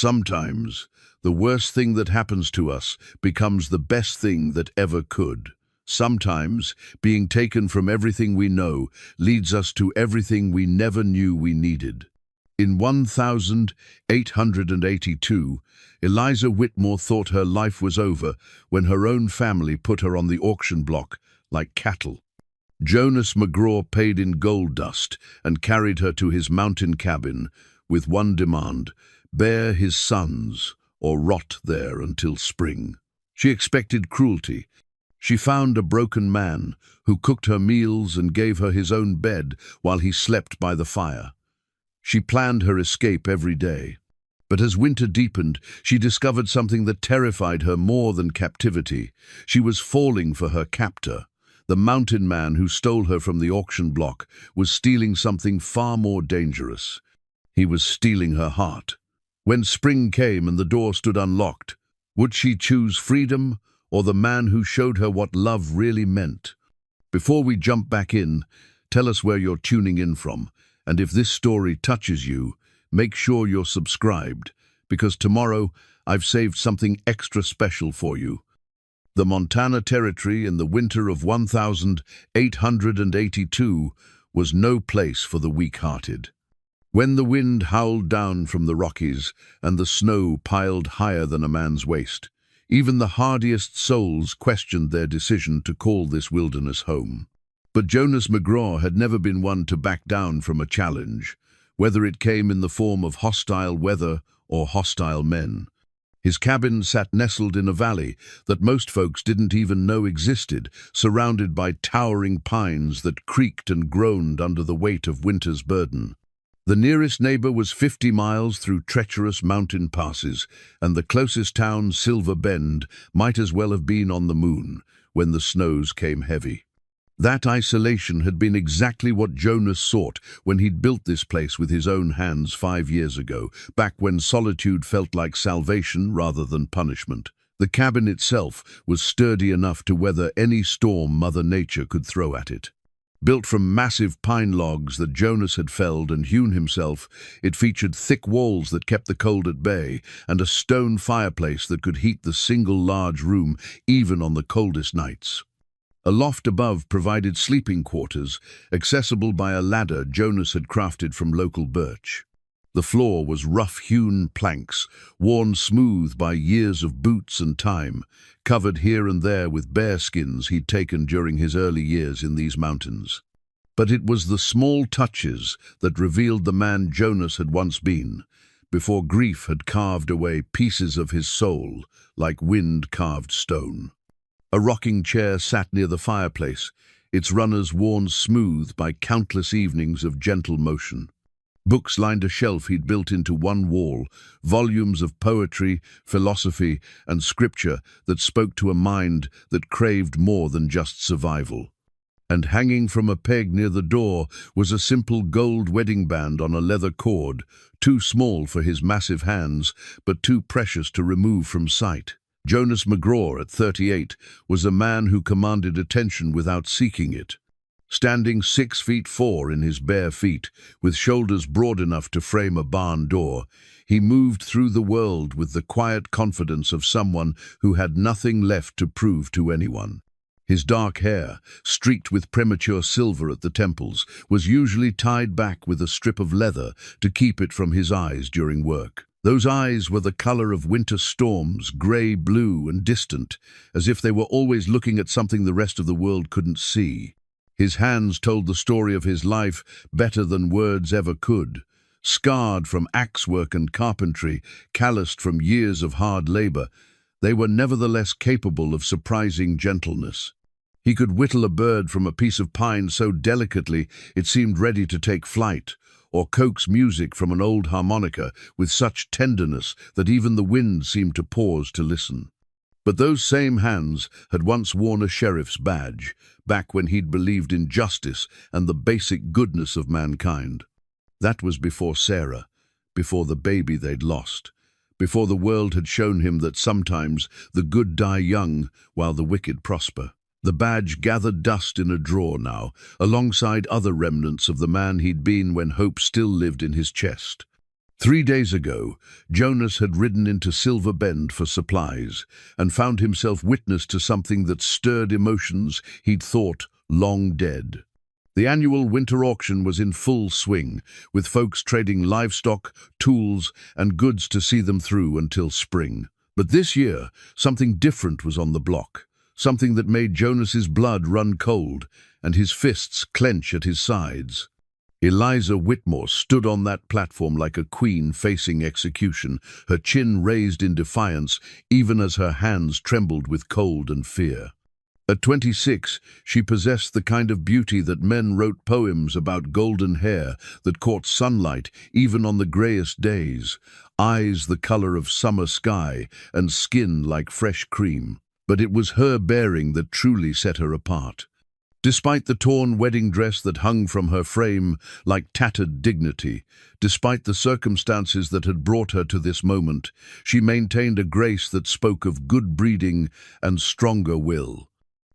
Sometimes, the worst thing that happens to us becomes the best thing that ever could. Sometimes, being taken from everything we know leads us to everything we never knew we needed. In 1882, Eliza Whitmore thought her life was over when her own family put her on the auction block like cattle. Jonas McGraw paid in gold dust and carried her to his mountain cabin with one demand: bear his sons or rot there until spring. She expected cruelty. She found a broken man who cooked her meals and gave her his own bed while he slept by the fire. She planned her escape every day. But as winter deepened, she discovered something that terrified her more than captivity. She was falling for her captor. The mountain man who stole her from the auction block was stealing something far more dangerous. He was stealing her heart. When spring came and the door stood unlocked, would she choose freedom or the man who showed her what love really meant? Before we jump back in, tell us where you're tuning in from, and if this story touches you, make sure you're subscribed, because tomorrow I've saved something extra special for you. The Montana Territory in the winter of 1882 was no place for the weak-hearted. When the wind howled down from the Rockies and the snow piled higher than a man's waist, even the hardiest souls questioned their decision to call this wilderness home. But Jonas McGraw had never been one to back down from a challenge, whether it came in the form of hostile weather or hostile men. His cabin sat nestled in a valley that most folks didn't even know existed, surrounded by towering pines that creaked and groaned under the weight of winter's burden. The nearest neighbor was 50 miles through treacherous mountain passes, and the closest town, Silver Bend, might as well have been on the moon when the snows came heavy. That isolation had been exactly what Jonas sought when he'd built this place with his own hands 5 years ago, back when solitude felt like salvation rather than punishment. The cabin itself was sturdy enough to weather any storm Mother Nature could throw at it. Built from massive pine logs that Jonas had felled and hewn himself, it featured thick walls that kept the cold at bay and a stone fireplace that could heat the single large room even on the coldest nights. A loft above provided sleeping quarters, accessible by a ladder Jonas had crafted from local birch. The floor was rough-hewn planks, worn smooth by years of boots and time, covered here and there with bear skins he'd taken during his early years in these mountains. But it was the small touches that revealed the man Jonas had once been, before grief had carved away pieces of his soul like wind-carved stone. A rocking chair sat near the fireplace, its runners worn smooth by countless evenings of gentle motion. Books lined a shelf he'd built into one wall, volumes of poetry, philosophy, and scripture that spoke to a mind that craved more than just survival. And hanging from a peg near the door was a simple gold wedding band on a leather cord, too small for his massive hands, but too precious to remove from sight. Jonas McGraw, at 38, was a man who commanded attention without seeking it. Standing 6'4" in his bare feet, with shoulders broad enough to frame a barn door, he moved through the world with the quiet confidence of someone who had nothing left to prove to anyone. His dark hair, streaked with premature silver at the temples, was usually tied back with a strip of leather to keep it from his eyes during work. Those eyes were the color of winter storms, gray-blue and distant, as if they were always looking at something the rest of the world couldn't see. His hands told the story of his life better than words ever could. Scarred from axework and carpentry, calloused from years of hard labor, they were nevertheless capable of surprising gentleness. He could whittle a bird from a piece of pine so delicately it seemed ready to take flight, or coax music from an old harmonica with such tenderness that even the wind seemed to pause to listen. But those same hands had once worn a sheriff's badge, back when he'd believed in justice and the basic goodness of mankind. That was before Sarah, before the baby they'd lost, before the world had shown him that sometimes the good die young while the wicked prosper. The badge gathered dust in a drawer now, alongside other remnants of the man he'd been when hope still lived in his chest. 3 days ago, Jonas had ridden into Silver Bend for supplies and found himself witness to something that stirred emotions he'd thought long dead. The annual winter auction was in full swing, with folks trading livestock, tools, and goods to see them through until spring. But this year, something different was on the block, something that made Jonas's blood run cold and his fists clench at his sides. Eliza Whitmore stood on that platform like a queen facing execution, her chin raised in defiance, even as her hands trembled with cold and fear. At 26, she possessed the kind of beauty that men wrote poems about: golden hair that caught sunlight even on the greyest days, eyes the color of summer sky, and skin like fresh cream. But it was her bearing that truly set her apart. Despite the torn wedding dress that hung from her frame like tattered dignity, despite the circumstances that had brought her to this moment, she maintained a grace that spoke of good breeding and stronger will.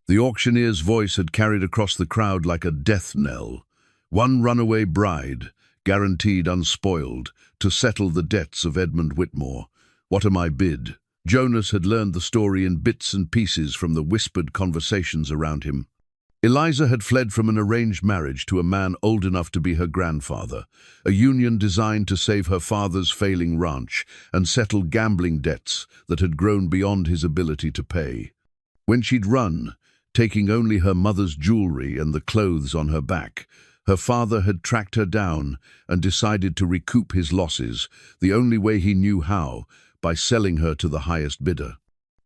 The auctioneer's voice had carried across the crowd like a death knell. One runaway bride, guaranteed unspoiled, to settle the debts of Edmund Whitmore. What am I bid? Jonas had learned the story in bits and pieces from the whispered conversations around him. Eliza had fled from an arranged marriage to a man old enough to be her grandfather, a union designed to save her father's failing ranch and settle gambling debts that had grown beyond his ability to pay. When she'd run, taking only her mother's jewelry and the clothes on her back, her father had tracked her down and decided to recoup his losses, the only way he knew how, by selling her to the highest bidder.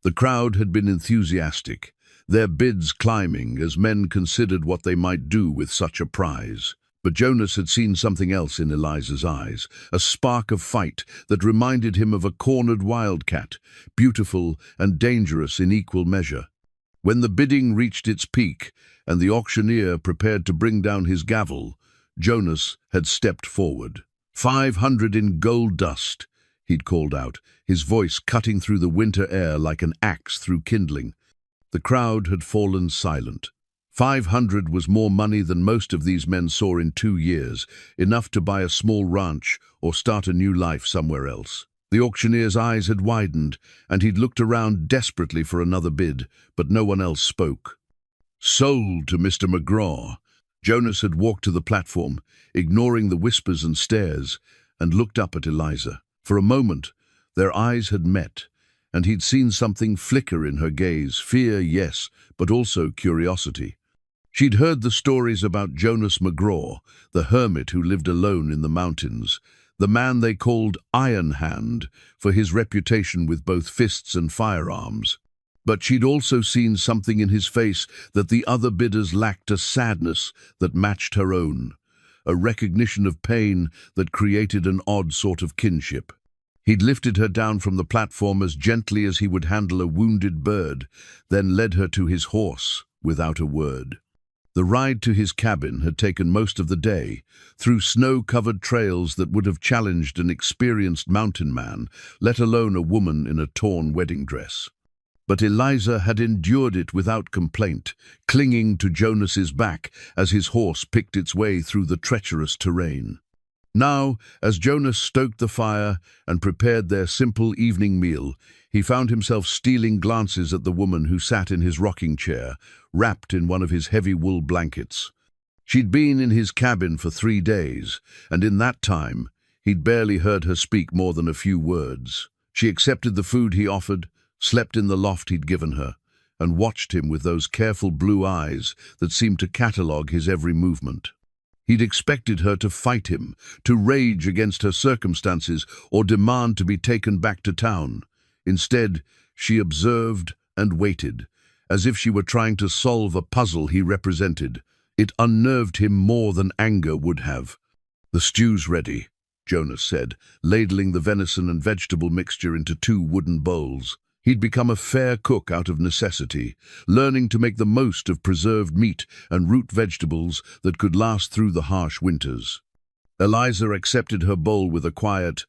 The crowd had been enthusiastic, their bids climbing as men considered what they might do with such a prize. But Jonas had seen something else in Eliza's eyes, a spark of fight that reminded him of a cornered wildcat, beautiful and dangerous in equal measure. When the bidding reached its peak and the auctioneer prepared to bring down his gavel, Jonas had stepped forward. 500 in gold dust, he'd called out, his voice cutting through the winter air like an axe through kindling. The crowd had fallen silent. 500 was more money than most of these men saw in 2 years, enough to buy a small ranch or start a new life somewhere else. The auctioneer's eyes had widened, and he'd looked around desperately for another bid, but no one else spoke. Sold to Mr. McGraw. Jonas had walked to the platform, ignoring the whispers and stares, and looked up at Eliza. For a moment, their eyes had met, and he'd seen something flicker in her gaze, fear, yes, but also curiosity. She'd heard the stories about Jonas McGraw, the hermit who lived alone in the mountains, the man they called Iron Hand for his reputation with both fists and firearms. But she'd also seen something in his face that the other bidders lacked, a sadness that matched her own, a recognition of pain that created an odd sort of kinship. He'd lifted her down from the platform as gently as he would handle a wounded bird, then led her to his horse without a word. The ride to his cabin had taken most of the day, through snow-covered trails that would have challenged an experienced mountain man, let alone a woman in a torn wedding dress. But Eliza had endured it without complaint, clinging to Jonas's back as his horse picked its way through the treacherous terrain. Now, as Jonas stoked the fire and prepared their simple evening meal, he found himself stealing glances at the woman who sat in his rocking chair, wrapped in one of his heavy wool blankets. She'd been in his cabin for 3 days, and in that time, he'd barely heard her speak more than a few words. She accepted the food he offered, slept in the loft he'd given her, and watched him with those careful blue eyes that seemed to catalogue his every movement. He'd expected her to fight him, to rage against her circumstances, or demand to be taken back to town. Instead, she observed and waited, as if she were trying to solve a puzzle he represented. It unnerved him more than anger would have. "The stew's ready," Jonas said, ladling the venison and vegetable mixture into 2 wooden bowls. He'd become a fair cook out of necessity, learning to make the most of preserved meat and root vegetables that could last through the harsh winters. Eliza accepted her bowl with a quiet,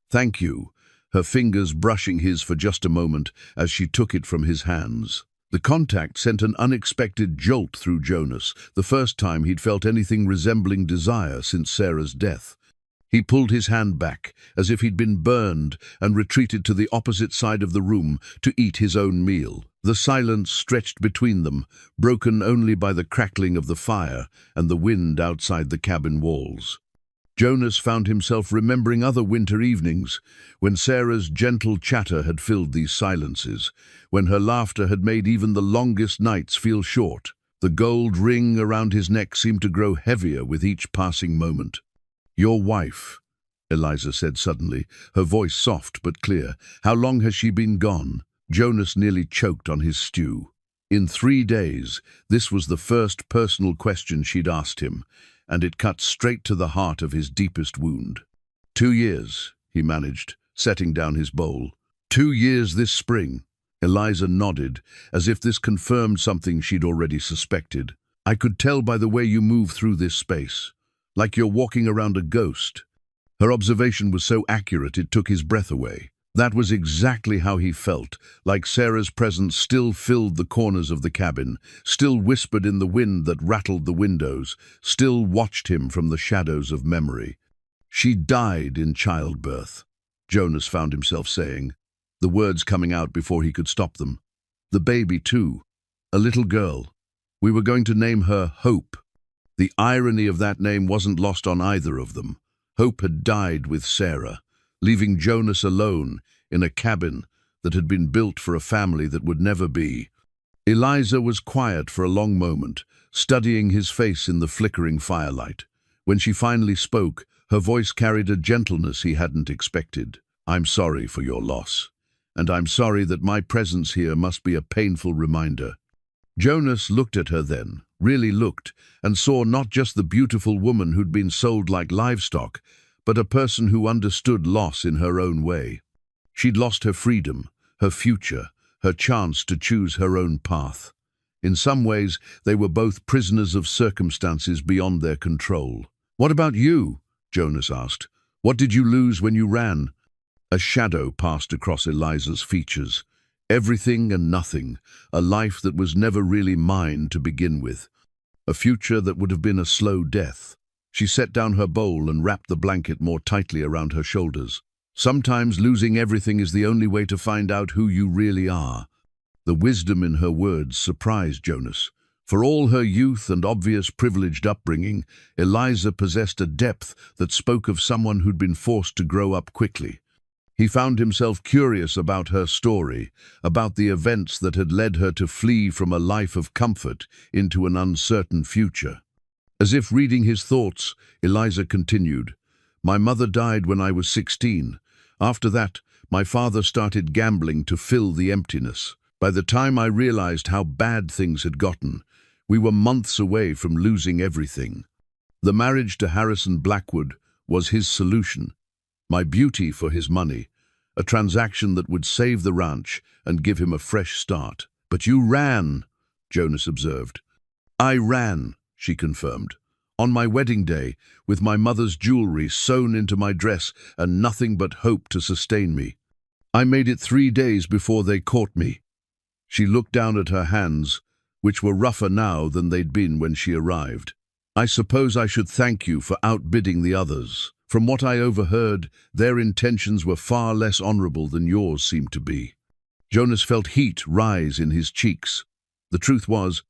"Thank you," her fingers brushing his for just a moment as she took it from his hands. The contact sent an unexpected jolt through Jonas, the first time he'd felt anything resembling desire since Sarah's death. He pulled his hand back, as if he'd been burned, and retreated to the opposite side of the room to eat his own meal. The silence stretched between them, broken only by the crackling of the fire and the wind outside the cabin walls. Jonas found himself remembering other winter evenings, when Sarah's gentle chatter had filled these silences, when her laughter had made even the longest nights feel short. The gold ring around his neck seemed to grow heavier with each passing moment. "Your wife," Eliza said suddenly, her voice soft but clear. "How long has she been gone?" Jonas nearly choked on his stew. In 3 days, this was the first personal question she'd asked him, and it cut straight to the heart of his deepest wound. 2 years, he managed, setting down his bowl. 2 years this spring. Eliza nodded, as if this confirmed something she'd already suspected. "I could tell by the way you move through this space, like you're walking around a ghost." Her observation was so accurate it took his breath away. That was exactly how he felt, like Sarah's presence still filled the corners of the cabin, still whispered in the wind that rattled the windows, still watched him from the shadows of memory. "She died in childbirth," Jonas found himself saying, the words coming out before he could stop them. "The baby, too. A little girl. We were going to name her Hope." The irony of that name wasn't lost on either of them. Hope had died with Sarah, leaving Jonas alone in a cabin that had been built for a family that would never be. Eliza was quiet for a long moment, studying his face in the flickering firelight. When she finally spoke, her voice carried a gentleness he hadn't expected. "I'm sorry for your loss, and I'm sorry that my presence here must be a painful reminder." Jonas looked at her then, really looked, and saw not just the beautiful woman who'd been sold like livestock, but a person who understood loss in her own way. She'd lost her freedom, her future, her chance to choose her own path. In some ways, they were both prisoners of circumstances beyond their control. "What about you?" Jonas asked. "What did you lose when you ran?" A shadow passed across Eliza's features. Everything and nothing, a life that was never really mine to begin with. A future that would have been a slow death. She set down her bowl and wrapped the blanket more tightly around her shoulders. "Sometimes losing everything is the only way to find out who you really are." The wisdom in her words surprised Jonas. For all her youth and obvious privileged upbringing, Eliza possessed a depth that spoke of someone who'd been forced to grow up quickly. He found himself curious about her story, about the events that had led her to flee from a life of comfort into an uncertain future. As if reading his thoughts, Eliza continued, "My mother died when I was 16. After that, my father started gambling to fill the emptiness. By the time I realized how bad things had gotten, we were months away from losing everything. The marriage to Harrison Blackwood was his solution, my beauty for his money, a transaction that would save the ranch and give him a fresh start." "But you ran," Jonas observed. "I ran," she confirmed. "On my wedding day, with my mother's jewelry sewn into my dress and nothing but hope to sustain me. I made it 3 days before they caught me." She looked down at her hands, which were rougher now than they'd been when she arrived. "I suppose I should thank you for outbidding the others. From what I overheard, their intentions were far less honorable than yours seemed to be." Jonas felt heat rise in his cheeks. The truth was,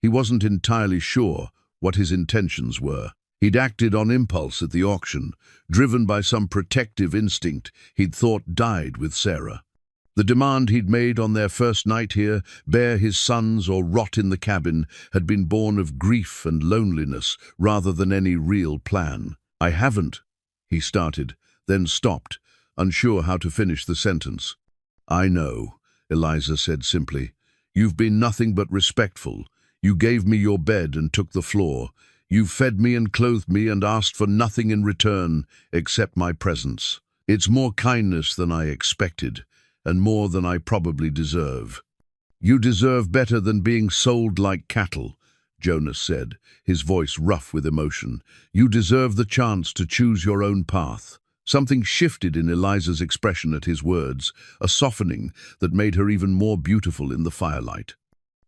he wasn't entirely sure what his intentions were. He'd acted on impulse at the auction, driven by some protective instinct he'd thought died with Sarah. The demand he'd made on their first night here, bear his sons or rot in the cabin, had been born of grief and loneliness rather than any real plan. "I haven't," he started, then stopped, unsure how to finish the sentence. "I know," Eliza said simply. "You've been nothing but respectful. You gave me your bed and took the floor. You fed me and clothed me and asked for nothing in return except my presence. It's more kindness than I expected, and more than I probably deserve." "You deserve better than being sold like cattle," Jonas said, his voice rough with emotion. "You deserve the chance to choose your own path." Something shifted in Eliza's expression at his words, a softening that made her even more beautiful in the firelight.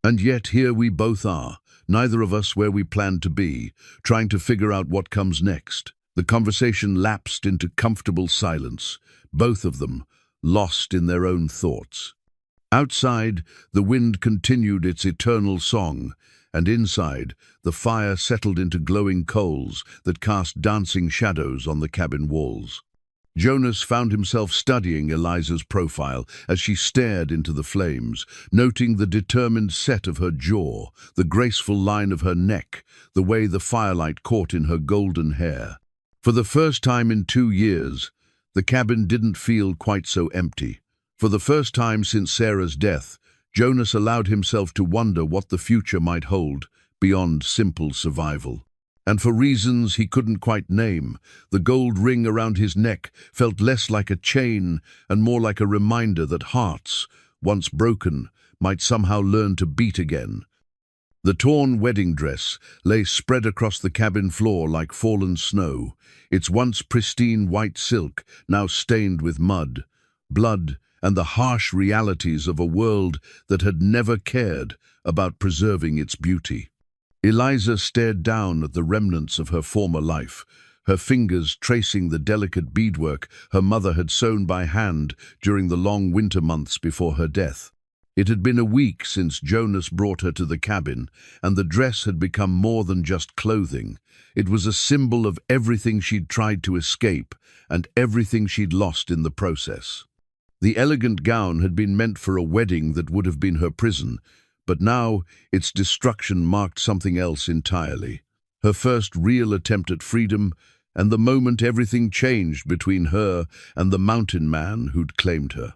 "And yet here we both are, neither of us where we planned to be, trying to figure out what comes next." The conversation lapsed into comfortable silence, both of them lost in their own thoughts. Outside, the wind continued its eternal song, and inside, the fire settled into glowing coals that cast dancing shadows on the cabin walls. Jonas found himself studying Eliza's profile as she stared into the flames, noting the determined set of her jaw, the graceful line of her neck, the way the firelight caught in her golden hair. For the first time in 2 years, the cabin didn't feel quite so empty. For the first time since Sarah's death, Jonas allowed himself to wonder what the future might hold beyond simple survival. And for reasons he couldn't quite name, the gold ring around his neck felt less like a chain and more like a reminder that hearts, once broken, might somehow learn to beat again. The torn wedding dress lay spread across the cabin floor like fallen snow, its once pristine white silk now stained with mud, blood, and the harsh realities of a world that had never cared about preserving its beauty. Eliza stared down at the remnants of her former life, her fingers tracing the delicate beadwork her mother had sewn by hand during the long winter months before her death. It had been a week since Jonas brought her to the cabin, and the dress had become more than just clothing. It was a symbol of everything she'd tried to escape and everything she'd lost in the process. The elegant gown had been meant for a wedding that would have been her prison, but now its destruction marked something else entirely. Her first real attempt at freedom, and the moment everything changed between her and the mountain man who'd claimed her.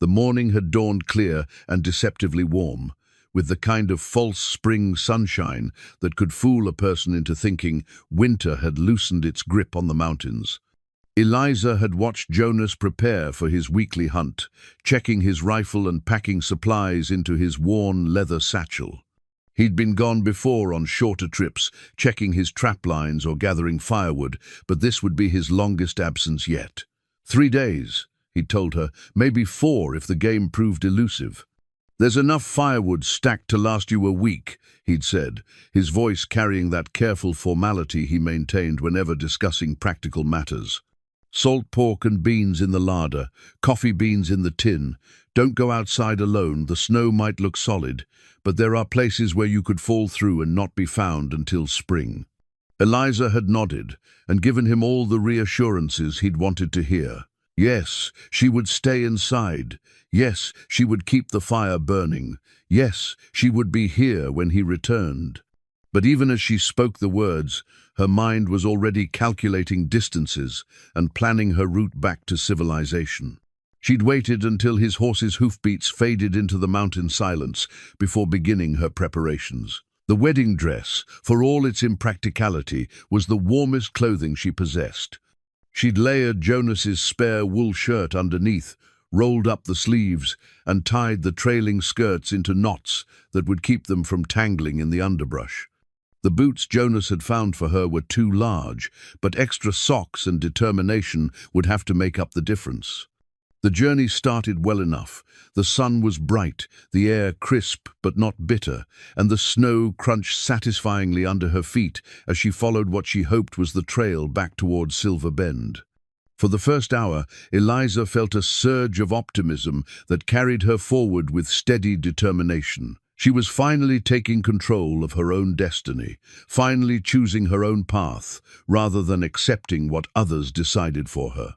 The morning had dawned clear and deceptively warm, with the kind of false spring sunshine that could fool a person into thinking winter had loosened its grip on the mountains. Eliza had watched Jonas prepare for his weekly hunt, checking his rifle and packing supplies into his worn leather satchel. He'd been gone before on shorter trips, checking his trap lines or gathering firewood, but this would be his longest absence yet. 3 days, he'd told her, maybe 4 if the game proved elusive. "There's enough firewood stacked to last you a week," he'd said, his voice carrying that careful formality he maintained whenever discussing practical matters. "Salt pork and beans in the larder, coffee beans in the tin. Don't go outside alone, the snow might look solid, but there are places where you could fall through and not be found until spring." Eliza had nodded and given him all the reassurances he'd wanted to hear. Yes, she would stay inside. Yes, she would keep the fire burning. Yes, she would be here when he returned. But even as she spoke the words, her mind was already calculating distances and planning her route back to civilization. She'd waited until his horse's hoofbeats faded into the mountain silence before beginning her preparations. The wedding dress, for all its impracticality, was the warmest clothing she possessed. She'd layered Jonas's spare wool shirt underneath, rolled up the sleeves, and tied the trailing skirts into knots that would keep them from tangling in the underbrush. The boots Jonas had found for her were too large, but extra socks and determination would have to make up the difference. The journey started well enough. The sun was bright, the air crisp but not bitter, and the snow crunched satisfyingly under her feet as she followed what she hoped was the trail back towards Silver Bend. For the first hour, Eliza felt a surge of optimism that carried her forward with steady determination. She was finally taking control of her own destiny, finally choosing her own path, rather than accepting what others decided for her.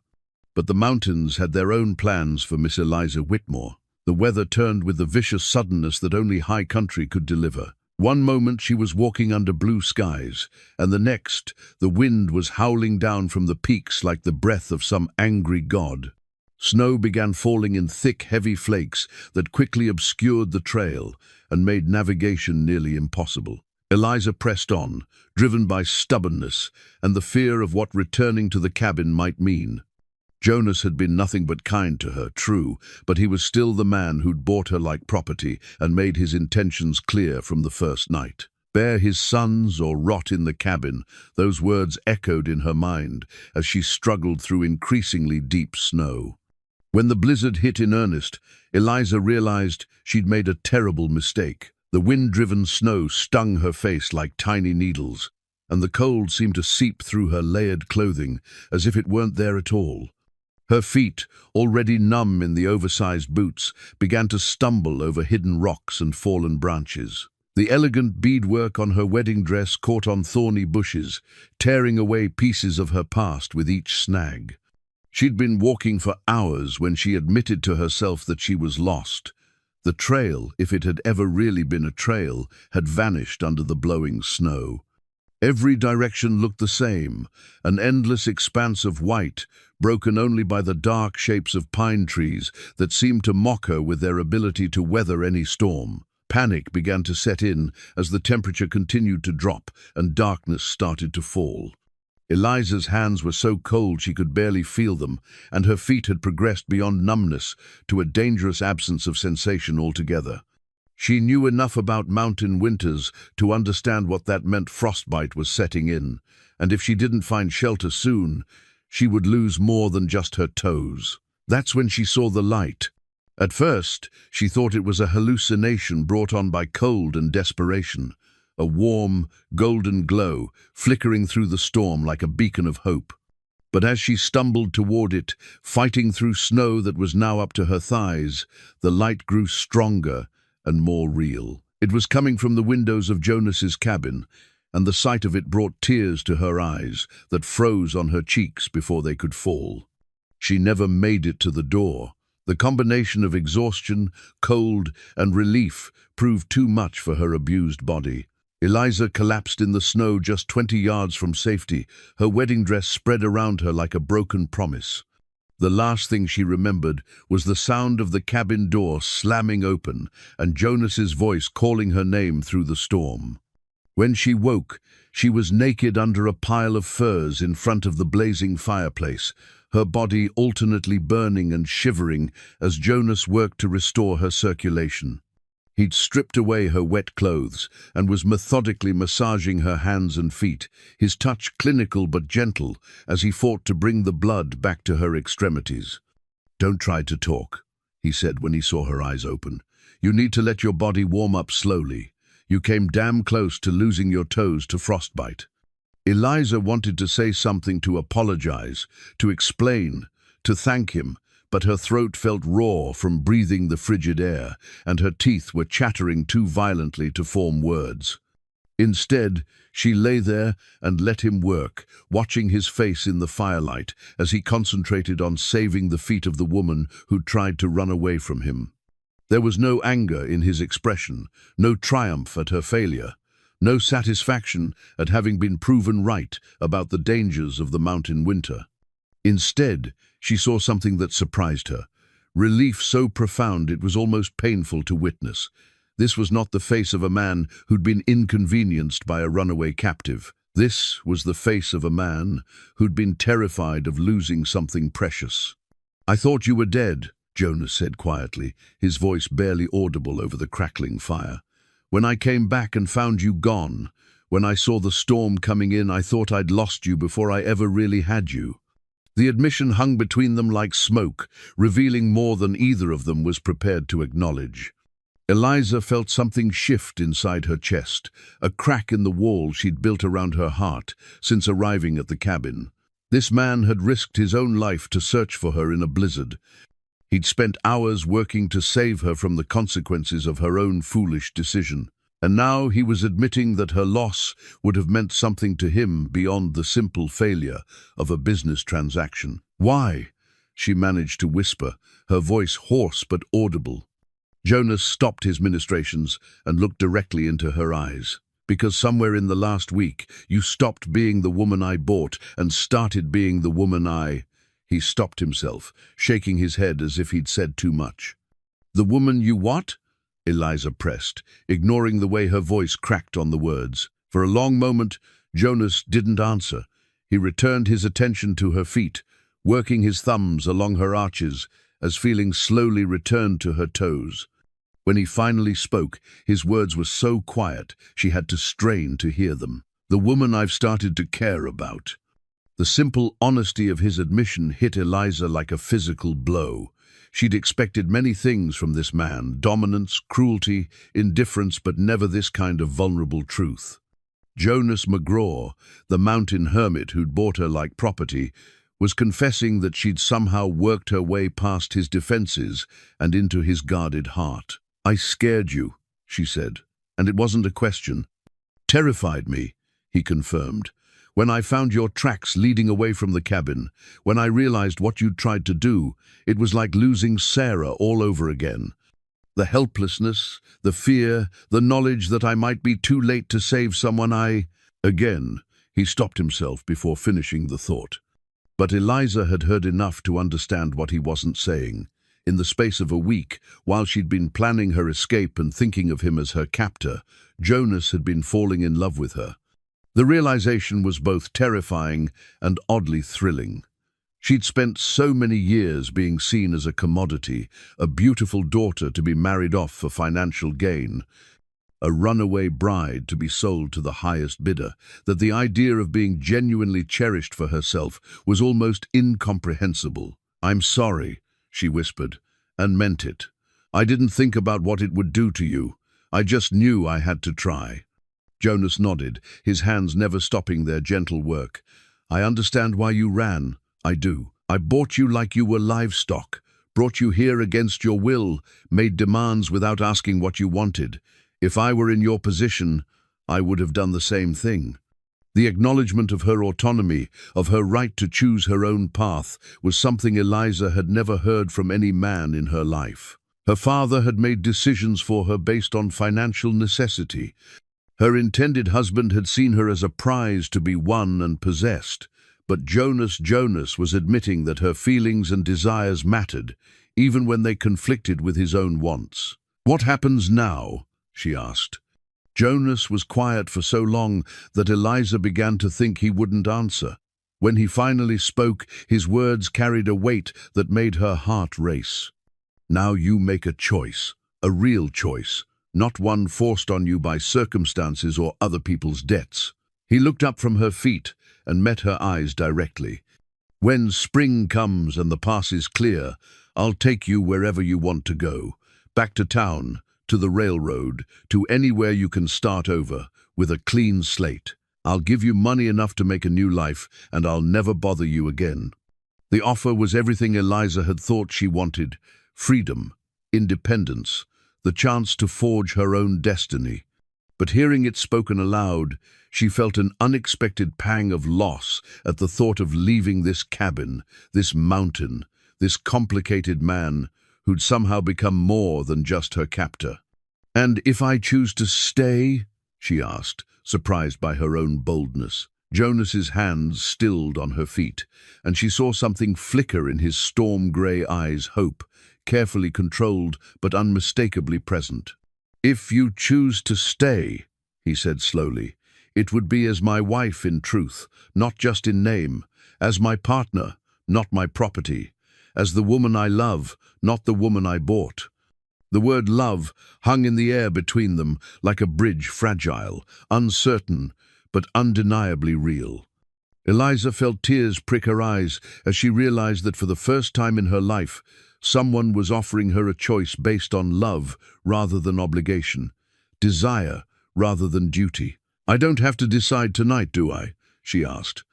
But the mountains had their own plans for Miss Eliza Whitmore. The weather turned with the vicious suddenness that only high country could deliver. One moment she was walking under blue skies, and the next, the wind was howling down from the peaks like the breath of some angry god. Snow began falling in thick, heavy flakes that quickly obscured the trail and made navigation nearly impossible. Eliza pressed on, driven by stubbornness and the fear of what returning to the cabin might mean. Jonas had been nothing but kind to her, true, but he was still the man who'd bought her like property and made his intentions clear from the first night. "Bear his sons or rot in the cabin," those words echoed in her mind as she struggled through increasingly deep snow. When the blizzard hit in earnest, Eliza realized she'd made a terrible mistake. The wind-driven snow stung her face like tiny needles. and the cold seemed to seep through her layered clothing as if it weren't there at all. Her feet, already numb in the oversized boots, began to stumble over hidden rocks and fallen branches. The elegant beadwork on her wedding dress caught on thorny bushes, tearing away pieces of her past with each snag. She'd been walking for hours when she admitted to herself that she was lost. The trail, if it had ever really been a trail, had vanished under the blowing snow. Every direction looked the same, an endless expanse of white, broken only by the dark shapes of pine trees that seemed to mock her with their ability to weather any storm. Panic began to set in as the temperature continued to drop and darkness started to fall. Eliza's hands were so cold she could barely feel them, and her feet had progressed beyond numbness to a dangerous absence of sensation altogether. She knew enough about mountain winters to understand what that meant. Frostbite was setting in, and if she didn't find shelter soon, she would lose more than just her toes. That's when she saw the light. At first, she thought it was a hallucination brought on by cold and desperation, a warm, golden glow flickering through the storm like a beacon of hope. But as she stumbled toward it, fighting through snow that was now up to her thighs, the light grew stronger and more real. It was coming from the windows of Jonas's cabin, and the sight of it brought tears to her eyes that froze on her cheeks before they could fall. She never made it to the door. The combination of exhaustion, cold, and relief proved too much for her abused body. Eliza collapsed in the snow just 20 yards from safety, her wedding dress spread around her like a broken promise. The last thing she remembered was the sound of the cabin door slamming open and Jonas's voice calling her name through the storm. When she woke, she was naked under a pile of furs in front of the blazing fireplace, her body alternately burning and shivering as Jonas worked to restore her circulation. He'd stripped away her wet clothes and was methodically massaging her hands and feet, his touch clinical but gentle as he fought to bring the blood back to her extremities. "Don't try to talk," he said when he saw her eyes open. "You need to let your body warm up slowly. You came damn close to losing your toes to frostbite." Eliza wanted to say something, to apologize, to explain, to thank him, but her throat felt raw from breathing the frigid air, and her teeth were chattering too violently to form words. Instead, she lay there and let him work, watching his face in the firelight as he concentrated on saving the feet of the woman who'd tried to run away from him. There was no anger in his expression, no triumph at her failure, no satisfaction at having been proven right about the dangers of the mountain winter. Instead, she saw something that surprised her, relief so profound it was almost painful to witness. This was not the face of a man who'd been inconvenienced by a runaway captive. This was the face of a man who'd been terrified of losing something precious. "I thought you were dead," Jonas said quietly, his voice barely audible over the crackling fire. "When I came back and found you gone, when I saw the storm coming in, I thought I'd lost you before I ever really had you." The admission hung between them like smoke, revealing more than either of them was prepared to acknowledge. Eliza felt something shift inside her chest, a crack in the wall she'd built around her heart since arriving at the cabin. This man had risked his own life to search for her in a blizzard. He'd spent hours working to save her from the consequences of her own foolish decision. And now he was admitting that her loss would have meant something to him beyond the simple failure of a business transaction. "Why?" she managed to whisper, her voice hoarse but audible. Jonas stopped his ministrations and looked directly into her eyes. "Because somewhere in the last week, you stopped being the woman I bought and started being the woman I—" He stopped himself, shaking his head as if he'd said too much. "The woman you what?" Eliza pressed, ignoring the way her voice cracked on the words. For a long moment, Jonas didn't answer. He returned his attention to her feet, working his thumbs along her arches as feeling slowly returned to her toes. When he finally spoke, his words were so quiet she had to strain to hear them. "The woman I've started to care about." The simple honesty of his admission hit Eliza like a physical blow. She'd expected many things from this man: dominance, cruelty, indifference, but never this kind of vulnerable truth. Jonas McGraw, the mountain hermit who'd bought her like property, was confessing that she'd somehow worked her way past his defenses and into his guarded heart. "I scared you," she said, "and it wasn't a question. Terrified me," he confirmed. "When I found your tracks leading away from the cabin, when I realized what you'd tried to do, it was like losing Sarah all over again. The helplessness, the fear, the knowledge that I might be too late to save someone Again, he stopped himself before finishing the thought. But Eliza had heard enough to understand what he wasn't saying. In the space of a week, while she'd been planning her escape and thinking of him as her captor, Jonas had been falling in love with her. The realization was both terrifying and oddly thrilling. She'd spent so many years being seen as a commodity, a beautiful daughter to be married off for financial gain, a runaway bride to be sold to the highest bidder, that the idea of being genuinely cherished for herself was almost incomprehensible. "I'm sorry," she whispered, and meant it. "I didn't think about what it would do to you. I just knew I had to try." Jonas nodded, his hands never stopping their gentle work. "I understand why you ran. I do. I bought you like you were livestock, brought you here against your will, made demands without asking what you wanted. If I were in your position, I would have done the same thing." The acknowledgement of her autonomy, of her right to choose her own path, was something Eliza had never heard from any man in her life. Her father had made decisions for her based on financial necessity. Her intended husband had seen her as a prize to be won and possessed. But Jonas was admitting that her feelings and desires mattered, even when they conflicted with his own wants. "What happens now?" she asked. Jonas was quiet for so long that Eliza began to think he wouldn't answer. When he finally spoke, his words carried a weight that made her heart race. "Now you make a choice, a real choice, not one forced on you by circumstances or other people's debts." He looked up from her feet and met her eyes directly. "When spring comes and the pass is clear, I'll take you wherever you want to go. Back to town, to the railroad, to anywhere you can start over, with a clean slate. I'll give you money enough to make a new life, and I'll never bother you again." The offer was everything Eliza had thought she wanted: freedom, independence, the chance to forge her own destiny. But hearing it spoken aloud, she felt an unexpected pang of loss at the thought of leaving this cabin, this mountain, this complicated man who'd somehow become more than just her captor. "And if I choose to stay?" she asked, surprised by her own boldness. Jonas's hands stilled on her feet, and she saw something flicker in his storm-grey eyes: hope, carefully controlled but unmistakably present. "If you choose to stay," he said slowly, "it would be as my wife in truth, not just in name, as my partner, not my property, as the woman I love, not the woman I bought." The word love hung in the air between them like a bridge, fragile, uncertain, but undeniably real. Eliza felt tears prick her eyes as she realized that for the first time in her life, someone was offering her a choice based on love rather than obligation, desire rather than duty. "I don't have to decide tonight, do I?" she asked.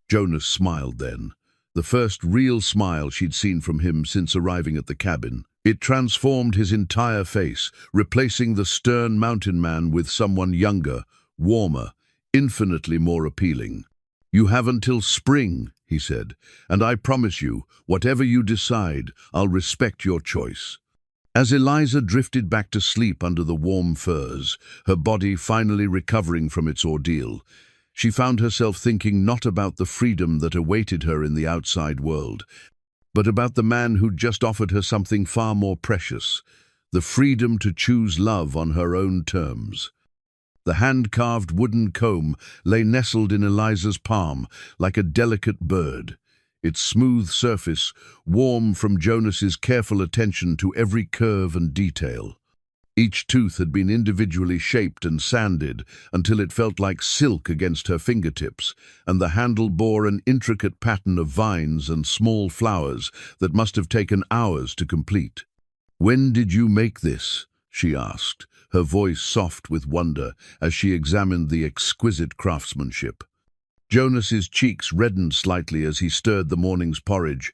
Jonas smiled then, the first real smile she'd seen from him since arriving at the cabin. It transformed his entire face, replacing the stern mountain man with someone younger, warmer, infinitely more appealing. "You have until spring," he said, "and I promise you, whatever you decide, I'll respect your choice." As Eliza drifted back to sleep under the warm furs, her body finally recovering from its ordeal, she found herself thinking not about the freedom that awaited her in the outside world, but about the man who'd just offered her something far more precious: the freedom to choose love on her own terms. The hand-carved wooden comb lay nestled in Eliza's palm like a delicate bird, its smooth surface warm from Jonas's careful attention to every curve and detail. Each tooth had been individually shaped and sanded until it felt like silk against her fingertips, and the handle bore an intricate pattern of vines and small flowers that must have taken hours to complete. "When did you make this?" she asked, her voice soft with wonder as she examined the exquisite craftsmanship. Jonas's cheeks reddened slightly as he stirred the morning's porridge.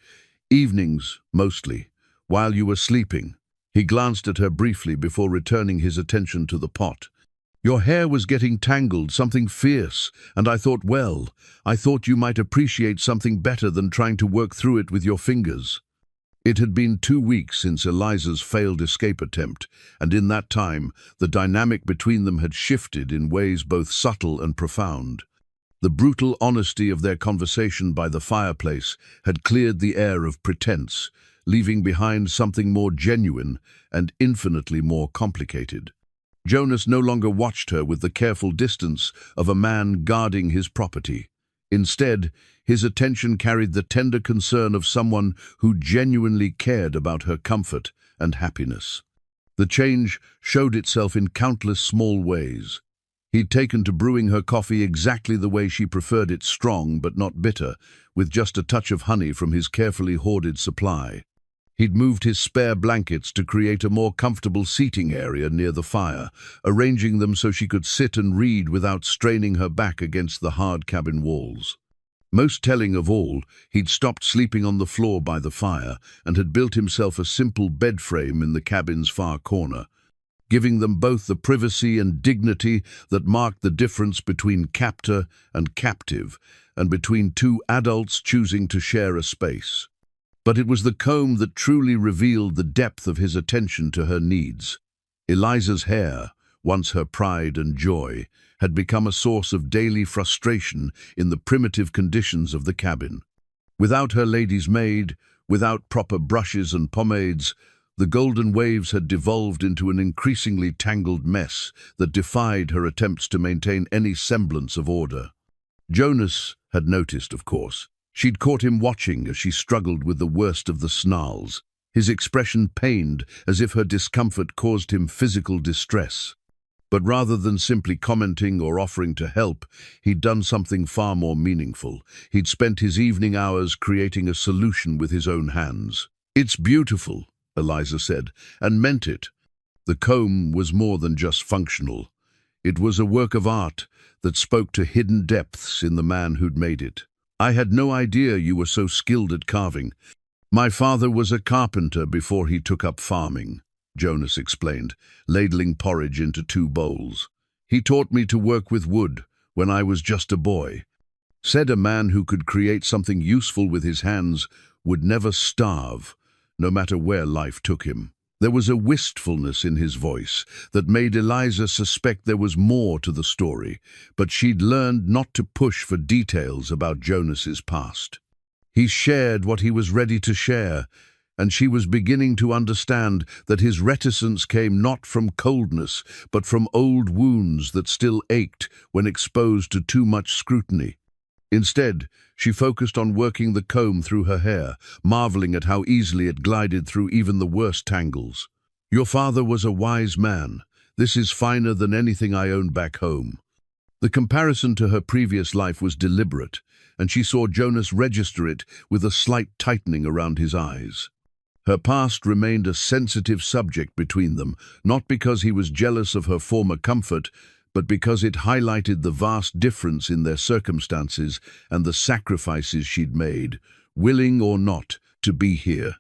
Evenings, mostly, while you were sleeping. He glanced at her briefly before returning his attention to the pot. Your hair was getting tangled, something fierce, and I thought you might appreciate something better than trying to work through it with your fingers. It had been 2 weeks since Eliza's failed escape attempt, and in that time, the dynamic between them had shifted in ways both subtle and profound. The brutal honesty of their conversation by the fireplace had cleared the air of pretense, leaving behind something more genuine and infinitely more complicated. Jonas no longer watched her with the careful distance of a man guarding his property. Instead, his attention carried the tender concern of someone who genuinely cared about her comfort and happiness. The change showed itself in countless small ways. He'd taken to brewing her coffee exactly the way she preferred it, strong but not bitter, with just a touch of honey from his carefully hoarded supply. He'd moved his spare blankets to create a more comfortable seating area near the fire, arranging them so she could sit and read without straining her back against the hard cabin walls. Most telling of all, he'd stopped sleeping on the floor by the fire and had built himself a simple bed frame in the cabin's far corner, giving them both the privacy and dignity that marked the difference between captor and captive, and between two adults choosing to share a space. But it was the comb that truly revealed the depth of his attention to her needs. Eliza's hair, once her pride and joy, had become a source of daily frustration in the primitive conditions of the cabin. Without her lady's maid, without proper brushes and pomades, the golden waves had devolved into an increasingly tangled mess that defied her attempts to maintain any semblance of order. Jonas had noticed, of course. She'd caught him watching as she struggled with the worst of the snarls, his expression pained as if her discomfort caused him physical distress. But rather than simply commenting or offering to help, he'd done something far more meaningful. He'd spent his evening hours creating a solution with his own hands. "It's beautiful," Eliza said, and meant it. The comb was more than just functional. It was a work of art that spoke to hidden depths in the man who'd made it. "I had no idea you were so skilled at carving. My father was a carpenter before he took up farming," Jonas explained, ladling porridge into 2 bowls. "He taught me to work with wood when I was just a boy. Said a man who could create something useful with his hands would never starve, no matter where life took him." There was a wistfulness in his voice that made Eliza suspect there was more to the story, but she'd learned not to push for details about Jonas's past. He shared what he was ready to share, and she was beginning to understand that his reticence came not from coldness, but from old wounds that still ached when exposed to too much scrutiny. Instead, she focused on working the comb through her hair, marveling at how easily it glided through even the worst tangles. "Your father was a wise man. This is finer than anything I own back home." The comparison to her previous life was deliberate, and she saw Jonas register it with a slight tightening around his eyes. Her past remained a sensitive subject between them, not because he was jealous of her former comfort, but because it highlighted the vast difference in their circumstances and the sacrifices she'd made, willing or not, to be here.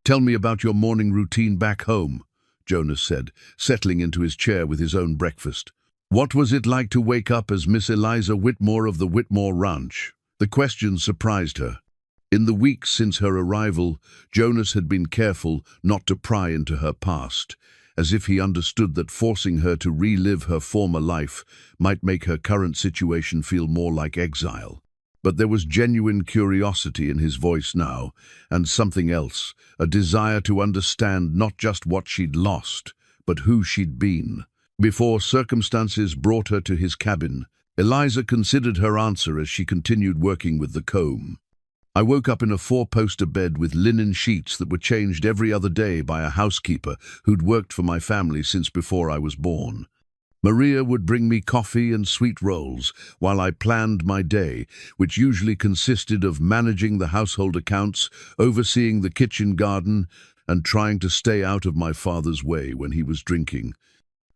"Tell me about your morning routine back home," Jonas said, settling into his chair with his own breakfast. "What was it like to wake up as Miss Eliza Whitmore of the Whitmore Ranch?" The question surprised her. In the weeks since her arrival, Jonas had been careful not to pry into her past, as if he understood that forcing her to relive her former life might make her current situation feel more like exile. But there was genuine curiosity in his voice now, and something else, a desire to understand not just what she'd lost, but who she'd been. Before circumstances brought her to his cabin, Eliza considered her answer as she continued working with the comb. "I woke up in a 4-poster bed with linen sheets that were changed every other day by a housekeeper who'd worked for my family since before I was born. Maria would bring me coffee and sweet rolls while I planned my day, which usually consisted of managing the household accounts, overseeing the kitchen garden, and trying to stay out of my father's way when he was drinking.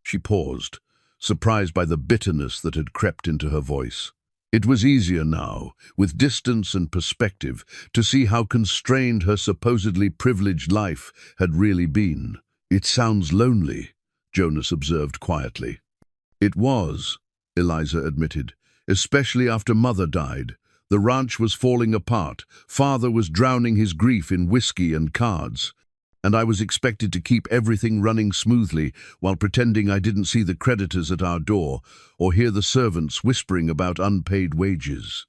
She paused, surprised by the bitterness that had crept into her voice. It was easier now, with distance and perspective, to see how constrained her supposedly privileged life had really been. "It sounds lonely," Jonas observed quietly. "It was," Eliza admitted, "especially after Mother died. The ranch was falling apart, Father was drowning his grief in whiskey and cards, and I was expected to keep everything running smoothly while pretending I didn't see the creditors at our door or hear the servants whispering about unpaid wages."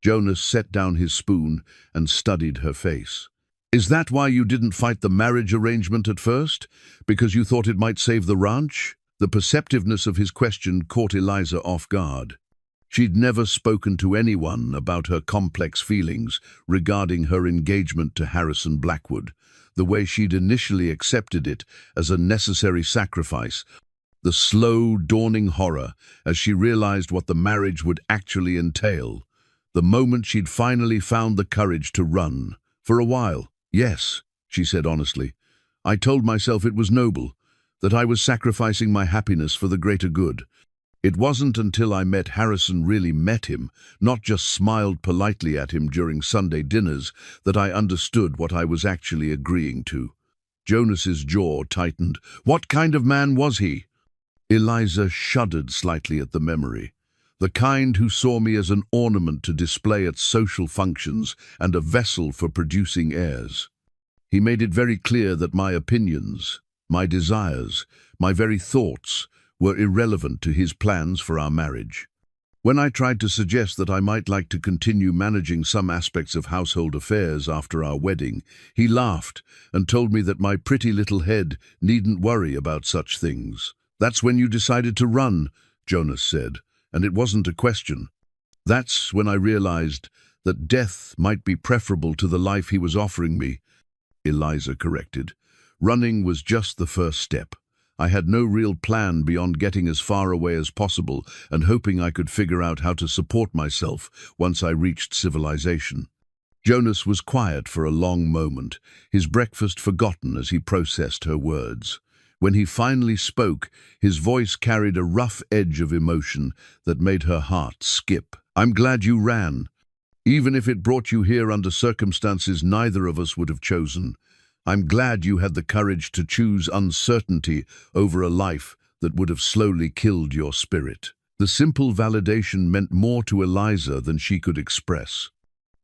Jonas set down his spoon and studied her face. "Is that why you didn't fight the marriage arrangement at first? Because you thought it might save the ranch?" The perceptiveness of his question caught Eliza off guard. She'd never spoken to anyone about her complex feelings regarding her engagement to Harrison Blackwood, the way she'd initially accepted it as a necessary sacrifice, the slow, dawning horror as she realized what the marriage would actually entail, the moment she'd finally found the courage to run. "For a while, yes," she said honestly. "I told myself it was noble, that I was sacrificing my happiness for the greater good. It wasn't until I met Harrison, really met him, not just smiled politely at him during Sunday dinners, that I understood what I was actually agreeing to." Jonas's jaw tightened. "What kind of man was he?" Eliza shuddered slightly at the memory. "The kind who saw me as an ornament to display at social functions and a vessel for producing heirs. He made it very clear that my opinions, my desires, my very thoughts were irrelevant to his plans for our marriage. When I tried to suggest that I might like to continue managing some aspects of household affairs after our wedding, he laughed and told me that my pretty little head needn't worry about such things. "That's when you decided to run," Jonas said, "and it wasn't a question. That's when I realized that death might be preferable to the life he was offering me," Eliza corrected. "Running was just the first step. I had no real plan beyond getting as far away as possible and hoping I could figure out how to support myself once I reached civilization." Jonas was quiet for a long moment, his breakfast forgotten as he processed her words. When he finally spoke, his voice carried a rough edge of emotion that made her heart skip. "I'm glad you ran, even if it brought you here under circumstances neither of us would have chosen. I'm glad you had the courage to choose uncertainty over a life that would have slowly killed your spirit." The simple validation meant more to Eliza than she could express.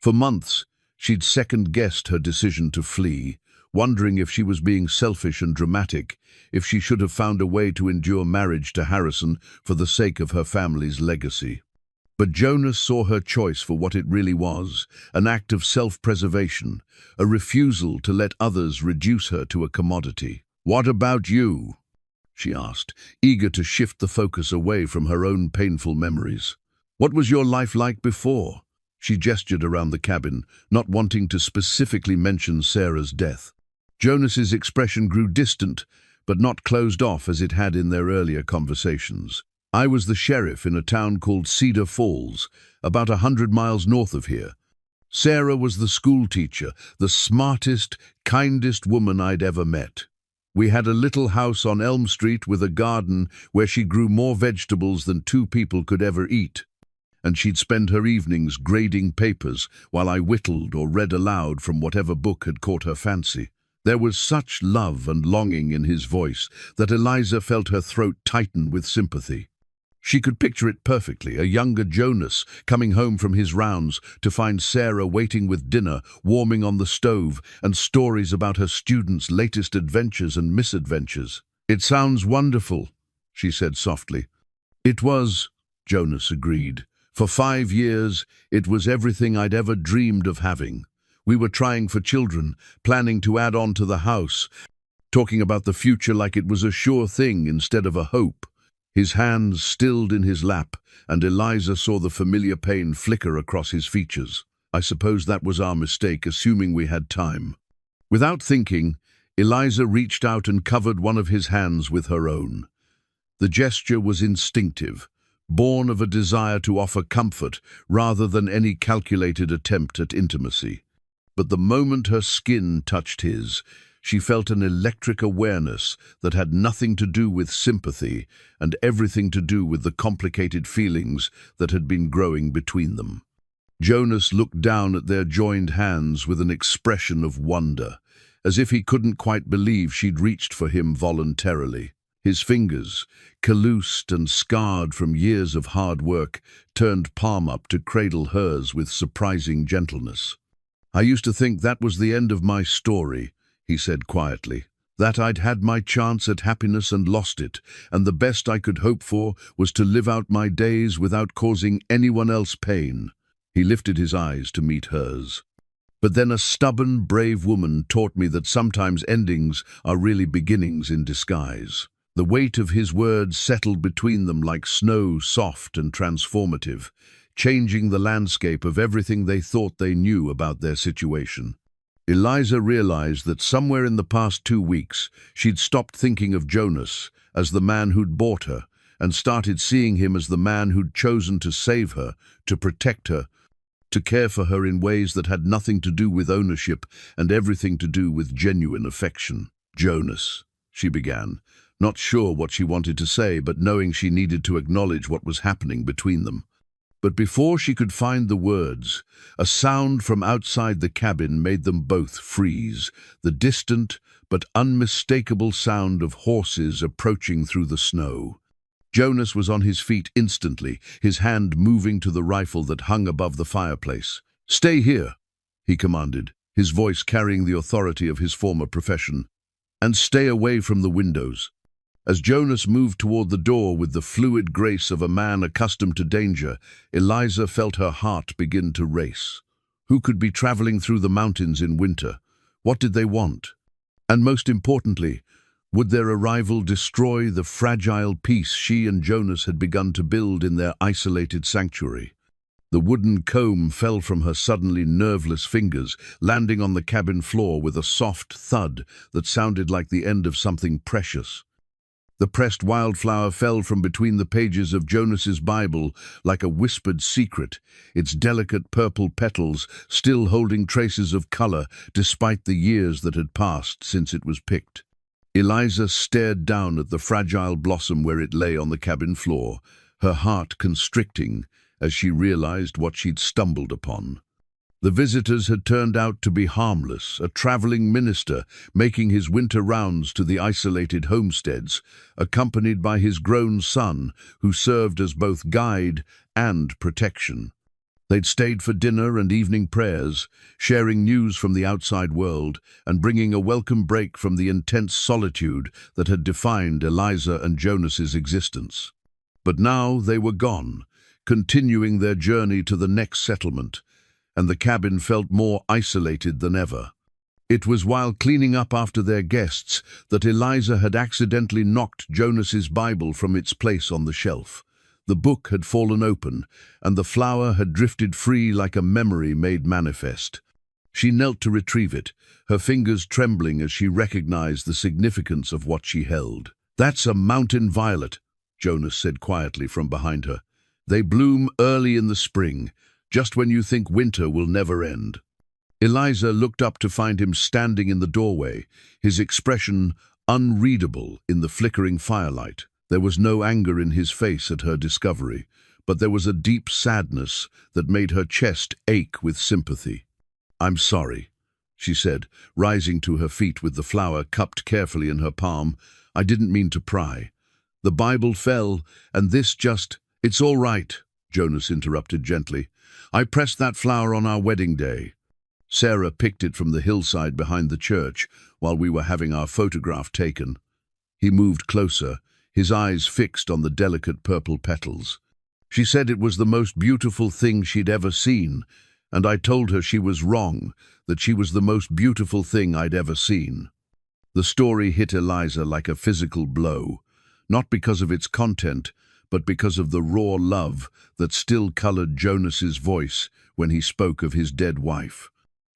For months, she'd second-guessed her decision to flee, wondering if she was being selfish and dramatic, if she should have found a way to endure marriage to Harrison for the sake of her family's legacy. But Jonas saw her choice for what it really was, an act of self-preservation, a refusal to let others reduce her to a commodity. "What about you?" she asked, eager to shift the focus away from her own painful memories. "What was your life like before?" She gestured around the cabin, not wanting to specifically mention Sarah's death. Jonas's expression grew distant, but not closed off as it had in their earlier conversations. "I was the sheriff in a town called Cedar Falls, about 100 miles north of here. Sarah was the school teacher, the smartest, kindest woman I'd ever met. We had a little house on Elm Street with a garden where she grew more vegetables than 2 people could ever eat. And she'd spend her evenings grading papers while I whittled or read aloud from whatever book had caught her fancy." There was such love and longing in his voice that Eliza felt her throat tighten with sympathy. She could picture it perfectly, a younger Jonas coming home from his rounds to find Sarah waiting with dinner, warming on the stove, and stories about her students' latest adventures and misadventures. "It sounds wonderful," she said softly. "It was," Jonas agreed. "For 5 years, it was everything I'd ever dreamed of having. We were trying for children, planning to add on to the house, talking about the future like it was a sure thing instead of a hope." His hands stilled in his lap, and Eliza saw the familiar pain flicker across his features. "I suppose that was our mistake, assuming we had time." Without thinking, Eliza reached out and covered one of his hands with her own. The gesture was instinctive, born of a desire to offer comfort rather than any calculated attempt at intimacy. But the moment her skin touched his, She felt an electric awareness that had nothing to do with sympathy and everything to do with the complicated feelings that had been growing between them. Jonas looked down at their joined hands with an expression of wonder, as if he couldn't quite believe she'd reached for him voluntarily. His fingers, calloused and scarred from years of hard work, turned palm up to cradle hers with surprising gentleness. "I used to think that was the end of my story," he said quietly. "That I'd had my chance at happiness and lost it, and the best I could hope for was to live out my days without causing anyone else pain." He lifted his eyes to meet hers. "But then a stubborn, brave woman taught me that sometimes endings are really beginnings in disguise." The weight of his words settled between them like snow, soft and transformative, changing the landscape of everything they thought they knew about their situation. Eliza realized that somewhere in the past 2 weeks, she'd stopped thinking of Jonas as the man who'd bought her and started seeing him as the man who'd chosen to save her, to protect her, to care for her in ways that had nothing to do with ownership and everything to do with genuine affection. "Jonas," she began, not sure what she wanted to say, but knowing she needed to acknowledge what was happening between them. But before she could find the words, a sound from outside the cabin made them both freeze, the distant but unmistakable sound of horses approaching through the snow. Jonas was on his feet instantly, his hand moving to the rifle that hung above the fireplace. "Stay here," he commanded, his voice carrying the authority of his former profession. "And stay away from the windows." As Jonas moved toward the door with the fluid grace of a man accustomed to danger, Eliza felt her heart begin to race. Who could be traveling through the mountains in winter? What did they want? And most importantly, would their arrival destroy the fragile peace she and Jonas had begun to build in their isolated sanctuary? The wooden comb fell from her suddenly nerveless fingers, landing on the cabin floor with a soft thud that sounded like the end of something precious. The pressed wildflower fell from between the pages of Jonas's Bible like a whispered secret, its delicate purple petals still holding traces of color despite the years that had passed since it was picked. Eliza stared down at the fragile blossom where it lay on the cabin floor, her heart constricting as she realized what she'd stumbled upon. The visitors had turned out to be harmless, a traveling minister making his winter rounds to the isolated homesteads, accompanied by his grown son, who served as both guide and protection. They'd stayed for dinner and evening prayers, sharing news from the outside world and bringing a welcome break from the intense solitude that had defined Eliza and Jonas's existence. But now they were gone, continuing their journey to the next settlement, and the cabin felt more isolated than ever. It was while cleaning up after their guests that Eliza had accidentally knocked Jonas's Bible from its place on the shelf. The book had fallen open, and the flower had drifted free like a memory made manifest. She knelt to retrieve it, her fingers trembling as she recognized the significance of what she held. "That's a mountain violet," Jonas said quietly from behind her. "They bloom early in the spring, just when you think winter will never end." Eliza looked up to find him standing in the doorway, his expression unreadable in the flickering firelight. There was no anger in his face at her discovery, but there was a deep sadness that made her chest ache with sympathy. "I'm sorry," she said, rising to her feet with the flower cupped carefully in her palm. "I didn't mean to pry. The Bible fell, and this just—" "It's all right," Jonas interrupted gently. "I pressed that flower on our wedding day. Sarah picked it from the hillside behind the church while we were having our photograph taken." He moved closer, his eyes fixed on the delicate purple petals. "She said it was the most beautiful thing she'd ever seen, and I told her she was wrong, that she was the most beautiful thing I'd ever seen." The story hit Eliza like a physical blow, not because of its content, but because of the raw love that still colored Jonas's voice when he spoke of his dead wife.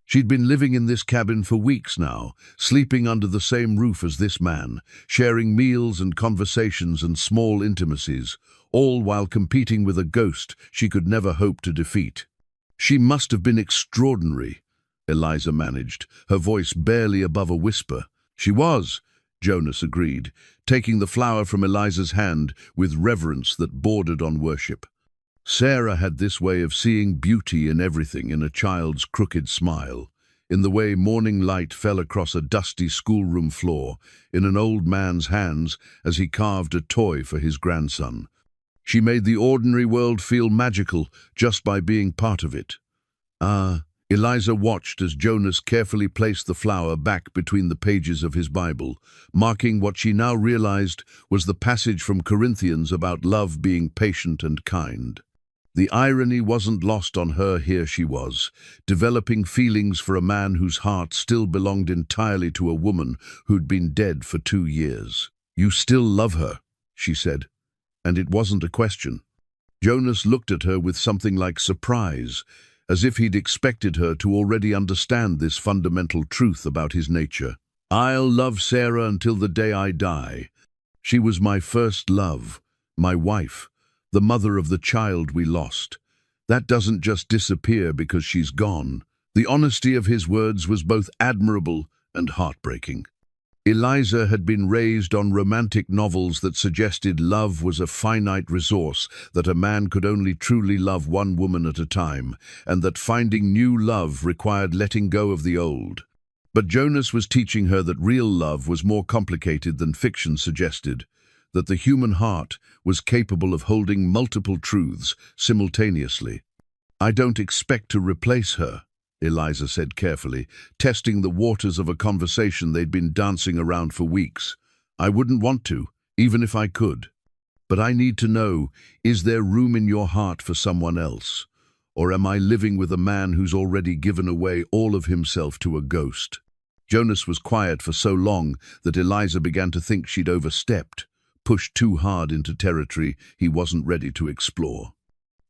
She'd been living in this cabin for weeks now, sleeping under the same roof as this man, sharing meals and conversations and small intimacies, all while competing with a ghost she could never hope to defeat. "She must have been extraordinary," Eliza managed, her voice barely above a whisper. She was, Jonas agreed, taking the flower from Eliza's hand with reverence that bordered on worship. Sarah had this way of seeing beauty in everything, in a child's crooked smile, in the way morning light fell across a dusty schoolroom floor, in an old man's hands as he carved a toy for his grandson. She made the ordinary world feel magical just by being part of it. Eliza watched as Jonas carefully placed the flower back between the pages of his Bible, marking what she now realized was the passage from Corinthians about love being patient and kind. The irony wasn't lost on her. Here she was, developing feelings for a man whose heart still belonged entirely to a woman who'd been dead for 2 years. "You still love her," she said, and it wasn't a question. Jonas looked at her with something like surprise, as if he'd expected her to already understand this fundamental truth about his nature. "I'll love Sarah until the day I die. She was my first love, my wife, the mother of the child we lost. That doesn't just disappear because she's gone." The honesty of his words was both admirable and heartbreaking. Eliza had been raised on romantic novels that suggested love was a finite resource, that a man could only truly love one woman at a time, and that finding new love required letting go of the old. But Jonas was teaching her that real love was more complicated than fiction suggested, that the human heart was capable of holding multiple truths simultaneously. "I don't expect to replace her," Eliza said carefully, testing the waters of a conversation they'd been dancing around for weeks. "I wouldn't want to, even if I could. But I need to know, is there room in your heart for someone else? Or am I living with a man who's already given away all of himself to a ghost?" Jonas was quiet for so long that Eliza began to think she'd overstepped, pushed too hard into territory he wasn't ready to explore.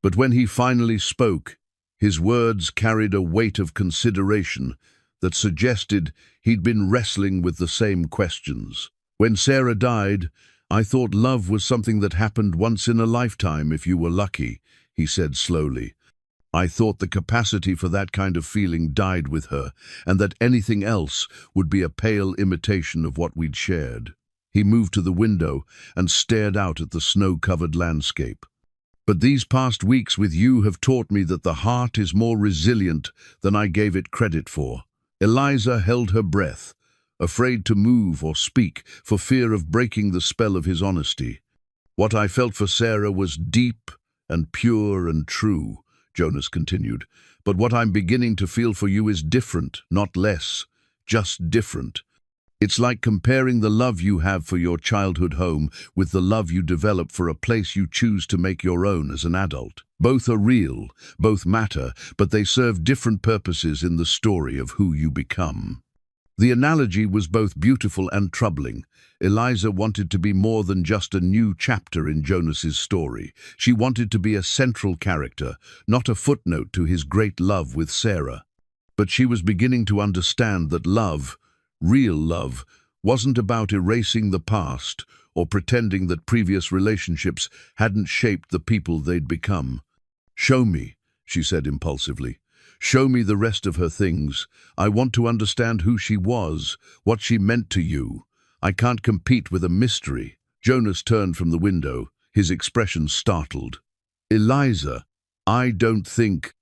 But when he finally spoke, his words carried a weight of consideration that suggested he'd been wrestling with the same questions. "When Sarah died, I thought love was something that happened once in a lifetime if you were lucky," he said slowly. "I thought the capacity for that kind of feeling died with her, and that anything else would be a pale imitation of what we'd shared." He moved to the window and stared out at the snow-covered landscape. "But these past weeks with you have taught me that the heart is more resilient than I gave it credit for." Eliza held her breath, afraid to move or speak for fear of breaking the spell of his honesty. "What I felt for Sarah was deep and pure and true," Jonas continued. "But what I'm beginning to feel for you is different, not less, just different. It's like comparing the love you have for your childhood home with the love you develop for a place you choose to make your own as an adult. Both are real, both matter, but they serve different purposes in the story of who you become." The analogy was both beautiful and troubling. Eliza wanted to be more than just a new chapter in Jonas's story. She wanted to be a central character, not a footnote to his great love with Sarah. But she was beginning to understand that love, real love, wasn't about erasing the past or pretending that previous relationships hadn't shaped the people they'd become. "Show me," she said impulsively. "Show me the rest of her things. I want to understand who she was, what she meant to you. I can't compete with a mystery." Jonas turned from the window, his expression startled. "Eliza, I don't think—"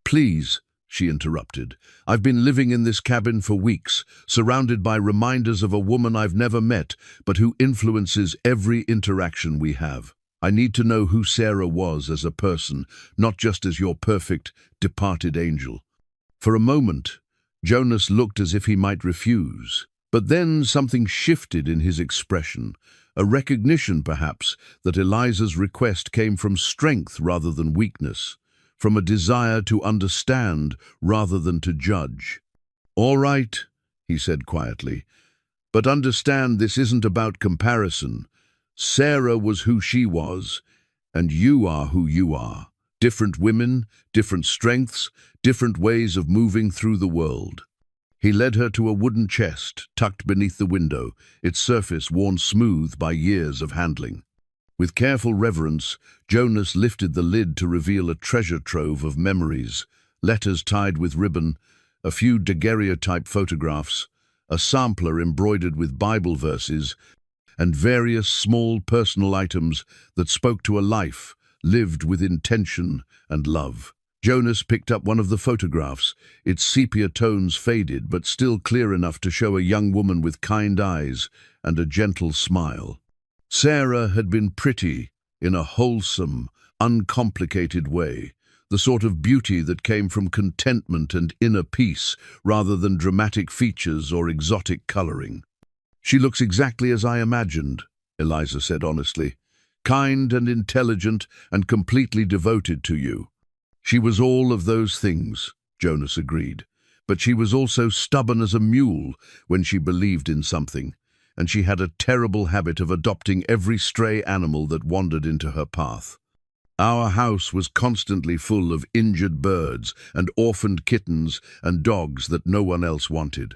"Please," she interrupted. "I've been living in this cabin for weeks, surrounded by reminders of a woman I've never met, but who influences every interaction we have. I need to know who Sarah was as a person, not just as your perfect, departed angel." For a moment, Jonas looked as if he might refuse. But then something shifted in his expression, a recognition, perhaps, that Eliza's request came from strength rather than weakness, from a desire to understand rather than to judge. "All right," he said quietly, "but understand this isn't about comparison. Sarah was who she was, and you are who you are. Different women, different strengths, different ways of moving through the world." He led her to a wooden chest tucked beneath the window, its surface worn smooth by years of handling. With careful reverence, Jonas lifted the lid to reveal a treasure trove of memories, letters tied with ribbon, a few daguerreotype photographs, a sampler embroidered with Bible verses, and various small personal items that spoke to a life lived with intention and love. Jonas picked up one of the photographs, its sepia tones faded but still clear enough to show a young woman with kind eyes and a gentle smile. Sarah had been pretty in a wholesome, uncomplicated way, the sort of beauty that came from contentment and inner peace rather than dramatic features or exotic coloring. "She looks exactly as I imagined," Eliza said honestly. "Kind and intelligent and completely devoted to you." "She was all of those things," Jonas agreed. "But she was also stubborn as a mule when she believed in something, and she had a terrible habit of adopting every stray animal that wandered into her path. Our house was constantly full of injured birds and orphaned kittens and dogs that no one else wanted."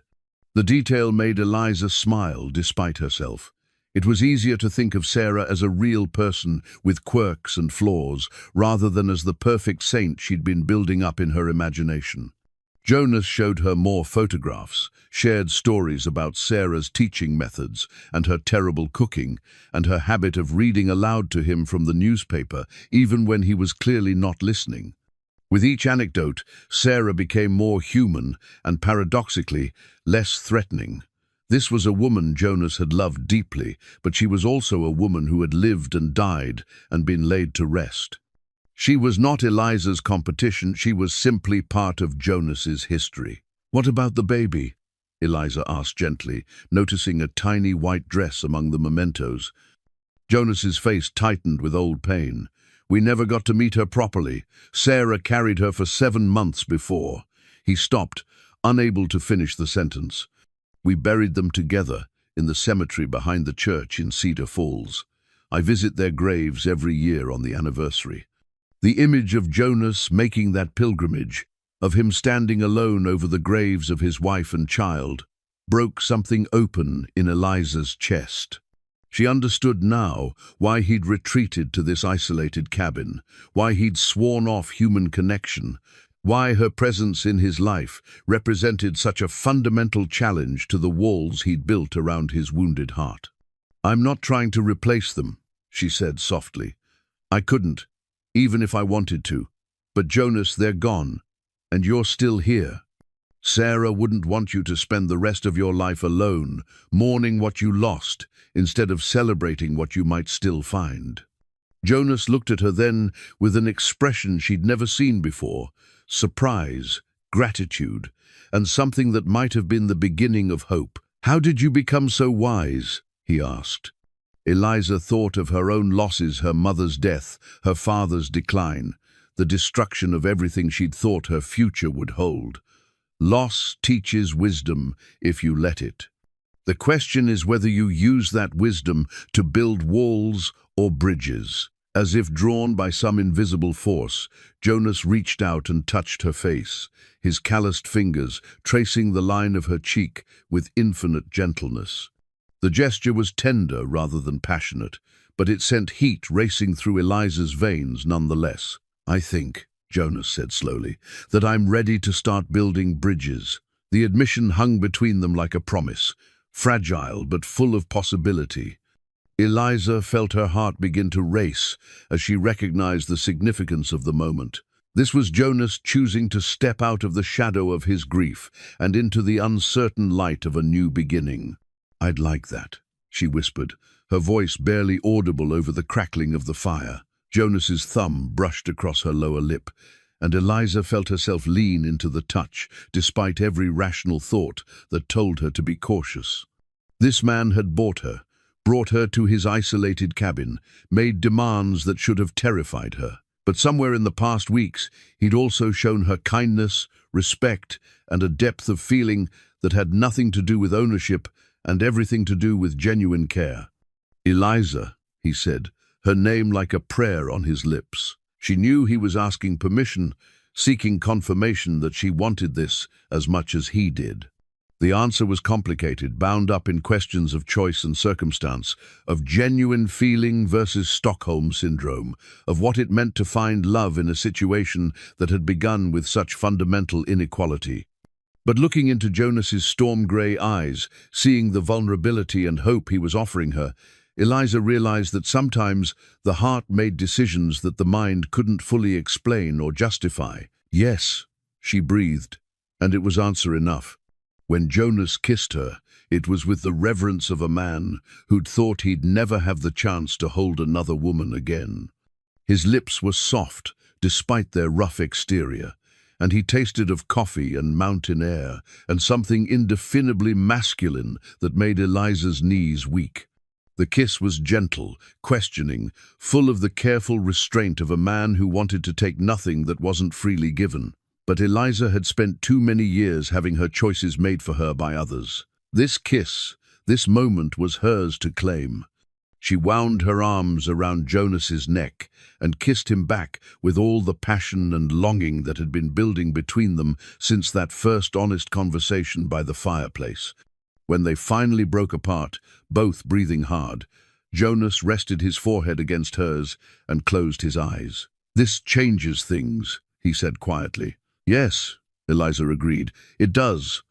The detail made Eliza smile despite herself. It was easier to think of Sarah as a real person with quirks and flaws, rather than as the perfect saint she'd been building up in her imagination. Jonas showed her more photographs, shared stories about Sarah's teaching methods and her terrible cooking, and her habit of reading aloud to him from the newspaper, even when he was clearly not listening. With each anecdote, Sarah became more human and, paradoxically, less threatening. This was a woman Jonas had loved deeply, but she was also a woman who had lived and died and been laid to rest. She was not Eliza's competition, she was simply part of Jonas's history. "What about the baby?" Eliza asked gently, noticing a tiny white dress among the mementos. Jonas's face tightened with old pain. "We never got to meet her properly. Sarah carried her for 7 months before." He stopped, unable to finish the sentence. "We buried them together in the cemetery behind the church in Cedar Falls. I visit their graves every year on the anniversary." The image of Jonas making that pilgrimage, of him standing alone over the graves of his wife and child, broke something open in Eliza's chest. She understood now why he'd retreated to this isolated cabin, why he'd sworn off human connection, why her presence in his life represented such a fundamental challenge to the walls he'd built around his wounded heart. "I'm not trying to replace them," she said softly. "I couldn't, even if I wanted to. But Jonas, they're gone, and you're still here. Sarah wouldn't want you to spend the rest of your life alone, mourning what you lost, instead of celebrating what you might still find." Jonas looked at her then with an expression she'd never seen before, surprise, gratitude, and something that might have been the beginning of hope. "How did you become so wise?" he asked. Eliza thought of her own losses, her mother's death, her father's decline, the destruction of everything she'd thought her future would hold. Loss teaches wisdom if you let it. The question is whether you use that wisdom to build walls or bridges. As if drawn by some invisible force, Jonas reached out and touched her face, his calloused fingers tracing the line of her cheek with infinite gentleness. The gesture was tender rather than passionate, but it sent heat racing through Eliza's veins nonetheless. "I think," Jonas said slowly, "that I'm ready to start building bridges." The admission hung between them like a promise, fragile but full of possibility. Eliza felt her heart begin to race as she recognized the significance of the moment. This was Jonas choosing to step out of the shadow of his grief and into the uncertain light of a new beginning. "I'd like that," she whispered, her voice barely audible over the crackling of the fire. Jonas's thumb brushed across her lower lip, and Eliza felt herself lean into the touch, despite every rational thought that told her to be cautious. This man had brought her to his isolated cabin, made demands that should have terrified her. But somewhere in the past weeks, he'd also shown her kindness, respect, and a depth of feeling that had nothing to do with ownership and everything to do with genuine care. "Eliza," he said, her name like a prayer on his lips. She knew he was asking permission, seeking confirmation that she wanted this as much as he did. The answer was complicated, bound up in questions of choice and circumstance, of genuine feeling versus Stockholm Syndrome, of what it meant to find love in a situation that had begun with such fundamental inequality. But looking into Jonas's storm-grey eyes, seeing the vulnerability and hope he was offering her, Eliza realized that sometimes the heart made decisions that the mind couldn't fully explain or justify. "Yes," she breathed, and it was answer enough. When Jonas kissed her, it was with the reverence of a man who'd thought he'd never have the chance to hold another woman again. His lips were soft, despite their rough exterior, and he tasted of coffee and mountain air, and something indefinably masculine that made Eliza's knees weak. The kiss was gentle, questioning, full of the careful restraint of a man who wanted to take nothing that wasn't freely given. But Eliza had spent too many years having her choices made for her by others. This kiss, this moment was hers to claim. She wound her arms around Jonas's neck and kissed him back with all the passion and longing that had been building between them since that first honest conversation by the fireplace. When they finally broke apart, both breathing hard, Jonas rested his forehead against hers and closed his eyes. "This changes things," he said quietly. "Yes," Eliza agreed, "it does."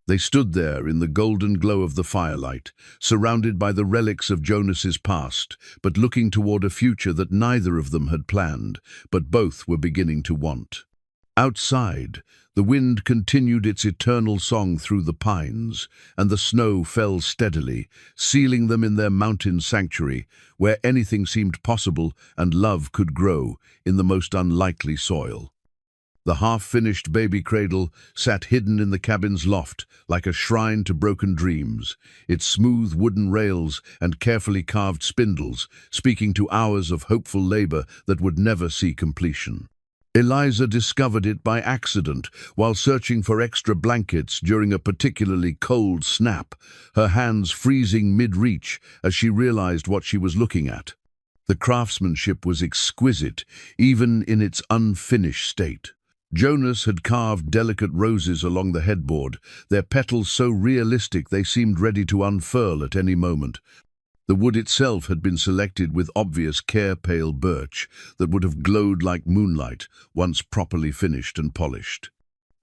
They stood there in the golden glow of the firelight, surrounded by the relics of Jonas's past, but looking toward a future that neither of them had planned, but both were beginning to want. Outside, the wind continued its eternal song through the pines, and the snow fell steadily, sealing them in their mountain sanctuary, where anything seemed possible and love could grow in the most unlikely soil. The half-finished baby cradle sat hidden in the cabin's loft, like a shrine to broken dreams, its smooth wooden rails and carefully carved spindles speaking to hours of hopeful labor that would never see completion. Eliza discovered it by accident while searching for extra blankets during a particularly cold snap, her hands freezing mid-reach as she realized what she was looking at. The craftsmanship was exquisite, even in its unfinished state. Jonas had carved delicate roses along the headboard, their petals so realistic they seemed ready to unfurl at any moment. The wood itself had been selected with obvious care, pale birch that would have glowed like moonlight once properly finished and polished.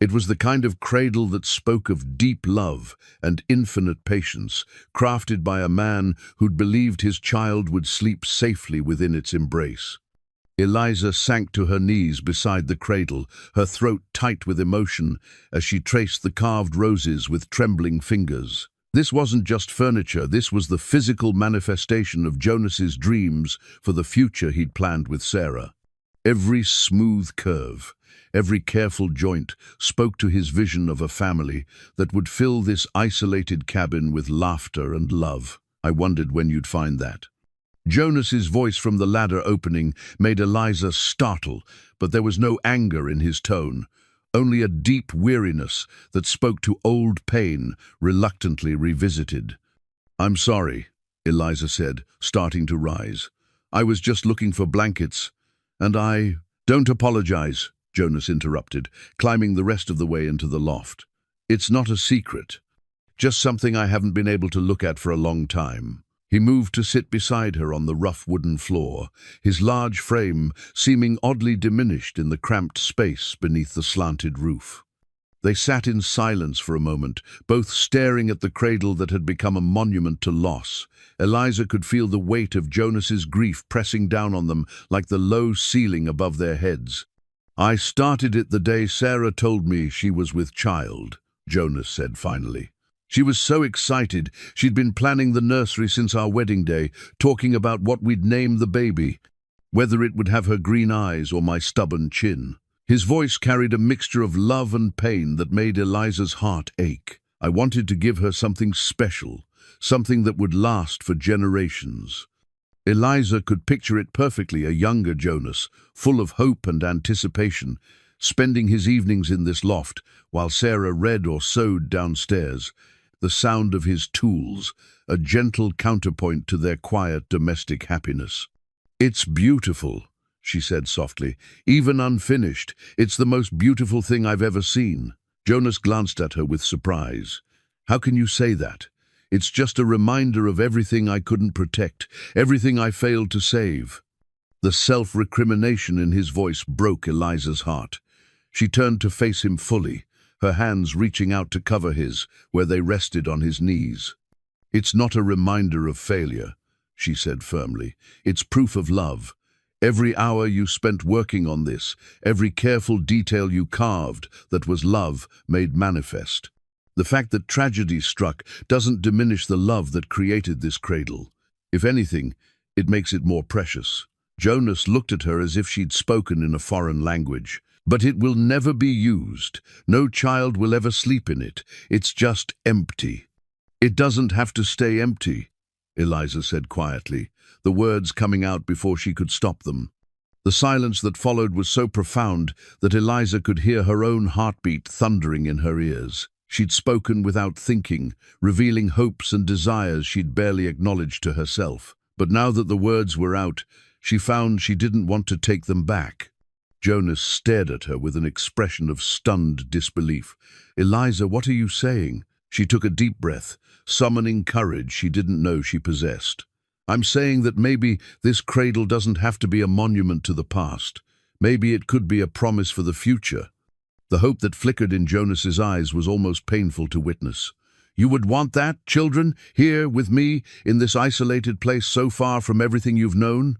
It was the kind of cradle that spoke of deep love and infinite patience, crafted by a man who'd believed his child would sleep safely within its embrace. Eliza sank to her knees beside the cradle, her throat tight with emotion as she traced the carved roses with trembling fingers. This wasn't just furniture, this was the physical manifestation of Jonas's dreams for the future he'd planned with Sarah. Every smooth curve, every careful joint spoke to his vision of a family that would fill this isolated cabin with laughter and love. "I wondered when you'd find that." Jonas's voice from the ladder opening made Eliza startle, but there was no anger in his tone, only a deep weariness that spoke to old pain reluctantly revisited. "I'm sorry," Eliza said, starting to rise. "I was just looking for blankets, and I—" "Don't apologize," Jonas interrupted, climbing the rest of the way into the loft. "It's not a secret, just something I haven't been able to look at for a long time." He moved to sit beside her on the rough wooden floor, his large frame seeming oddly diminished in the cramped space beneath the slanted roof. They sat in silence for a moment, both staring at the cradle that had become a monument to loss. Eliza could feel the weight of Jonas's grief pressing down on them like the low ceiling above their heads. "I started it the day Sarah told me she was with child," Jonas said finally. "She was so excited. She'd been planning the nursery since our wedding day, talking about what we'd name the baby, whether it would have her green eyes or my stubborn chin." His voice carried a mixture of love and pain that made Eliza's heart ache. "I wanted to give her something special, something that would last for generations." Eliza could picture it perfectly, a younger Jonas, full of hope and anticipation, spending his evenings in this loft while Sarah read or sewed downstairs. The sound of his tools, a gentle counterpoint to their quiet domestic happiness. "It's beautiful," she said softly. "Even unfinished, it's the most beautiful thing I've ever seen." Jonas glanced at her with surprise. "How can you say that? It's just a reminder of everything I couldn't protect, everything I failed to save." The self-recrimination in his voice broke Eliza's heart. She turned to face him fully, her hands reaching out to cover his, where they rested on his knees. "It's not a reminder of failure," she said firmly. "It's proof of love. Every hour you spent working on this, every careful detail you carved, that was love made manifest. The fact that tragedy struck doesn't diminish the love that created this cradle. If anything, it makes it more precious." Jonas looked at her as if she'd spoken in a foreign language. "But it will never be used. No child will ever sleep in it. It's just empty." "It doesn't have to stay empty," Eliza said quietly, the words coming out before she could stop them. The silence that followed was so profound that Eliza could hear her own heartbeat thundering in her ears. She'd spoken without thinking, revealing hopes and desires she'd barely acknowledged to herself. But now that the words were out, she found she didn't want to take them back. Jonas stared at her with an expression of stunned disbelief. "Eliza, what are you saying?" She took a deep breath, summoning courage she didn't know she possessed. "I'm saying that maybe this cradle doesn't have to be a monument to the past. Maybe it could be a promise for the future." The hope that flickered in Jonas's eyes was almost painful to witness. "You would want that, children, here with me, in this isolated place so far from everything you've known?"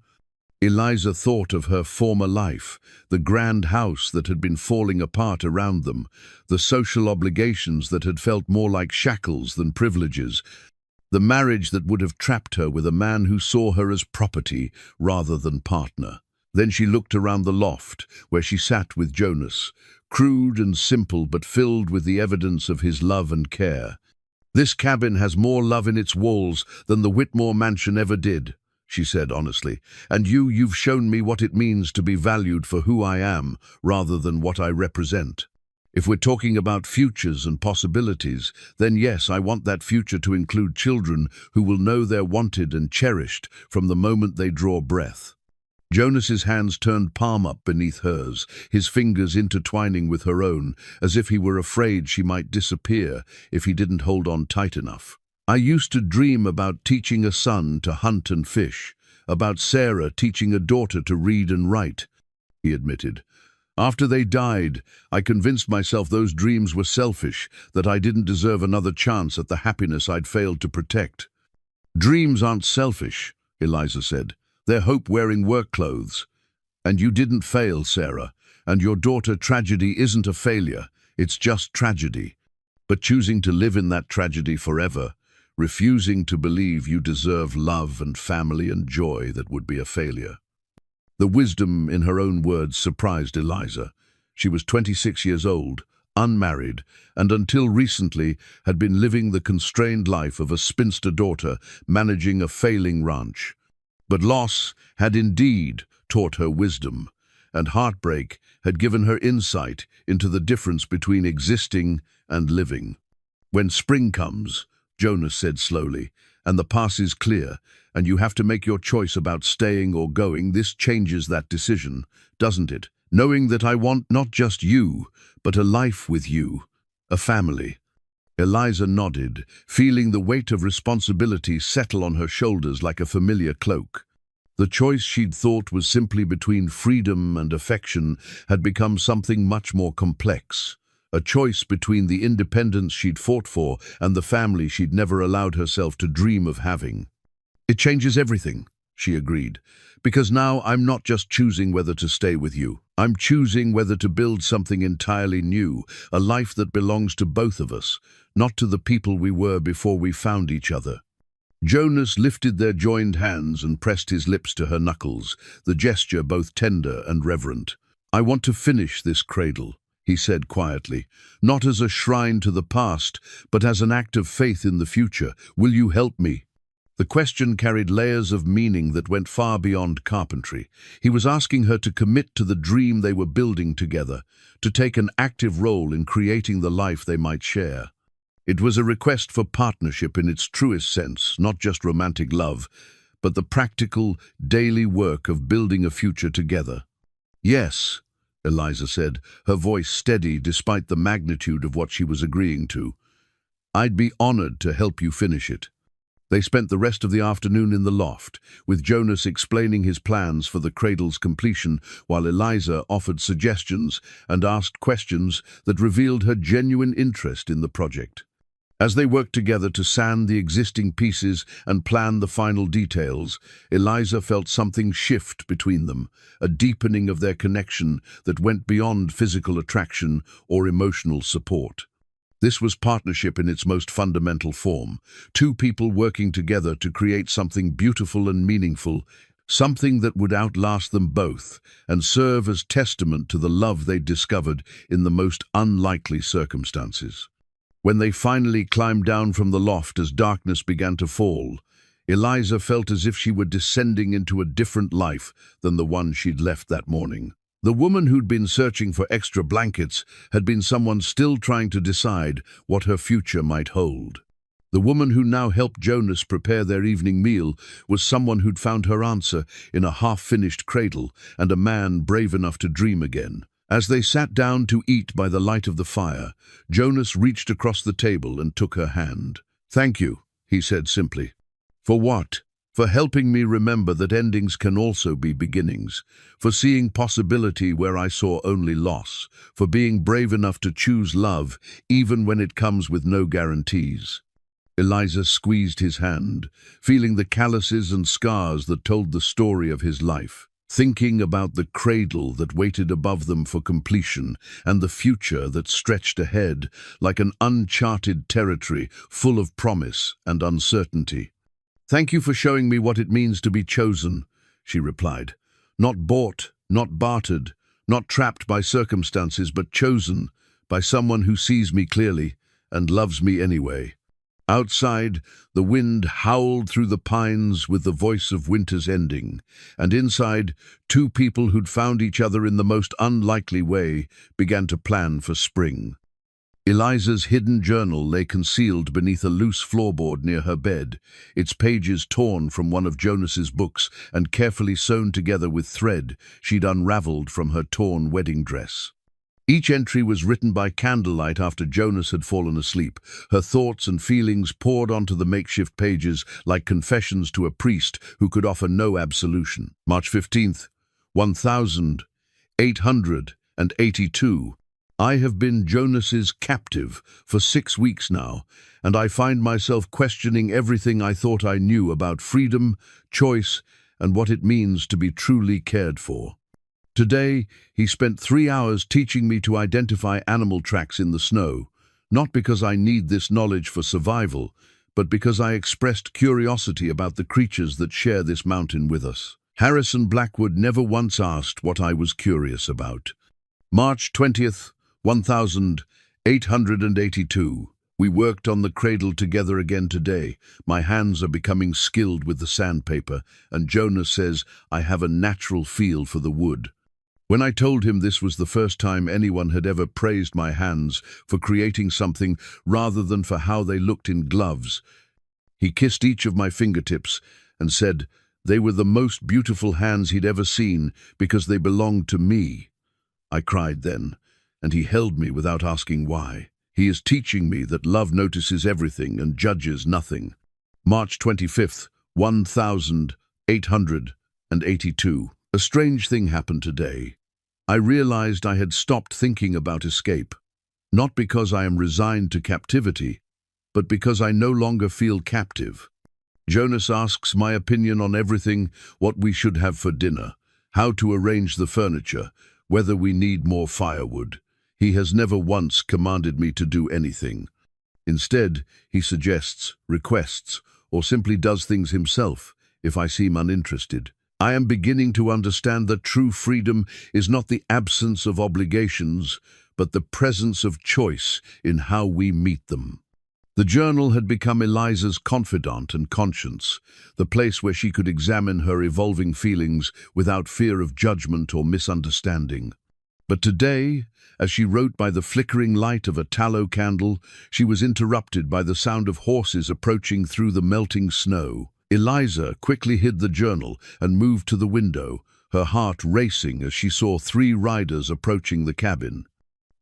Eliza thought of her former life, the grand house that had been falling apart around them, the social obligations that had felt more like shackles than privileges, the marriage that would have trapped her with a man who saw her as property rather than partner. Then she looked around the loft, where she sat with Jonas, crude and simple but filled with the evidence of his love and care. "This cabin has more love in its walls than the Whitmore mansion ever did," she said honestly, "and you've shown me what it means to be valued for who I am rather than what I represent. If we're talking about futures and possibilities, then yes, I want that future to include children who will know they're wanted and cherished from the moment they draw breath." Jonas's hands turned palm up beneath hers, his fingers intertwining with her own, as if he were afraid she might disappear if he didn't hold on tight enough. "I used to dream about teaching a son to hunt and fish, about Sarah teaching a daughter to read and write," he admitted. "After they died, I convinced myself those dreams were selfish, that I didn't deserve another chance at the happiness I'd failed to protect." "Dreams aren't selfish," Eliza said. "They're hope-wearing work clothes. And you didn't fail, Sarah, and your daughter tragedy isn't a failure, it's just tragedy. But choosing to live in that tragedy forever, refusing to believe you deserve love and family and joy, that would be a failure." The wisdom in her own words surprised Eliza. She was 26 years old, unmarried, and until recently had been living the constrained life of a spinster daughter managing a failing ranch. But loss had indeed taught her wisdom, and heartbreak had given her insight into the difference between existing and living. "When spring comes," Jonas said slowly, "and the path is clear, and you have to make your choice about staying or going, this changes that decision, doesn't it? Knowing that I want not just you, but a life with you, a family." Eliza nodded, feeling the weight of responsibility settle on her shoulders like a familiar cloak. The choice she'd thought was simply between freedom and affection had become something much more complex. A choice between the independence she'd fought for and the family she'd never allowed herself to dream of having. "It changes everything," she agreed, "because now I'm not just choosing whether to stay with you. I'm choosing whether to build something entirely new, a life that belongs to both of us, not to the people we were before we found each other." Jonas lifted their joined hands and pressed his lips to her knuckles, the gesture both tender and reverent. "I want to finish this cradle," he said quietly, "not as a shrine to the past, but as an act of faith in the future. Will you help me?" The question carried layers of meaning that went far beyond carpentry. He was asking her to commit to the dream they were building together, to take an active role in creating the life they might share. It was a request for partnership in its truest sense, not just romantic love, but the practical, daily work of building a future together. "Yes," Eliza said, her voice steady despite the magnitude of what she was agreeing to. "I'd be honored to help you finish it." They spent the rest of the afternoon in the loft, with Jonas explaining his plans for the cradle's completion, while Eliza offered suggestions and asked questions that revealed her genuine interest in the project. As they worked together to sand the existing pieces and plan the final details, Eliza felt something shift between them, a deepening of their connection that went beyond physical attraction or emotional support. This was partnership in its most fundamental form, two people working together to create something beautiful and meaningful, something that would outlast them both and serve as testament to the love they'd discovered in the most unlikely circumstances. When they finally climbed down from the loft as darkness began to fall, Eliza felt as if she were descending into a different life than the one she'd left that morning. The woman who'd been searching for extra blankets had been someone still trying to decide what her future might hold. The woman who now helped Jonas prepare their evening meal was someone who'd found her answer in a half-finished cradle and a man brave enough to dream again. As they sat down to eat by the light of the fire, Jonas reached across the table and took her hand. "Thank you," he said simply. "For what?" "For helping me remember that endings can also be beginnings, for seeing possibility where I saw only loss, for being brave enough to choose love even when it comes with no guarantees." Eliza squeezed his hand, feeling the calluses and scars that told the story of his life, thinking about the cradle that waited above them for completion and the future that stretched ahead like an uncharted territory full of promise and uncertainty. "Thank you for showing me what it means to be chosen," she replied. "Not bought, not bartered, not trapped by circumstances, but chosen by someone who sees me clearly and loves me anyway." Outside, the wind howled through the pines with the voice of winter's ending, and inside, two people who'd found each other in the most unlikely way began to plan for spring. Eliza's hidden journal lay concealed beneath a loose floorboard near her bed, its pages torn from one of Jonas's books and carefully sewn together with thread she'd unraveled from her torn wedding dress. Each entry was written by candlelight after Jonas had fallen asleep. Her thoughts and feelings poured onto the makeshift pages like confessions to a priest who could offer no absolution. March 15th, 1882. I have been Jonas's captive for 6 weeks now, and I find myself questioning everything I thought I knew about freedom, choice, and what it means to be truly cared for. Today, he spent 3 hours teaching me to identify animal tracks in the snow, not because I need this knowledge for survival, but because I expressed curiosity about the creatures that share this mountain with us. Harrison Blackwood never once asked what I was curious about. March 20th, 1882. We worked on the cradle together again today. My hands are becoming skilled with the sandpaper, and Jonas says I have a natural feel for the wood. When I told him this was the first time anyone had ever praised my hands for creating something rather than for how they looked in gloves, he kissed each of my fingertips and said they were the most beautiful hands he'd ever seen because they belonged to me. I cried then, and he held me without asking why. He is teaching me that love notices everything and judges nothing. March 25th, 1882. A strange thing happened today. I realized I had stopped thinking about escape, not because I am resigned to captivity, but because I no longer feel captive. Jonas asks my opinion on everything: what we should have for dinner, how to arrange the furniture, whether we need more firewood. He has never once commanded me to do anything. Instead, he suggests, requests, or simply does things himself if I seem uninterested. I am beginning to understand that true freedom is not the absence of obligations, but the presence of choice in how we meet them. The journal had become Eliza's confidant and conscience, the place where she could examine her evolving feelings without fear of judgment or misunderstanding. But today, as she wrote by the flickering light of a tallow candle, she was interrupted by the sound of horses approaching through the melting snow. Eliza quickly hid the journal and moved to the window, her heart racing as she saw 3 riders approaching the cabin.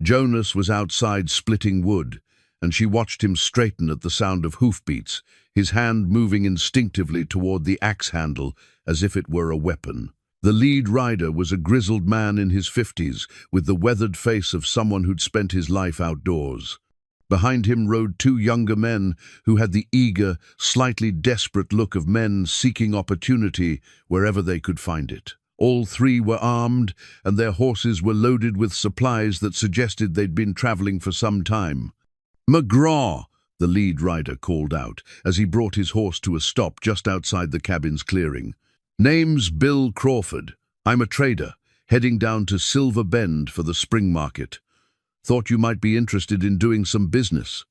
Jonas was outside splitting wood, and she watched him straighten at the sound of hoofbeats, his hand moving instinctively toward the axe handle as if it were a weapon. The lead rider was a grizzled man in his 50s, with the weathered face of someone who'd spent his life outdoors. Behind him rode two younger men who had the eager, slightly desperate look of men seeking opportunity wherever they could find it. All three were armed, and their horses were loaded with supplies that suggested they'd been traveling for some time. "McGraw!" the lead rider called out, as he brought his horse to a stop just outside the cabin's clearing. "Name's Bill Crawford. I'm a trader, heading down to Silver Bend for the spring market. Thought you might be interested in doing some business."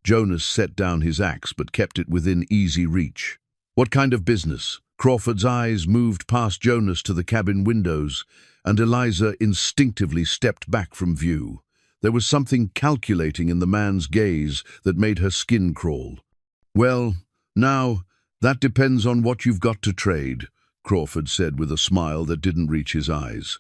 Jonas set down his axe but kept it within easy reach. "What kind of business?" Crawford's eyes moved past Jonas to the cabin windows, and Eliza instinctively stepped back from view. There was something calculating in the man's gaze that made her skin crawl. "Well, now, that depends on what you've got to trade," Crawford said with a smile that didn't reach his eyes.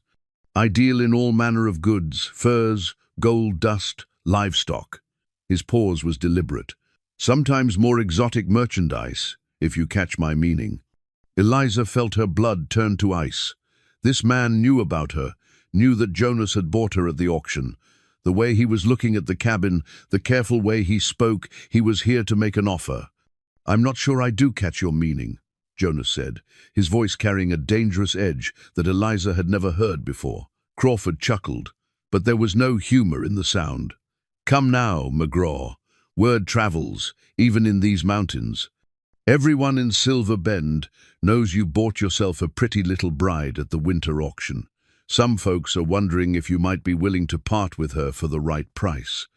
"I deal in all manner of goods, furs, gold dust, livestock." His pause was deliberate. "Sometimes more exotic merchandise, if you catch my meaning." Eliza felt her blood turn to ice. This man knew about her, knew that Jonas had bought her at the auction. The way he was looking at the cabin, the careful way he spoke, he was here to make an offer. "I'm not sure I do catch your meaning," Jonas said, his voice carrying a dangerous edge that Eliza had never heard before. Crawford chuckled, but there was no humor in the sound. "Come now, McGraw. Word travels, even in these mountains. Everyone in Silver Bend knows you bought yourself a pretty little bride at the winter auction. Some folks are wondering if you might be willing to part with her for the right price."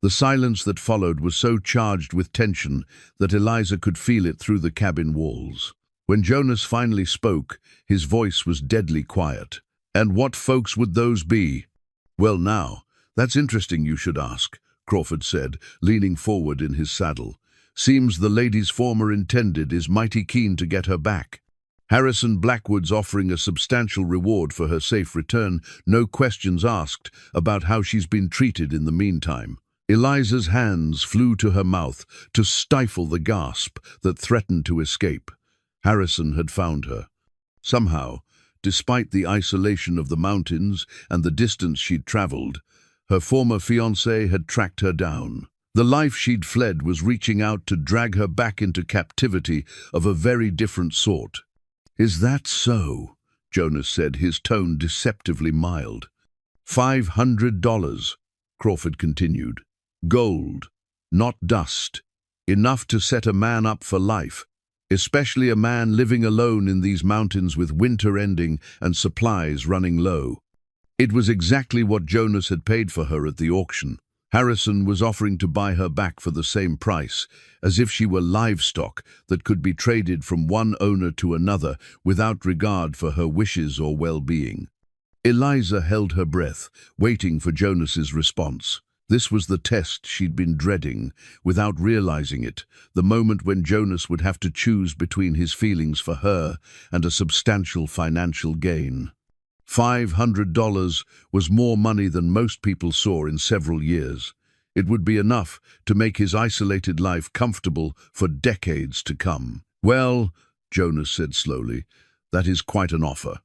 The silence that followed was so charged with tension that Eliza could feel it through the cabin walls. When Jonas finally spoke, his voice was deadly quiet. "And what folks would those be?" "Well now, that's interesting you should ask," Crawford said, leaning forward in his saddle. "Seems the lady's former intended is mighty keen to get her back. Harrison Blackwood's offering a substantial reward for her safe return, no questions asked about how she's been treated in the meantime." Eliza's hands flew to her mouth to stifle the gasp that threatened to escape. Harrison had found her. Somehow, despite the isolation of the mountains and the distance she'd traveled, her former fiancé had tracked her down. The life she'd fled was reaching out to drag her back into captivity of a very different sort. "Is that so?" Jonas said, his tone deceptively mild. $500, Crawford continued. "Gold, not dust. Enough to set a man up for life, especially a man living alone in these mountains with winter ending and supplies running low." It was exactly what Jonas had paid for her at the auction. Harrison was offering to buy her back for the same price, as if she were livestock that could be traded from one owner to another without regard for her wishes or well-being. Eliza held her breath, waiting for Jonas's response. This was the test she'd been dreading, without realizing it, the moment when Jonas would have to choose between his feelings for her and a substantial financial gain. $500 was more money than most people saw in several years. It would be enough to make his isolated life comfortable for decades to come. "Well," Jonas said slowly, "that is quite an offer."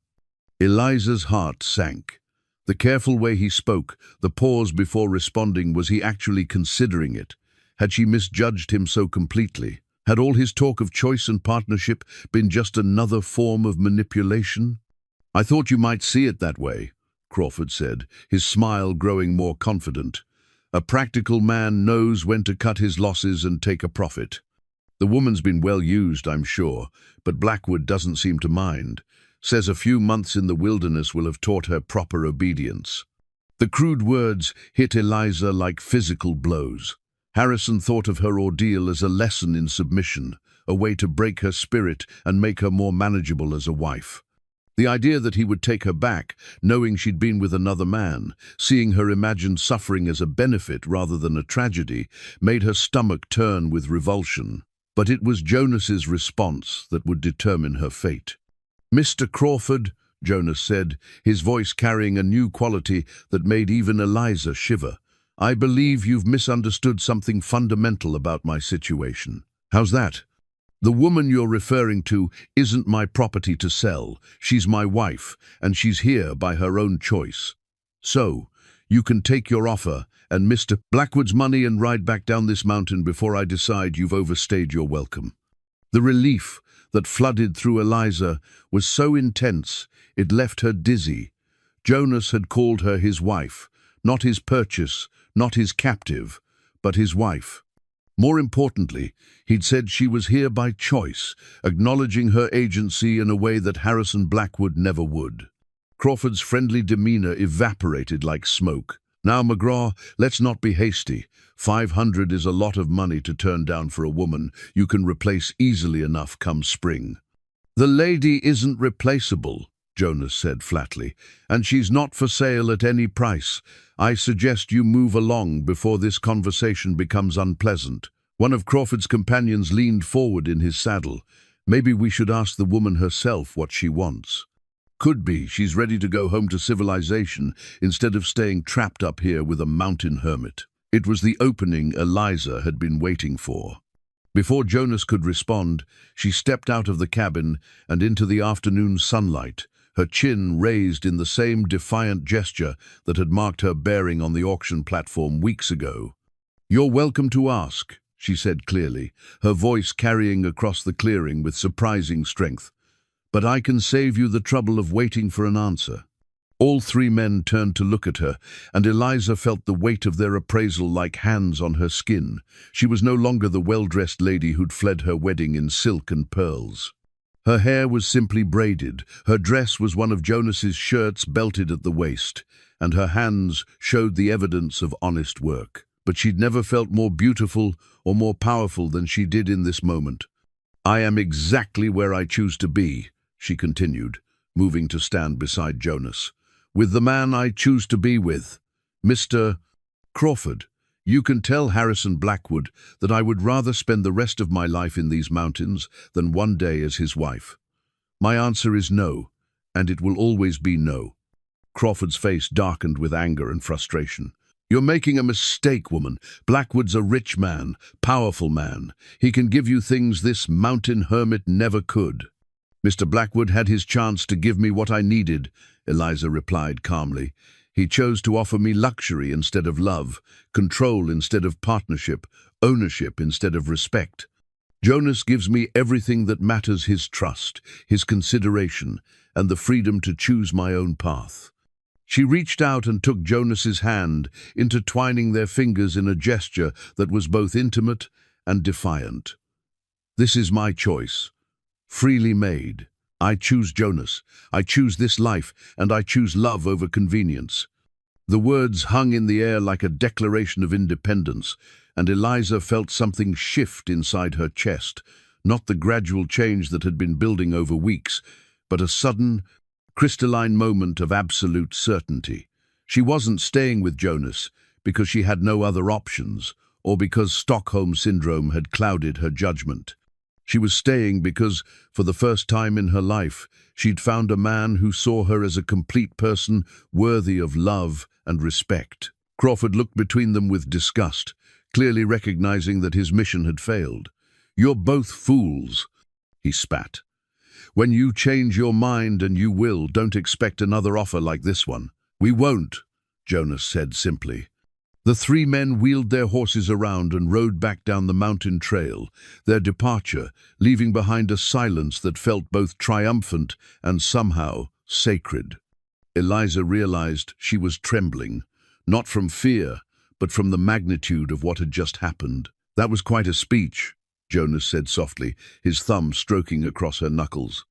Eliza's heart sank. The careful way he spoke, the pause before responding, was he actually considering it? Had she misjudged him so completely? Had all his talk of choice and partnership been just another form of manipulation? "I thought you might see it that way," Crawford said, his smile growing more confident. "A practical man knows when to cut his losses and take a profit. The woman's been well used, I'm sure, but Blackwood doesn't seem to mind. Says a few months in the wilderness will have taught her proper obedience." The crude words hit Eliza like physical blows. Harrison thought of her ordeal as a lesson in submission, a way to break her spirit and make her more manageable as a wife. The idea that he would take her back, knowing she'd been with another man, seeing her imagined suffering as a benefit rather than a tragedy, made her stomach turn with revulsion. But it was Jonas's response that would determine her fate. "Mr. Crawford," Jonas said, his voice carrying a new quality that made even Eliza shiver, I believe you've misunderstood something fundamental about my situation. How's that? The woman you're referring to isn't my property to sell. She's my wife, and she's here by her own choice. So, you can take your offer and Mr. Blackwood's money and ride back down this mountain before I decide you've overstayed your welcome. The relief that flooded through Eliza was so intense it left her dizzy. Jonas had called her his wife, not his purchase, not his captive, but his wife. More importantly, he'd said she was here by choice, acknowledging her agency in a way that Harrison Blackwood never would. Crawford's friendly demeanor evaporated like smoke. Now, McGraw, let's not be hasty. 500 is a lot of money to turn down for a woman you can replace easily enough come spring. The lady isn't replaceable, Jonas said flatly, and she's not for sale at any price. I suggest you move along before this conversation becomes unpleasant. One of Crawford's companions leaned forward in his saddle. Maybe we should ask the woman herself what she wants. Could be she's ready to go home to civilization instead of staying trapped up here with a mountain hermit. It was the opening Eliza had been waiting for. Before Jonas could respond, she stepped out of the cabin and into the afternoon sunlight, her chin raised in the same defiant gesture that had marked her bearing on the auction platform weeks ago. "You're welcome to ask," she said clearly, her voice carrying across the clearing with surprising strength. "But I can save you the trouble of waiting for an answer." All three men turned to look at her, and Eliza felt the weight of their appraisal like hands on her skin. She was no longer the well-dressed lady who'd fled her wedding in silk and pearls. Her hair was simply braided, her dress was one of Jonas's shirts belted at the waist, and her hands showed the evidence of honest work. But she'd never felt more beautiful or more powerful than she did in this moment. "I am exactly where I choose to be," she continued, moving to stand beside Jonas, "with the man I choose to be with, Mr. Crawford. You can tell Harrison Blackwood that I would rather spend the rest of my life in these mountains than one day as his wife. My answer is no, and it will always be no." Crawford's face darkened with anger and frustration. "You're making a mistake, woman. Blackwood's a rich man, powerful man. He can give you things this mountain hermit never could." "Mr. Blackwood had his chance to give me what I needed," Eliza replied calmly. "He chose to offer me luxury instead of love, control instead of partnership, ownership instead of respect. Jonas gives me everything that matters: his trust, his consideration, and the freedom to choose my own path." She reached out and took Jonas's hand, intertwining their fingers in a gesture that was both intimate and defiant. "This is my choice, freely made. I choose Jonas, I choose this life, and I choose love over convenience." The words hung in the air like a declaration of independence, and Eliza felt something shift inside her chest, not the gradual change that had been building over weeks, but a sudden, crystalline moment of absolute certainty. She wasn't staying with Jonas because she had no other options, or because Stockholm Syndrome had clouded her judgment. She was staying because, for the first time in her life, she'd found a man who saw her as a complete person worthy of love and respect. Crawford looked between them with disgust, clearly recognizing that his mission had failed. "You're both fools," he spat. "When you change your mind, and you will, don't expect another offer like this one." "We won't," Jonas said simply. The three men wheeled their horses around and rode back down the mountain trail, their departure leaving behind a silence that felt both triumphant and somehow sacred. Eliza realized she was trembling, not from fear, but from the magnitude of what had just happened. "That was quite a speech," Jonas said softly, his thumb stroking across her knuckles.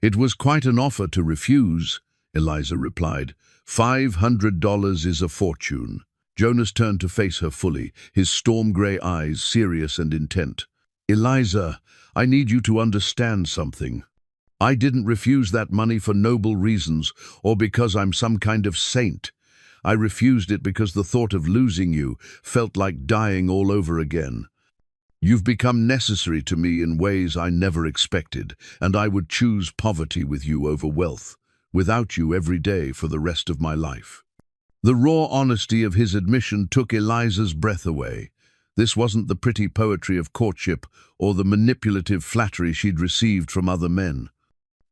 "It was quite an offer to refuse," Eliza replied. $500 is a fortune." Jonas turned to face her fully, his storm-gray eyes serious and intent. "Eliza, I need you to understand something. I didn't refuse that money for noble reasons or because I'm some kind of saint. I refused it because the thought of losing you felt like dying all over again. You've become necessary to me in ways I never expected, and I would choose poverty with you over wealth, without you every day for the rest of my life." The raw honesty of his admission took Eliza's breath away. This wasn't the pretty poetry of courtship or the manipulative flattery she'd received from other men.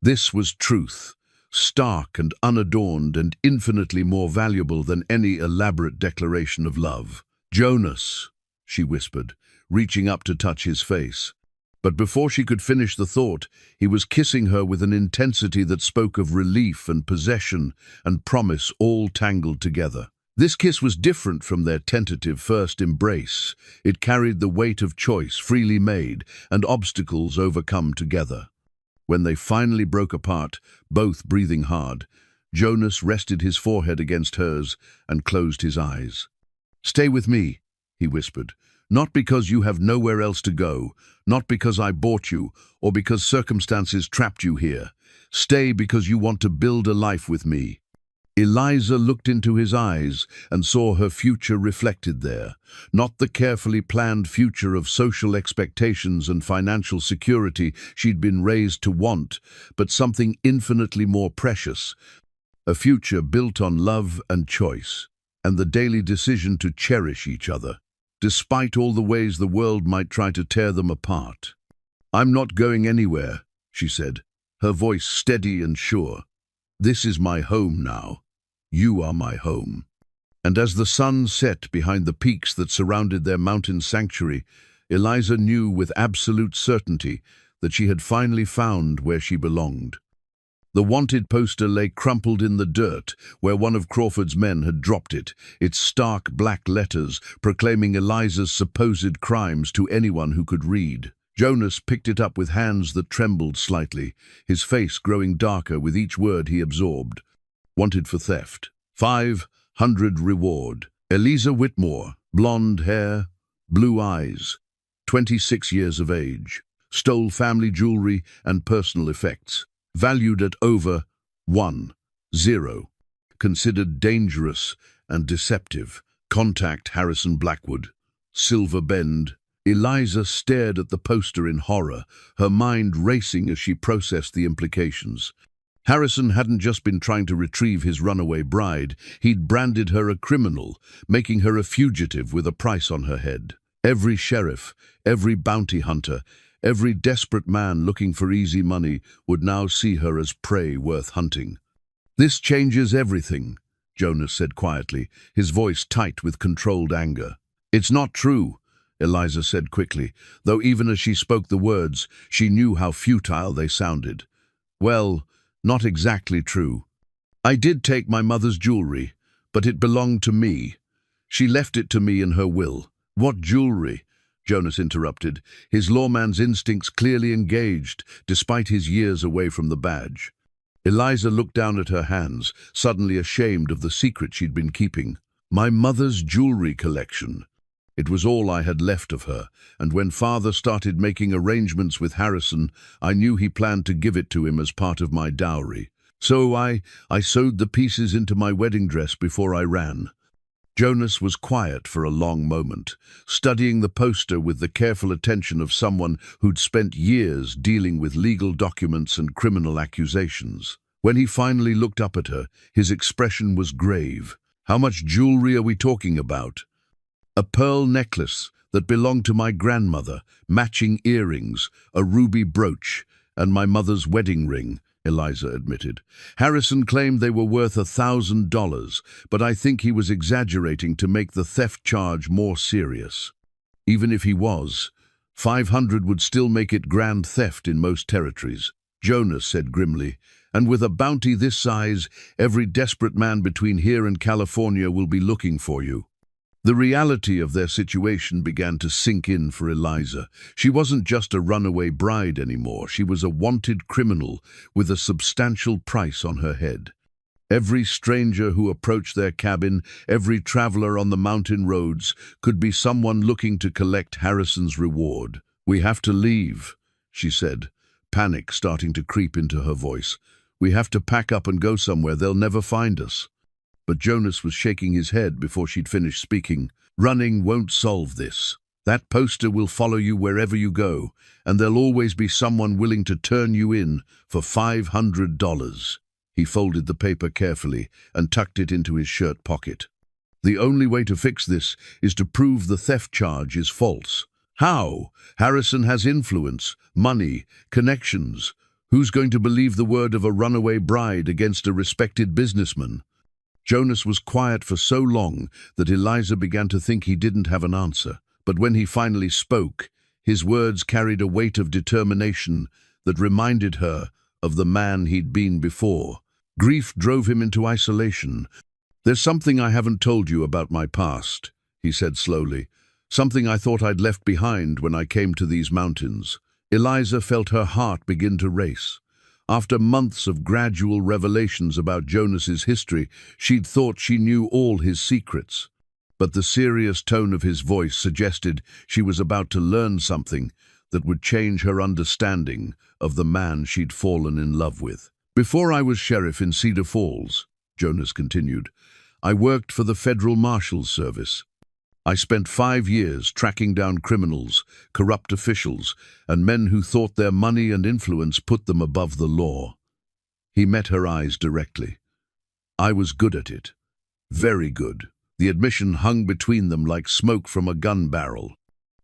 This was truth, stark and unadorned and infinitely more valuable than any elaborate declaration of love. "Jonas," she whispered, reaching up to touch his face. But before she could finish the thought, he was kissing her with an intensity that spoke of relief and possession and promise all tangled together. This kiss was different from their tentative first embrace. It carried the weight of choice freely made and obstacles overcome together. When they finally broke apart, both breathing hard, Jonas rested his forehead against hers and closed his eyes. "Stay with me," he whispered. "Not because you have nowhere else to go, not because I bought you, or because circumstances trapped you here. Stay because you want to build a life with me." Eliza looked into his eyes and saw her future reflected there, not the carefully planned future of social expectations and financial security she'd been raised to want, but something infinitely more precious, a future built on love and choice, and the daily decision to cherish each other, despite all the ways the world might try to tear them apart. "I'm not going anywhere," she said, her voice steady and sure. "This is my home now. You are my home." And as the sun set behind the peaks that surrounded their mountain sanctuary, Eliza knew with absolute certainty that she had finally found where she belonged. The wanted poster lay crumpled in the dirt where one of Crawford's men had dropped it, its stark black letters proclaiming Eliza's supposed crimes to anyone who could read. Jonas picked it up with hands that trembled slightly, his face growing darker with each word he absorbed. Wanted for theft. 500 reward. Eliza Whitmore, blonde hair, blue eyes, 26 years of age. Stole family jewelry and personal effects. Valued at over 1,000. Considered dangerous and deceptive. Contact Harrison Blackwood. Silver Bend. Eliza stared at the poster in horror, her mind racing as she processed the implications. Harrison hadn't just been trying to retrieve his runaway bride, he'd branded her a criminal, making her a fugitive with a price on her head. Every sheriff, every bounty hunter, every desperate man looking for easy money would now see her as prey worth hunting. "This changes everything," Jonas said quietly, his voice tight with controlled anger. "It's not true," Eliza said quickly, though even as she spoke the words, she knew how futile they sounded. "Well, not exactly true. I did take my mother's jewelry, but it belonged to me. She left it to me in her will." "What jewelry?" Jonas interrupted, his lawman's instincts clearly engaged, despite his years away from the badge. Eliza looked down at her hands, suddenly ashamed of the secret she'd been keeping. "My mother's jewelry collection. It was all I had left of her, and when Father started making arrangements with Harrison, I knew he planned to give it to him as part of my dowry. So I sewed the pieces into my wedding dress before I ran." Jonas was quiet for a long moment, studying the poster with the careful attention of someone who'd spent years dealing with legal documents and criminal accusations. When he finally looked up at her, his expression was grave. "How much jewelry are we talking about?" "A pearl necklace that belonged to my grandmother, matching earrings, a ruby brooch, and my mother's wedding ring," Eliza admitted. "Harrison claimed they were worth $1,000, but I think he was exaggerating to make the theft charge more serious. Even if he was, 500 would still make it grand theft in most territories," Jonas said grimly. "And with a bounty this size, every desperate man between here and California will be looking for you." The reality of their situation began to sink in for Eliza. She wasn't just a runaway bride anymore. She was a wanted criminal with a substantial price on her head. Every stranger who approached their cabin, every traveler on the mountain roads, could be someone looking to collect Harrison's reward. "We have to leave," she said, panic starting to creep into her voice. "We have to pack up and go somewhere. They'll never find us." But Jonas was shaking his head before she'd finished speaking. "Running won't solve this. That poster will follow you wherever you go, and there'll always be someone willing to turn you in for $500. He folded the paper carefully and tucked it into his shirt pocket. The only way to fix this is to prove the theft charge is false. How? Harrison has influence, money, connections. Who's going to believe the word of a runaway bride against a respected businessman? Jonas was quiet for so long that Eliza began to think he didn't have an answer. But when he finally spoke, his words carried a weight of determination that reminded her of the man he'd been before. Grief drove him into isolation. "There's something I haven't told you about my past," he said slowly. "Something I thought I'd left behind when I came to these mountains." Eliza felt her heart begin to race. After months of gradual revelations about Jonas's history, she'd thought she knew all his secrets. But the serious tone of his voice suggested she was about to learn something that would change her understanding of the man she'd fallen in love with. "Before I was sheriff in Cedar Falls," Jonas continued, "I worked for the Federal Marshal's Service. I spent 5 years tracking down criminals, corrupt officials, and men who thought their money and influence put them above the law." He met her eyes directly. "I was good at it. Very good." The admission hung between them like smoke from a gun barrel.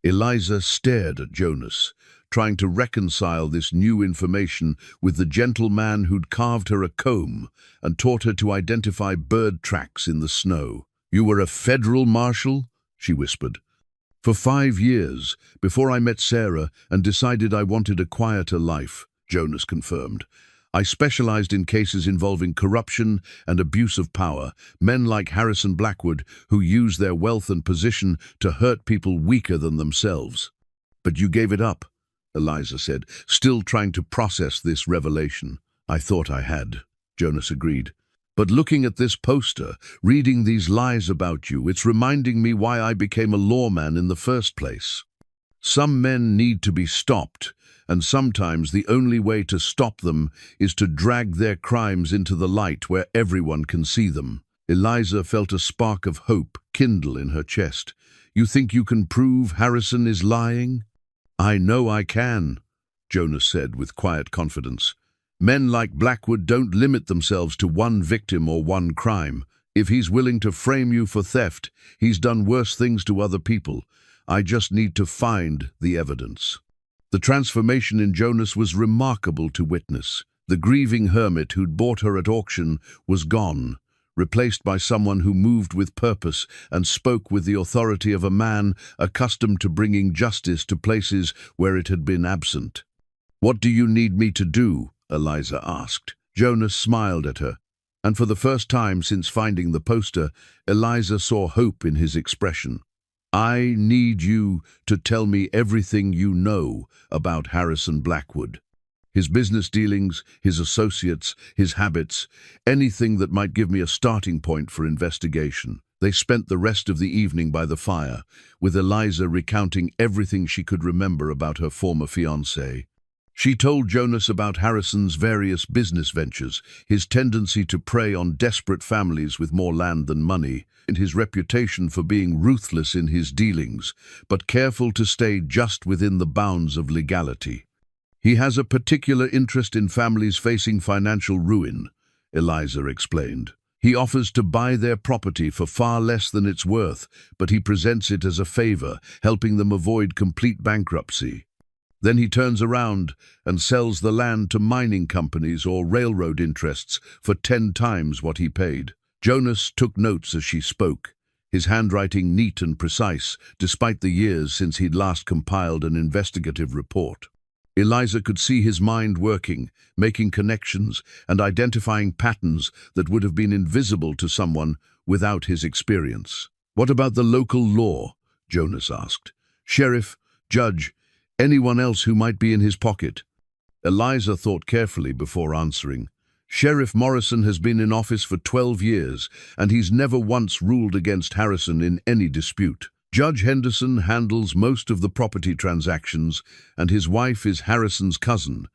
Eliza stared at Jonas, trying to reconcile this new information with the gentle man who'd carved her a comb and taught her to identify bird tracks in the snow. "You were a federal marshal?" she whispered. "For 5 years, before I met Sarah and decided I wanted a quieter life," Jonas confirmed. "I specialized in cases involving corruption and abuse of power, men like Harrison Blackwood who use their wealth and position to hurt people weaker than themselves." "But you gave it up," Eliza said, still trying to process this revelation. "I thought I had," Jonas agreed. "But looking at this poster, reading these lies about you, it's reminding me why I became a lawman in the first place. Some men need to be stopped, and sometimes the only way to stop them is to drag their crimes into the light where everyone can see them." Eliza felt a spark of hope kindle in her chest. "You think you can prove Harrison is lying?" "I know I can," Jonas said with quiet confidence. "Men like Blackwood don't limit themselves to one victim or one crime. If he's willing to frame you for theft, he's done worse things to other people. I just need to find the evidence." The transformation in Jonas was remarkable to witness. The grieving hermit who'd bought her at auction was gone, replaced by someone who moved with purpose and spoke with the authority of a man accustomed to bringing justice to places where it had been absent. "What do you need me to do?" Eliza asked. Jonas smiled at her, and for the first time since finding the poster, Eliza saw hope in his expression. "I need you to tell me everything you know about Harrison Blackwood. His business dealings, his associates, his habits, anything that might give me a starting point for investigation." They spent the rest of the evening by the fire, with Eliza recounting everything she could remember about her former fiancé. She told Jonas about Harrison's various business ventures, his tendency to prey on desperate families with more land than money, and his reputation for being ruthless in his dealings, but careful to stay just within the bounds of legality. "He has a particular interest in families facing financial ruin," Eliza explained. "He offers to buy their property for far less than it's worth, but he presents it as a favor, helping them avoid complete bankruptcy. Then he turns around and sells the land to mining companies or railroad interests for 10 times what he paid." Jonas took notes as she spoke, his handwriting neat and precise, despite the years since he'd last compiled an investigative report. Eliza could see his mind working, making connections and identifying patterns that would have been invisible to someone without his experience. "What about the local law?" Jonas asked. "Sheriff, judge, anyone else who might be in his pocket?" Eliza thought carefully before answering. "Sheriff Morrison has been in office for 12 years, and he's never once ruled against Harrison in any dispute. Judge Henderson handles most of the property transactions, and his wife is Harrison's cousin.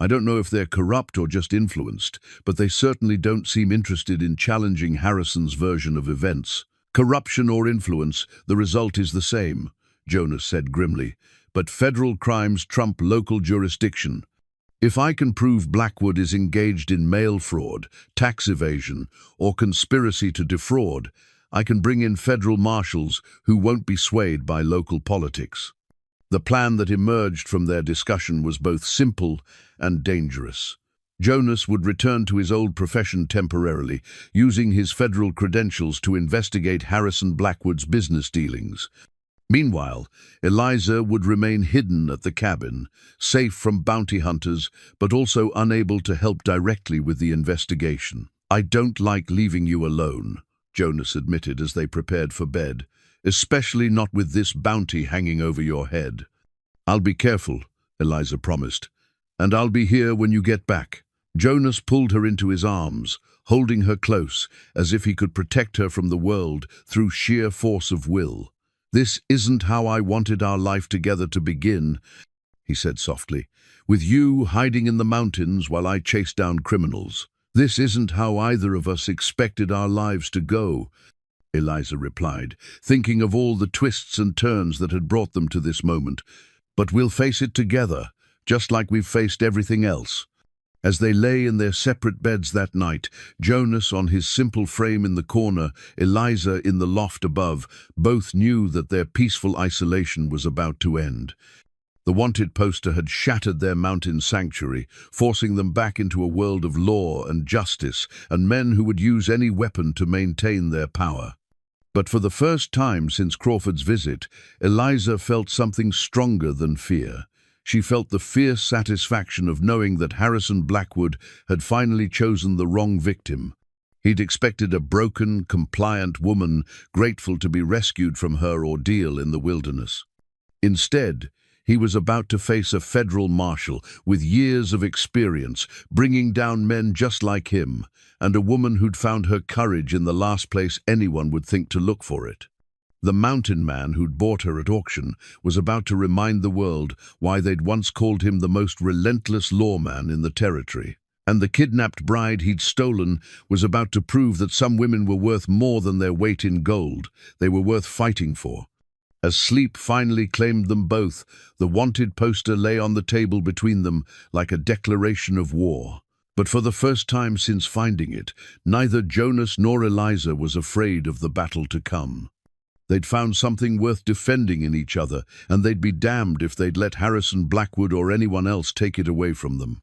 I don't know if they're corrupt or just influenced, but they certainly don't seem interested in challenging Harrison's version of events. Corruption or influence, the result is the same," Jonas said grimly. "But federal crimes trump local jurisdiction. If I can prove Blackwood is engaged in mail fraud, tax evasion, or conspiracy to defraud, I can bring in federal marshals who won't be swayed by local politics. The plan that emerged from their discussion was both simple and dangerous. Jonas would return to his old profession temporarily, using his federal credentials to investigate Harrison Blackwood's business dealings. Meanwhile, Eliza would remain hidden at the cabin, safe from bounty hunters, but also unable to help directly with the investigation. "I don't like leaving you alone," Jonas admitted as they prepared for bed, "especially not with this bounty hanging over your head." "I'll be careful," Eliza promised, "and I'll be here when you get back." Jonas pulled her into his arms, holding her close, as if he could protect her from the world through sheer force of will. "This isn't how I wanted our life together to begin," he said softly, "with you hiding in the mountains while I chase down criminals. This isn't how either of us expected our lives to go," Eliza replied, thinking of all the twists and turns that had brought them to this moment. "But we'll face it together, just like we've faced everything else." As they lay in their separate beds that night, Jonas on his simple frame in the corner, Eliza in the loft above, both knew that their peaceful isolation was about to end. The wanted poster had shattered their mountain sanctuary, forcing them back into a world of law and justice, and men who would use any weapon to maintain their power. But for the first time since Crawford's visit, Eliza felt something stronger than fear. She felt the fierce satisfaction of knowing that Harrison Blackwood had finally chosen the wrong victim. He'd expected a broken, compliant woman, grateful to be rescued from her ordeal in the wilderness. Instead, he was about to face a federal marshal with years of experience, bringing down men just like him, and a woman who'd found her courage in the last place anyone would think to look for it. The mountain man who'd bought her at auction was about to remind the world why they'd once called him the most relentless lawman in the territory. And the kidnapped bride he'd stolen was about to prove that some women were worth more than their weight in gold. They were worth fighting for. As sleep finally claimed them both, the wanted poster lay on the table between them like a declaration of war. But for the first time since finding it, neither Jonas nor Eliza was afraid of the battle to come. They'd found something worth defending in each other, and they'd be damned if they'd let Harrison Blackwood or anyone else take it away from them.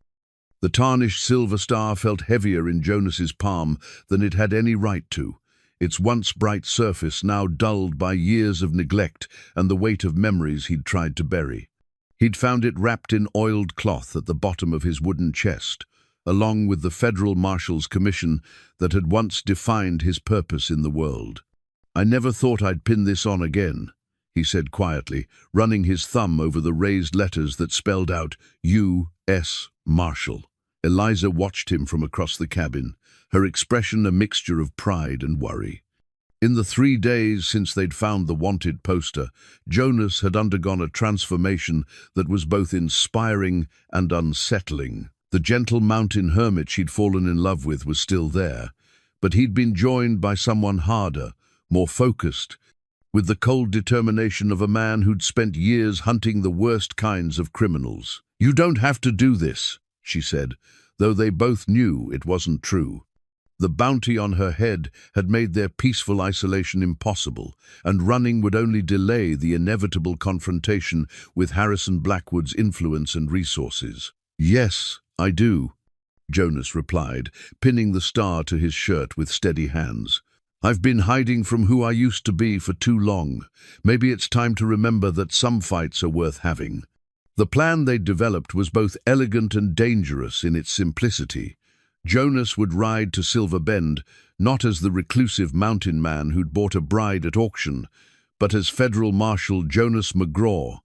The tarnished silver star felt heavier in Jonas's palm than it had any right to, its once bright surface now dulled by years of neglect and the weight of memories he'd tried to bury. He'd found it wrapped in oiled cloth at the bottom of his wooden chest, along with the federal marshal's commission that had once defined his purpose in the world. "I never thought I'd pin this on again," he said quietly, running his thumb over the raised letters that spelled out U.S. Marshal. Eliza watched him from across the cabin, her expression a mixture of pride and worry. In the 3 days since they'd found the wanted poster, Jonas had undergone a transformation that was both inspiring and unsettling. The gentle mountain hermit she'd fallen in love with was still there, but he'd been joined by someone harder, more focused, with the cold determination of a man who'd spent years hunting the worst kinds of criminals. "You don't have to do this," she said, though they both knew it wasn't true. The bounty on her head had made their peaceful isolation impossible, and running would only delay the inevitable confrontation with Harrison Blackwood's influence and resources. "Yes, I do," Jonas replied, pinning the star to his shirt with steady hands. "I've been hiding from who I used to be for too long. Maybe it's time to remember that some fights are worth having." The plan they'd developed was both elegant and dangerous in its simplicity. Jonas would ride to Silver Bend, not as the reclusive mountain man who'd bought a bride at auction, but as Federal Marshal Jonas McGraw,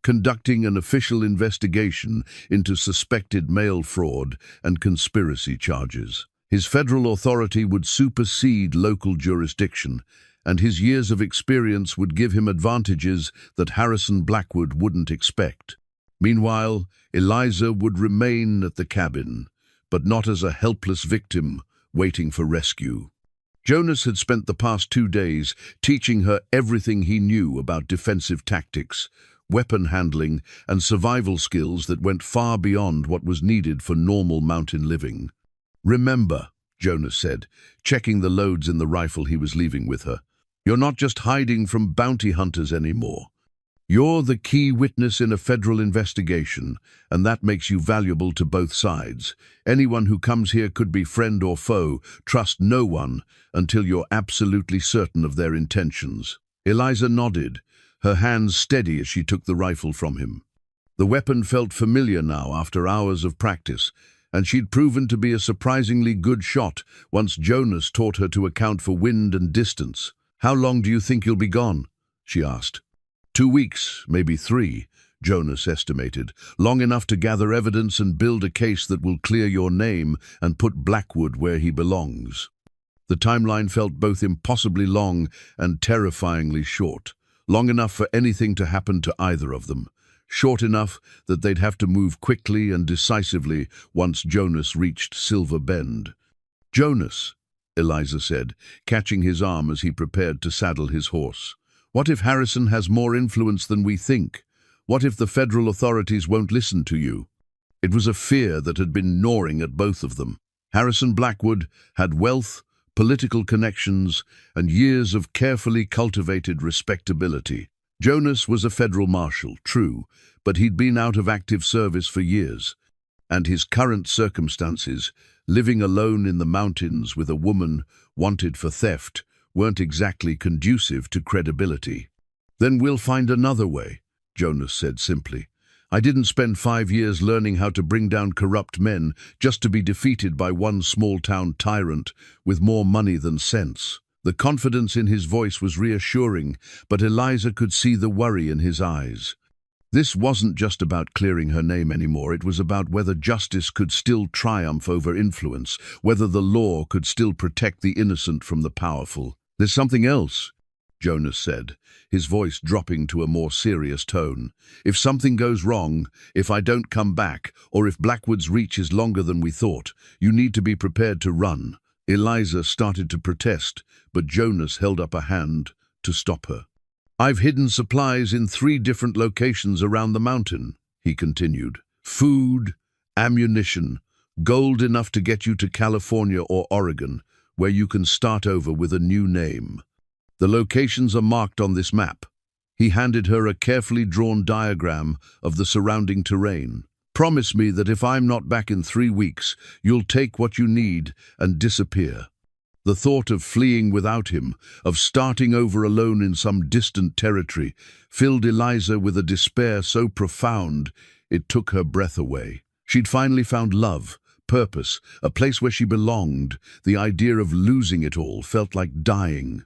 conducting an official investigation into suspected mail fraud and conspiracy charges. His federal authority would supersede local jurisdiction, and his years of experience would give him advantages that Harrison Blackwood wouldn't expect. Meanwhile, Eliza would remain at the cabin, but not as a helpless victim waiting for rescue. Jonas had spent the past 2 days teaching her everything he knew about defensive tactics, weapon handling, and survival skills that went far beyond what was needed for normal mountain living. "Remember," Jonas said, checking the loads in the rifle he was leaving with her, "you're not just hiding from bounty hunters anymore. You're the key witness in a federal investigation, and that makes you valuable to both sides. Anyone who comes here could be friend or foe. Trust no one until you're absolutely certain of their intentions." Eliza nodded, her hands steady as she took the rifle from him. The weapon felt familiar now after hours of practice, and she'd proven to be a surprisingly good shot once Jonas taught her to account for wind and distance. "How long do you think you'll be gone?" she asked. 2 weeks, maybe 3, Jonas estimated, long enough to gather evidence and build a case that will clear your name and put Blackwood where he belongs. The timeline felt both impossibly long and terrifyingly short, long enough for anything to happen to either of them, short enough that they'd have to move quickly and decisively once Jonas reached Silver Bend. "Jonas," Eliza said, catching his arm as he prepared to saddle his horse. "What if Harrison has more influence than we think? What if the federal authorities won't listen to you?" It was a fear that had been gnawing at both of them. Harrison Blackwood had wealth, political connections, and years of carefully cultivated respectability. Jonas was a federal marshal, true, but he'd been out of active service for years, and his current circumstances, living alone in the mountains with a woman wanted for theft, weren't exactly conducive to credibility. "Then we'll find another way," Jonas said simply. "I didn't spend 5 years learning how to bring down corrupt men just to be defeated by one small-town tyrant with more money than sense." The confidence in his voice was reassuring, but Eliza could see the worry in his eyes. This wasn't just about clearing her name anymore. It was about whether justice could still triumph over influence, whether the law could still protect the innocent from the powerful. "There's something else," Jonas said, his voice dropping to a more serious tone. "If something goes wrong, if I don't come back, or if Blackwood's reach is longer than we thought, you need to be prepared to run." Eliza started to protest, but Jonas held up a hand to stop her. "I've hidden supplies in 3 different locations around the mountain," he continued. "Food, ammunition, gold enough to get you to California or Oregon, where you can start over with a new name. The locations are marked on this map." He handed her a carefully drawn diagram of the surrounding terrain. "Promise me that if I'm not back in 3 weeks, you'll take what you need and disappear." The thought of fleeing without him, of starting over alone in some distant territory, filled Eliza with a despair so profound it took her breath away. She'd finally found love, purpose, a place where she belonged. The idea of losing it all felt like dying.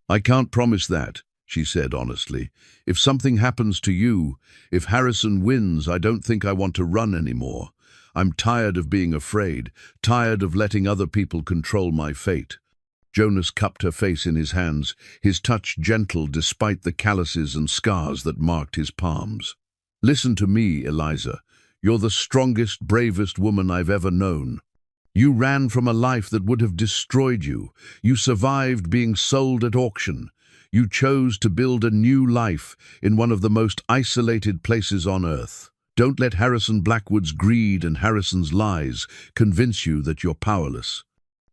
"I can't promise that," she said honestly. "If something happens to you, if Harrison wins, I don't think I want to run anymore. I'm tired of being afraid, tired of letting other people control my fate." Jonas cupped her face in his hands, his touch gentle despite the calluses and scars that marked his palms. "Listen to me, Eliza. You're the strongest, bravest woman I've ever known. You ran from a life that would have destroyed you. You survived being sold at auction. You chose to build a new life in one of the most isolated places on earth. Don't let Harrison Blackwood's greed and Harrison's lies convince you that you're powerless."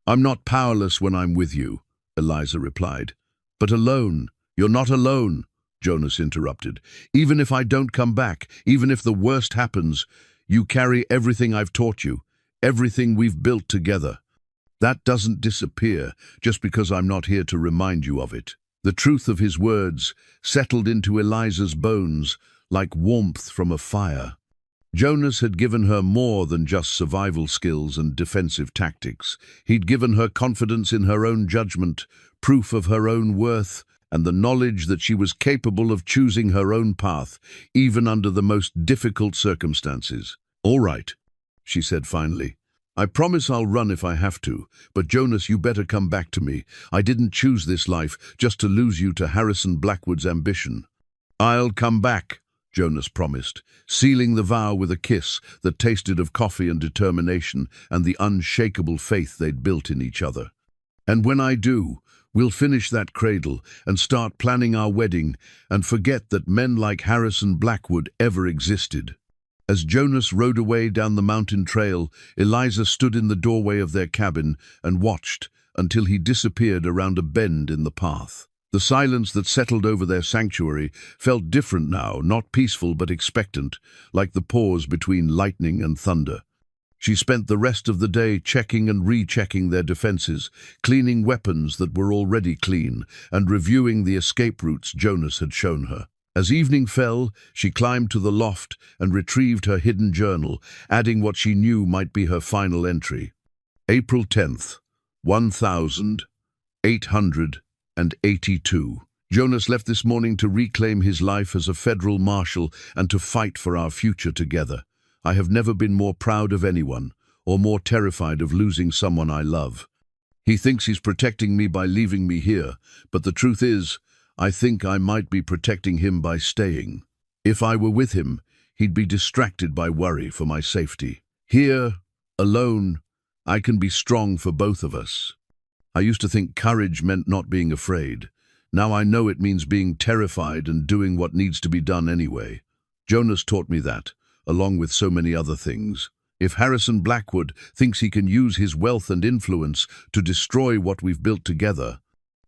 "I'm not powerless when I'm with you," Eliza replied. "But alone, you're not alone," Jonas interrupted. "Even if I don't come back, even if the worst happens, you carry everything I've taught you, everything we've built together. That doesn't disappear just because I'm not here to remind you of it." The truth of his words settled into Eliza's bones like warmth from a fire. Jonas had given her more than just survival skills and defensive tactics. He'd given her confidence in her own judgment, proof of her own worth, and the knowledge that she was capable of choosing her own path, even under the most difficult circumstances. "All right," she said finally. "I promise I'll run if I have to, but Jonas, you better come back to me. I didn't choose this life just to lose you to Harrison Blackwood's ambition." "I'll come back," Jonas promised, sealing the vow with a kiss that tasted of coffee and determination and the unshakable faith they'd built in each other. "And when I do, We'll finish that cradle and start planning our wedding and forget that men like Harrison Blackwood ever existed." As Jonas rode away down the mountain trail, Eliza stood in the doorway of their cabin and watched until he disappeared around a bend in the path. The silence that settled over their sanctuary felt different now, not peaceful but expectant, like the pause between lightning and thunder. She spent the rest of the day checking and rechecking their defenses, cleaning weapons that were already clean, and reviewing the escape routes Jonas had shown her. As evening fell, she climbed to the loft and retrieved her hidden journal, adding what she knew might be her final entry. April 10th, 1882. Jonas left this morning to reclaim his life as a federal marshal and to fight for our future together. I have never been more proud of anyone, or more terrified of losing someone I love. He thinks he's protecting me by leaving me here, but the truth is, I think I might be protecting him by staying. If I were with him, he'd be distracted by worry for my safety. Here, alone, I can be strong for both of us. I used to think courage meant not being afraid. Now I know it means being terrified and doing what needs to be done anyway. Jonas taught me that, along with so many other things. If Harrison Blackwood thinks he can use his wealth and influence to destroy what we've built together,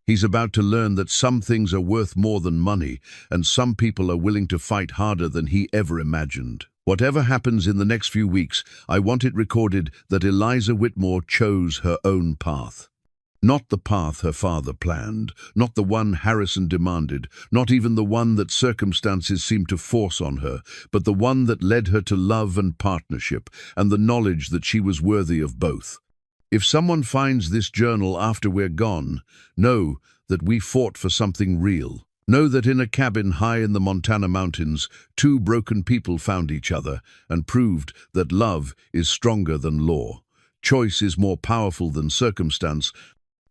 he's about to learn that some things are worth more than money, and some people are willing to fight harder than he ever imagined. Whatever happens in the next few weeks, I want it recorded that Eliza Whitmore chose her own path. Not the path her father planned, not the one Harrison demanded, not even the one that circumstances seemed to force on her, but the one that led her to love and partnership, and the knowledge that she was worthy of both. If someone finds this journal after we're gone, know that we fought for something real. Know that in a cabin high in the Montana mountains, two broken people found each other and proved that love is stronger than law. Choice is more powerful than circumstance,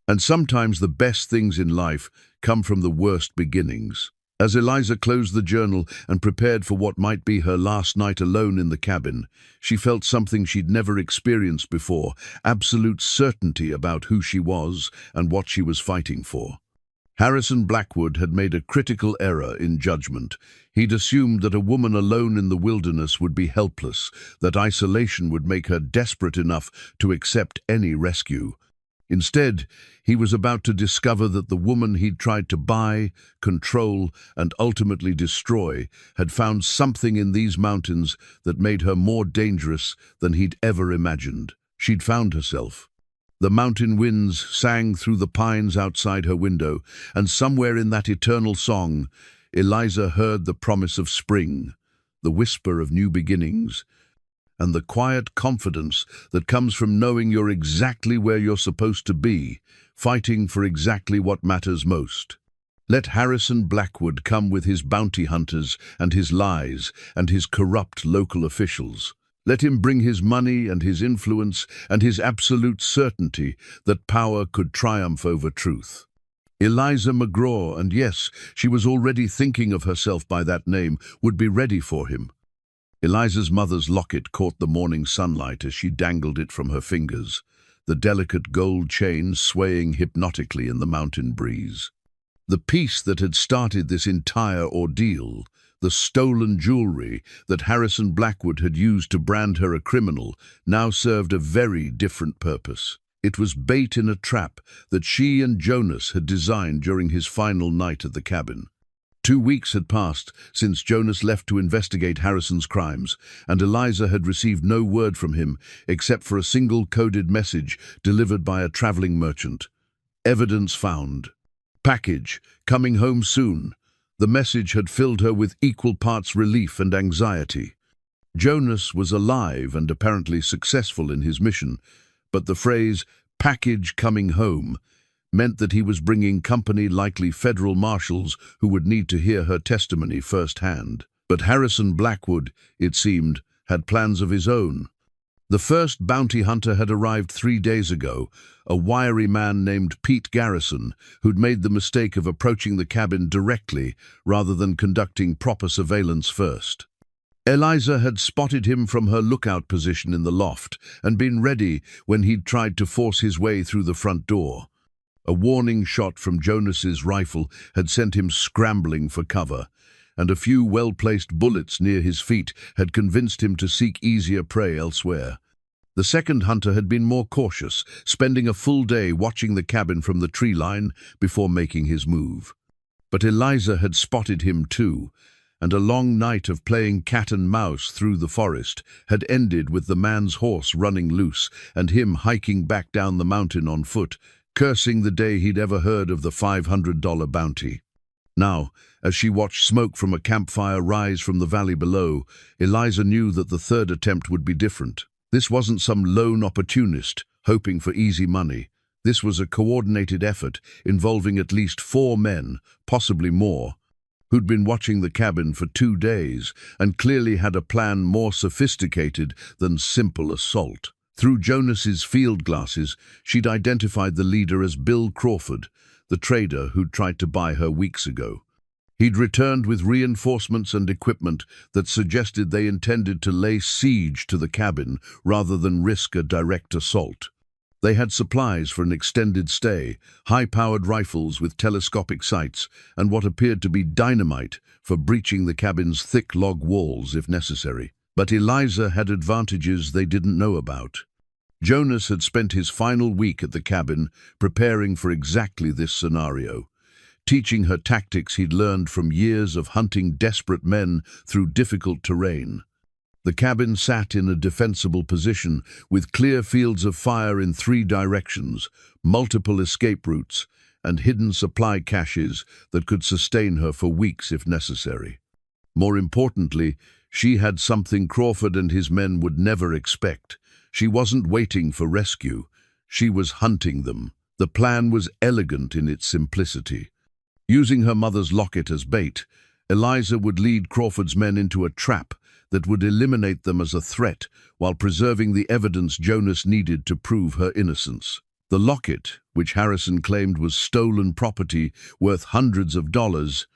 and sometimes the best things in life come from the worst beginnings. As Eliza closed the journal and prepared for what might be her last night alone in the cabin, she felt something she'd never experienced before, absolute certainty about who she was and what she was fighting for. Harrison Blackwood had made a critical error in judgment. He'd assumed that a woman alone in the wilderness would be helpless, that isolation would make her desperate enough to accept any rescue. Instead, he was about to discover that the woman he'd tried to buy, control, and ultimately destroy had found something in these mountains that made her more dangerous than he'd ever imagined. She'd found herself. The mountain winds sang through the pines outside her window, and somewhere in that eternal song, Eliza heard the promise of spring, the whisper of new beginnings, and the quiet confidence that comes from knowing you're exactly where you're supposed to be, fighting for exactly what matters most. Let Harrison Blackwood come with his bounty hunters and his lies and his corrupt local officials. Let him bring his money and his influence and his absolute certainty that power could triumph over truth. Eliza McGraw, and yes, she was already thinking of herself by that name, would be ready for him. Eliza's mother's locket caught the morning sunlight as she dangled it from her fingers, the delicate gold chain swaying hypnotically in the mountain breeze. The piece that had started this entire ordeal, the stolen jewelry that Harrison Blackwood had used to brand her a criminal, now served a very different purpose. It was bait in a trap that she and Jonas had designed during his final night at the cabin. 2 weeks had passed since Jonas left to investigate Harrison's crimes, and Eliza had received no word from him except for a single coded message delivered by a traveling merchant. Evidence found. Package, coming home soon. The message had filled her with equal parts relief and anxiety. Jonas was alive and apparently successful in his mission, but the phrase, "package coming home," meant that he was bringing company, likely federal marshals who would need to hear her testimony firsthand. But Harrison Blackwood, it seemed, had plans of his own. The first bounty hunter had arrived 3 days ago, a wiry man named Pete Garrison, who'd made the mistake of approaching the cabin directly rather than conducting proper surveillance first. Eliza had spotted him from her lookout position in the loft and been ready when he'd tried to force his way through the front door. A warning shot from Jonas's rifle had sent him scrambling for cover, and a few well-placed bullets near his feet had convinced him to seek easier prey elsewhere. The second hunter had been more cautious, spending a full day watching the cabin from the tree line before making his move. But Eliza had spotted him too, and a long night of playing cat and mouse through the forest had ended with the man's horse running loose and him hiking back down the mountain on foot, cursing the day he'd ever heard of the $500 bounty. Now, as she watched smoke from a campfire rise from the valley below, Eliza knew that the third attempt would be different. This wasn't some lone opportunist hoping for easy money. This was a coordinated effort involving at least 4 men, possibly more, who'd been watching the cabin for 2 days and clearly had a plan more sophisticated than simple assault. Through Jonas's field glasses, she'd identified the leader as Bill Crawford, the trader who'd tried to buy her weeks ago. He'd returned with reinforcements and equipment that suggested they intended to lay siege to the cabin rather than risk a direct assault. They had supplies for an extended stay, high-powered rifles with telescopic sights, and what appeared to be dynamite for breaching the cabin's thick log walls if necessary. But Eliza had advantages they didn't know about. Jonas had spent his final week at the cabin preparing for exactly this scenario, teaching her tactics he'd learned from years of hunting desperate men through difficult terrain. The cabin sat in a defensible position with clear fields of fire in 3 directions, multiple escape routes, and hidden supply caches that could sustain her for weeks if necessary. More importantly, she had something Crawford and his men would never expect. She wasn't waiting for rescue. She was hunting them. The plan was elegant in its simplicity. Using her mother's locket as bait, Eliza would lead Crawford's men into a trap that would eliminate them as a threat while preserving the evidence Jonas needed to prove her innocence. The locket, which Harrison claimed was stolen property worth hundreds of dollars,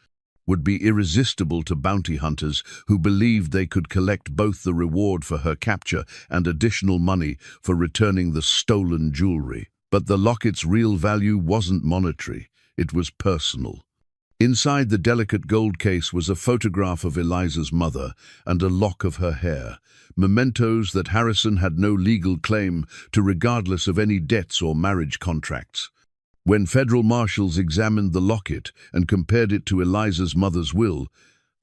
would be irresistible to bounty hunters who believed they could collect both the reward for her capture and additional money for returning the stolen jewelry. But the locket's real value wasn't monetary, it was personal. Inside the delicate gold case was a photograph of Eliza's mother and a lock of her hair, mementos that Harrison had no legal claim to regardless of any debts or marriage contracts. When federal marshals examined the locket and compared it to Eliza's mother's will,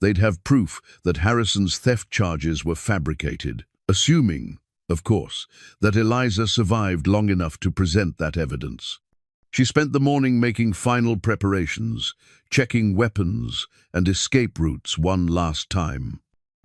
they'd have proof that Harrison's theft charges were fabricated, assuming, of course, that Eliza survived long enough to present that evidence. She spent the morning making final preparations, checking weapons and escape routes one last time.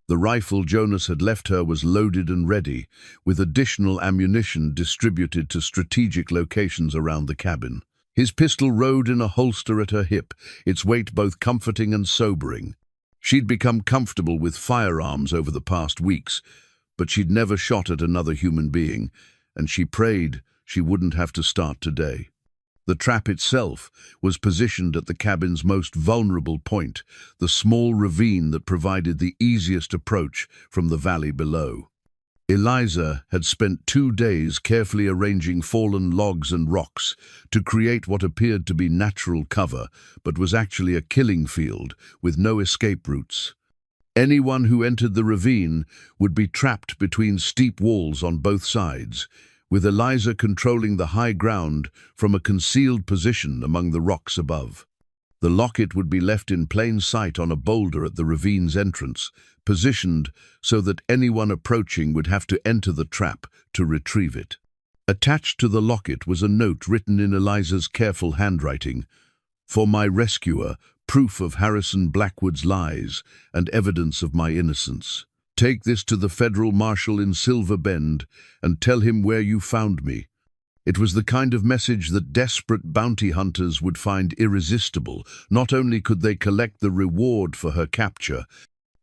The rifle Jonas had left her was loaded and ready, with additional ammunition distributed to strategic locations around the cabin. His pistol rode in a holster at her hip, its weight both comforting and sobering. She'd become comfortable with firearms over the past weeks, but she'd never shot at another human being, and she prayed she wouldn't have to start today. The trap itself was positioned at the cabin's most vulnerable point, the small ravine that provided the easiest approach from the valley below. Eliza had spent 2 days carefully arranging fallen logs and rocks to create what appeared to be natural cover, but was actually a killing field with no escape routes. Anyone who entered the ravine would be trapped between steep walls on both sides, with Eliza controlling the high ground from a concealed position among the rocks above. The locket would be left in plain sight on a boulder at the ravine's entrance, positioned so that anyone approaching would have to enter the trap to retrieve it. Attached to the locket was a note written in Eliza's careful handwriting, "For my rescuer, proof of Harrison Blackwood's lies and evidence of my innocence. Take this to the federal marshal in Silver Bend and tell him where you found me." It was the kind of message that desperate bounty hunters would find irresistible. Not only could they collect the reward for her capture,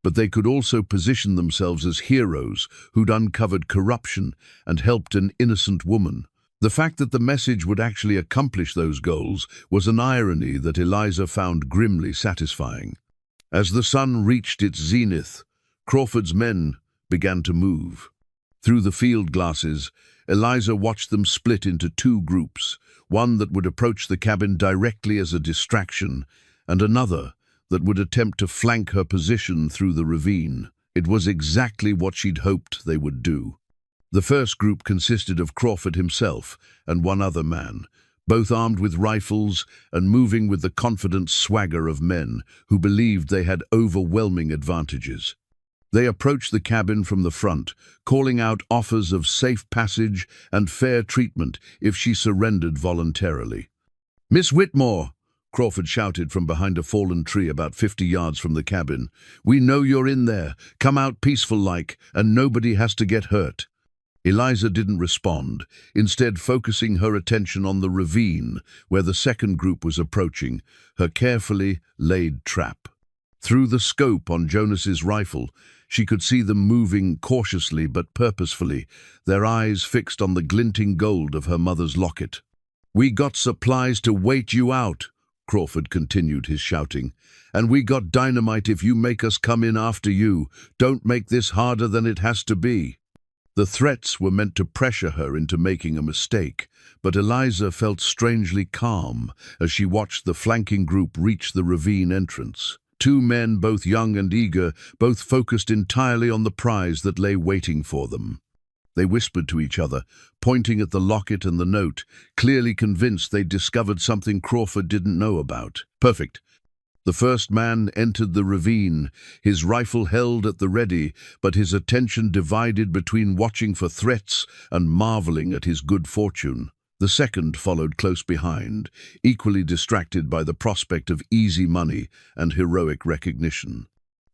but they could also position themselves as heroes who'd uncovered corruption and helped an innocent woman. The fact that the message would actually accomplish those goals was an irony that Eliza found grimly satisfying. As the sun reached its zenith, Crawford's men began to move. Through the field glasses, Eliza watched them split into 2 groups, one that would approach the cabin directly as a distraction, and another that would attempt to flank her position through the ravine. It was exactly what she'd hoped they would do. The first group consisted of Crawford himself and one other man, both armed with rifles and moving with the confident swagger of men who believed they had overwhelming advantages. They approached the cabin from the front, calling out offers of safe passage and fair treatment if she surrendered voluntarily. "Miss Whitmore," Crawford shouted from behind a fallen tree about 50 yards from the cabin, "we know you're in there. Come out peaceful-like, and nobody has to get hurt." Eliza didn't respond, instead focusing her attention on the ravine where the second group was approaching, her carefully laid trap. Through the scope on Jonas's rifle, she could see them moving cautiously but purposefully, their eyes fixed on the glinting gold of her mother's locket. "We got supplies to wait you out," Crawford continued his shouting, "and we got dynamite if you make us come in after you. Don't make this harder than it has to be." The threats were meant to pressure her into making a mistake, but Eliza felt strangely calm as she watched the flanking group reach the ravine entrance. Two men, both young and eager, both focused entirely on the prize that lay waiting for them. They whispered to each other, pointing at the locket and the note, clearly convinced they'd discovered something Crawford didn't know about. Perfect. The first man entered the ravine, his rifle held at the ready, but his attention divided between watching for threats and marveling at his good fortune. The second followed close behind, equally distracted by the prospect of easy money and heroic recognition.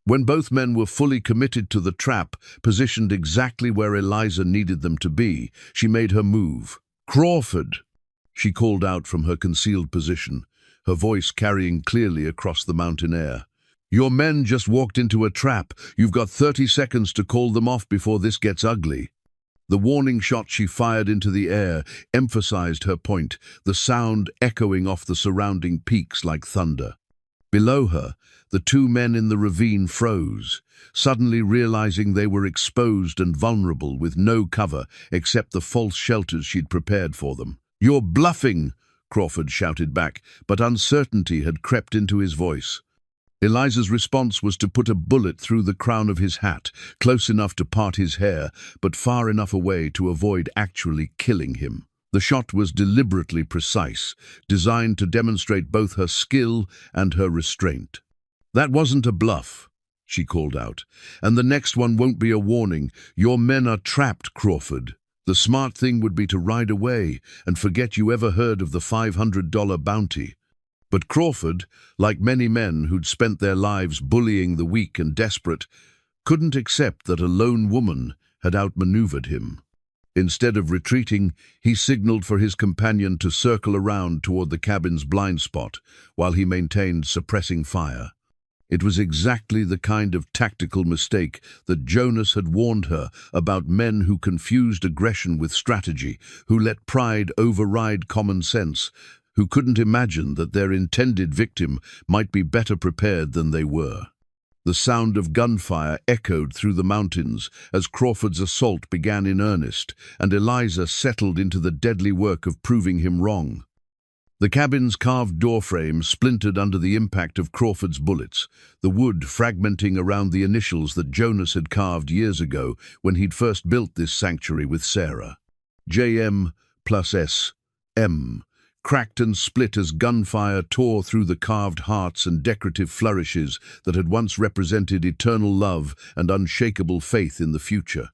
When both men were fully committed to the trap, positioned exactly where Eliza needed them to be, she made her move. "Crawford!" she called out from her concealed position, her voice carrying clearly across the mountain air. "Your men just walked into a trap. You've got 30 seconds to call them off before this gets ugly." The warning shot she fired into the air emphasized her point, the sound echoing off the surrounding peaks like thunder. Below her, the two men in the ravine froze, suddenly realizing they were exposed and vulnerable with no cover except the false shelters she'd prepared for them. "You're bluffing!" Crawford shouted back, but uncertainty had crept into his voice. Eliza's response was to put a bullet through the crown of his hat, close enough to part his hair, but far enough away to avoid actually killing him. The shot was deliberately precise, designed to demonstrate both her skill and her restraint. "That wasn't a bluff," she called out, "and the next one won't be a warning. Your men are trapped, Crawford. The smart thing would be to ride away and forget you ever heard of the $500 bounty." But Crawford, like many men who'd spent their lives bullying the weak and desperate, couldn't accept that a lone woman had outmaneuvered him. Instead of retreating, he signaled for his companion to circle around toward the cabin's blind spot, while he maintained suppressing fire. It was exactly the kind of tactical mistake that Jonas had warned her about, men who confused aggression with strategy, who let pride override common sense, who couldn't imagine that their intended victim might be better prepared than they were. The sound of gunfire echoed through the mountains as Crawford's assault began in earnest, and Eliza settled into the deadly work of proving him wrong. The cabin's carved doorframe splintered under the impact of Crawford's bullets, the wood fragmenting around the initials that Jonas had carved years ago when he'd first built this sanctuary with Sarah. JM+S.M. cracked and split as gunfire tore through the carved hearts and decorative flourishes that had once represented eternal love and unshakable faith in the future.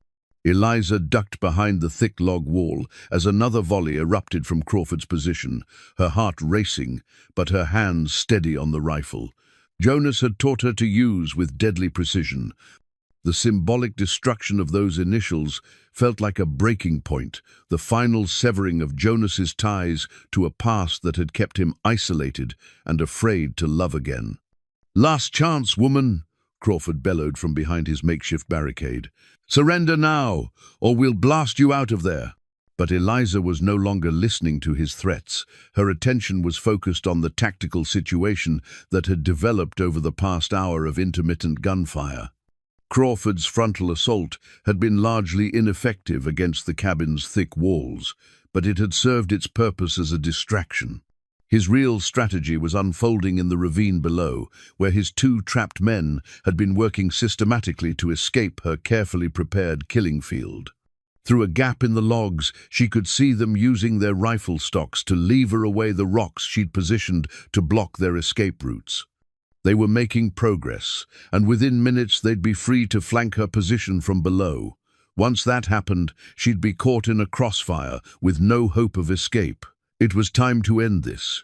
Eliza ducked behind the thick log wall as another volley erupted from Crawford's position, her heart racing, but her hands steady on the rifle. Jonas had taught her to use with deadly precision. The symbolic destruction of those initials felt like a breaking point, the final severing of Jonas's ties to a past that had kept him isolated and afraid to love again. "Last chance, woman," Crawford bellowed from behind his makeshift barricade. "Surrender now, or we'll blast you out of there." But Eliza was no longer listening to his threats. Her attention was focused on the tactical situation that had developed over the past hour of intermittent gunfire. Crawford's frontal assault had been largely ineffective against the cabin's thick walls, but it had served its purpose as a distraction. His real strategy was unfolding in the ravine below, where his two trapped men had been working systematically to escape her carefully prepared killing field. Through a gap in the logs, she could see them using their rifle stocks to lever away the rocks she'd positioned to block their escape routes. They were making progress, and within minutes they'd be free to flank her position from below. Once that happened, she'd be caught in a crossfire with no hope of escape. It was time to end this.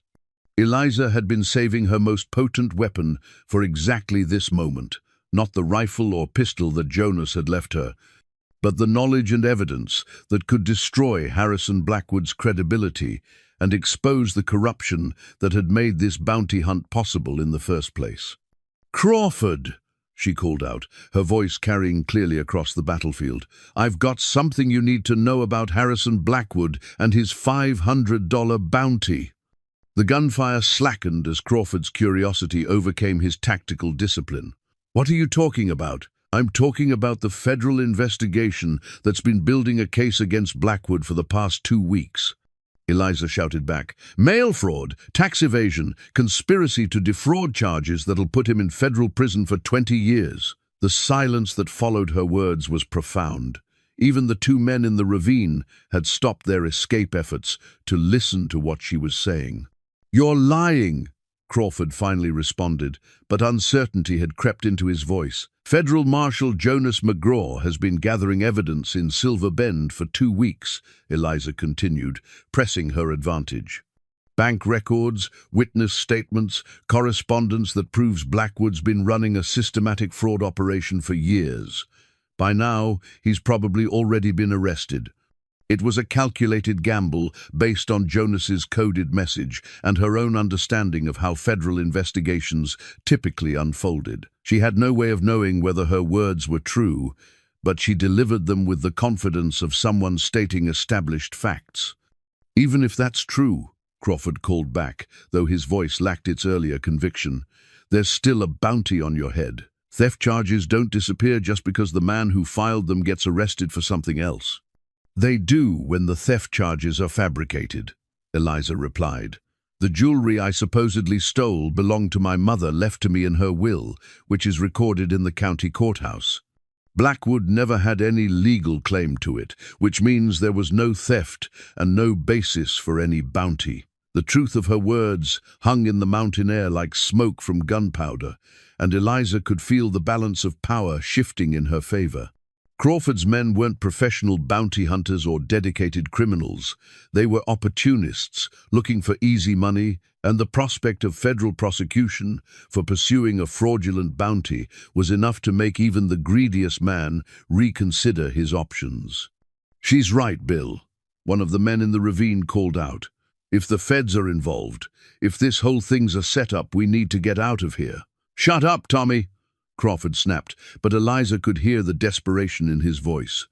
Eliza had been saving her most potent weapon for exactly this moment, not the rifle or pistol that Jonas had left her, but the knowledge and evidence that could destroy Harrison Blackwood's credibility and expose the corruption that had made this bounty hunt possible in the first place. "Crawford!" she called out, her voice carrying clearly across the battlefield. "I've got something you need to know about Harrison Blackwood and his $500 bounty." The gunfire slackened as Crawford's curiosity overcame his tactical discipline. "What are you talking about?" "I'm talking about the federal investigation that's been building a case against Blackwood for the past 2 weeks. Eliza shouted back. "Mail fraud, tax evasion, conspiracy to defraud charges that'll put him in federal prison for 20 years. The silence that followed her words was profound. Even the 2 men in the ravine had stopped their escape efforts to listen to what she was saying. "You're lying," Crawford finally responded, but uncertainty had crept into his voice. "Federal Marshal Jonas McGraw has been gathering evidence in Silver Bend for 2 weeks, Eliza continued, pressing her advantage. "Bank records, witness statements, correspondence that proves Blackwood's been running a systematic fraud operation for years. By now, he's probably already been arrested. It was a calculated gamble based on Jonas's coded message and her own understanding of how federal investigations typically unfolded. She had no way of knowing whether her words were true, but she delivered them with the confidence of someone stating established facts. "Even if that's true," Crawford called back, though his voice lacked its earlier conviction, "there's still a bounty on your head. Theft charges don't disappear just because the man who filed them gets arrested for something else." "They do when the theft charges are fabricated," Eliza replied. "The jewelry I supposedly stole belonged to my mother, left to me in her will, which is recorded in the county courthouse. Blackwood never had any legal claim to it, which means there was no theft and no basis for any bounty." The truth of her words hung in the mountain air like smoke from gunpowder, and Eliza could feel the balance of power shifting in her favor. Crawford's men weren't professional bounty hunters or dedicated criminals. They were opportunists, looking for easy money, and the prospect of federal prosecution for pursuing a fraudulent bounty was enough to make even the greediest man reconsider his options. "She's right, Bill," one of the men in the ravine called out. "If the feds are involved, if this whole thing's a setup, we need to get out of here." "Shut up, Tommy," Crawford snapped, but Eliza could hear the desperation in his voice.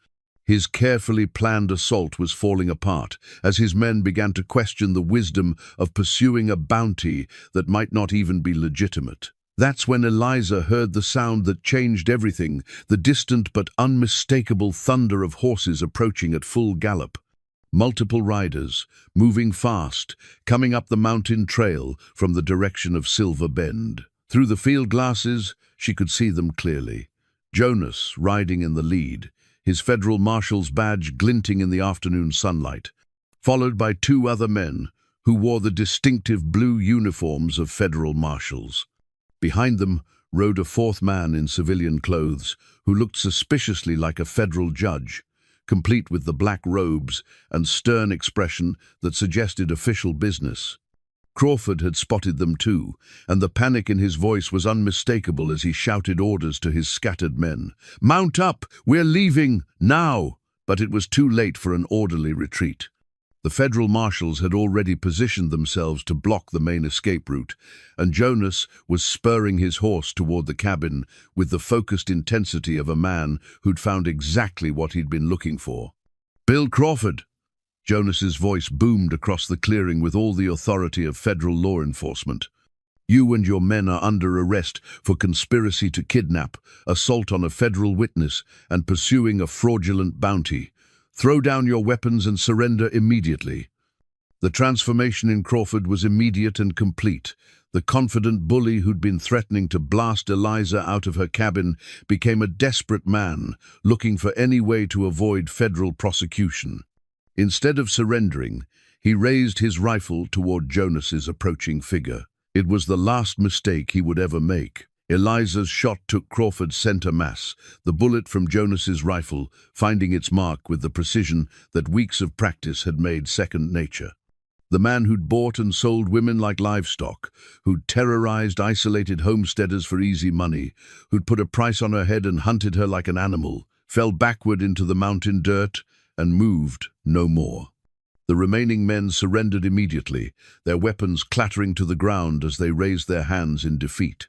His carefully planned assault was falling apart as his men began to question the wisdom of pursuing a bounty that might not even be legitimate. That's when Eliza heard the sound that changed everything, the distant but unmistakable thunder of horses approaching at full gallop. Multiple riders, moving fast, coming up the mountain trail from the direction of Silver Bend. Through the field glasses, she could see them clearly. Jonas riding in the lead, his federal marshal's badge glinting in the afternoon sunlight, followed by 2 other men who wore the distinctive blue uniforms of federal marshals. Behind them rode a 4th man in civilian clothes who looked suspiciously like a federal judge, complete with the black robes and stern expression that suggested official business. Crawford had spotted them too, and the panic in his voice was unmistakable as he shouted orders to his scattered men. "Mount up! We're leaving! Now!" But it was too late for an orderly retreat. The federal marshals had already positioned themselves to block the main escape route, and Jonas was spurring his horse toward the cabin with the focused intensity of a man who'd found exactly what he'd been looking for. "Bill Crawford!" Jonas's voice boomed across the clearing with all the authority of federal law enforcement. "You and your men are under arrest for conspiracy to kidnap, assault on a federal witness, and pursuing a fraudulent bounty. Throw down your weapons and surrender immediately." The transformation in Crawford was immediate and complete. The confident bully who'd been threatening to blast Eliza out of her cabin became a desperate man, looking for any way to avoid federal prosecution. Instead of surrendering, he raised his rifle toward Jonas's approaching figure. It was the last mistake he would ever make. Eliza's shot took Crawford's center mass, the bullet from Jonas's rifle finding its mark with the precision that weeks of practice had made second nature. The man who'd bought and sold women like livestock, who'd terrorized isolated homesteaders for easy money, who'd put a price on her head and hunted her like an animal, fell backward into the mountain dirt and moved no more. The remaining men surrendered immediately, their weapons clattering to the ground as they raised their hands in defeat.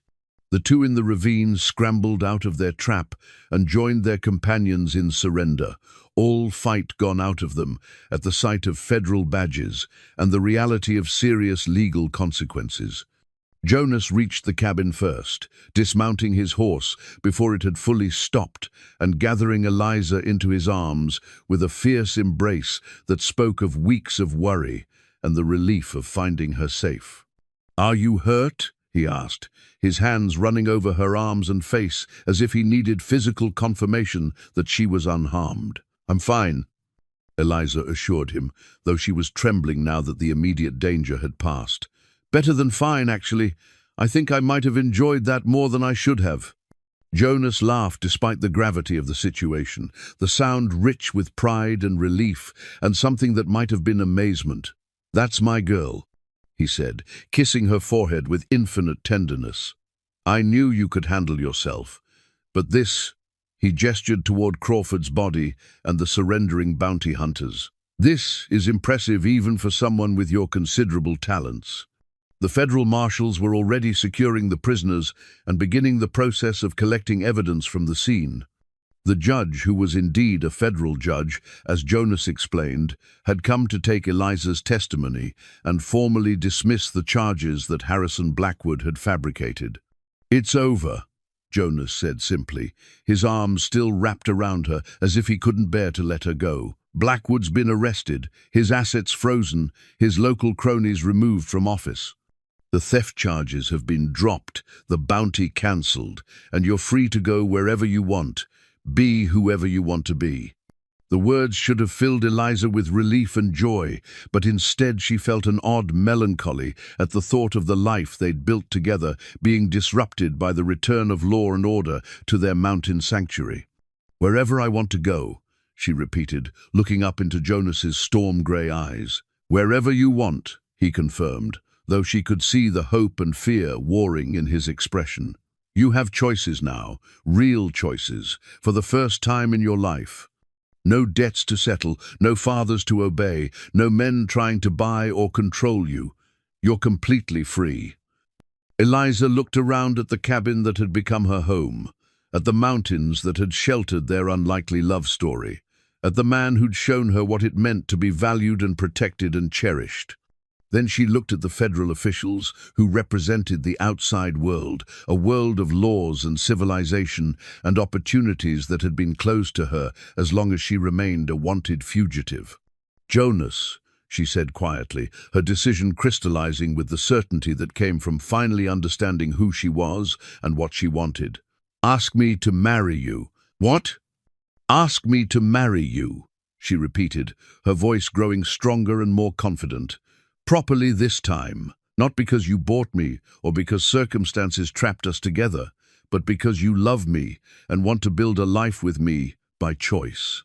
The two in the ravine scrambled out of their trap and joined their companions in surrender, all fight gone out of them at the sight of federal badges and the reality of serious legal consequences. Jonas reached the cabin first, dismounting his horse before it had fully stopped and gathering Eliza into his arms with a fierce embrace that spoke of weeks of worry and the relief of finding her safe. "Are you hurt?" he asked, his hands running over her arms and face as if he needed physical confirmation that she was unharmed. "I'm fine," Eliza assured him, though she was trembling now that the immediate danger had passed. "Better than fine, actually. I think I might have enjoyed that more than I should have." Jonas laughed despite the gravity of the situation, the sound rich with pride and relief and something that might have been amazement. "That's my girl," he said, kissing her forehead with infinite tenderness. "I knew you could handle yourself, but this—" he gestured toward Crawford's body and the surrendering bounty hunters. "This is impressive even for someone with your considerable talents." The federal marshals were already securing the prisoners and beginning the process of collecting evidence from the scene. The judge, who was indeed a federal judge, as Jonas explained, had come to take Eliza's testimony and formally dismiss the charges that Harrison Blackwood had fabricated. "It's over," Jonas said simply, his arms still wrapped around her as if he couldn't bear to let her go. "Blackwood's been arrested, his assets frozen, his local cronies removed from office. The theft charges have been dropped, the bounty cancelled, and you're free to go wherever you want, be whoever you want to be." The words should have filled Eliza with relief and joy, but instead she felt an odd melancholy at the thought of the life they'd built together being disrupted by the return of law and order to their mountain sanctuary. "Wherever I want to go," she repeated, looking up into Jonas's storm-grey eyes. "Wherever you want," he confirmed, though she could see the hope and fear warring in his expression. "You have choices now, real choices, for the first time in your life. No debts to settle, no fathers to obey, no men trying to buy or control you. You're completely free." Eliza looked around at the cabin that had become her home, at the mountains that had sheltered their unlikely love story, at the man who'd shown her what it meant to be valued and protected and cherished. Then she looked at the federal officials who represented the outside world, a world of laws and civilization and opportunities that had been closed to her as long as she remained a wanted fugitive. "Jonas," she said quietly, her decision crystallizing with the certainty that came from finally understanding who she was and what she wanted. "Ask me to marry you." "What?" "Ask me to marry you," she repeated, her voice growing stronger and more confident. "Properly this time, not because you bought me or because circumstances trapped us together, but because you love me and want to build a life with me by choice."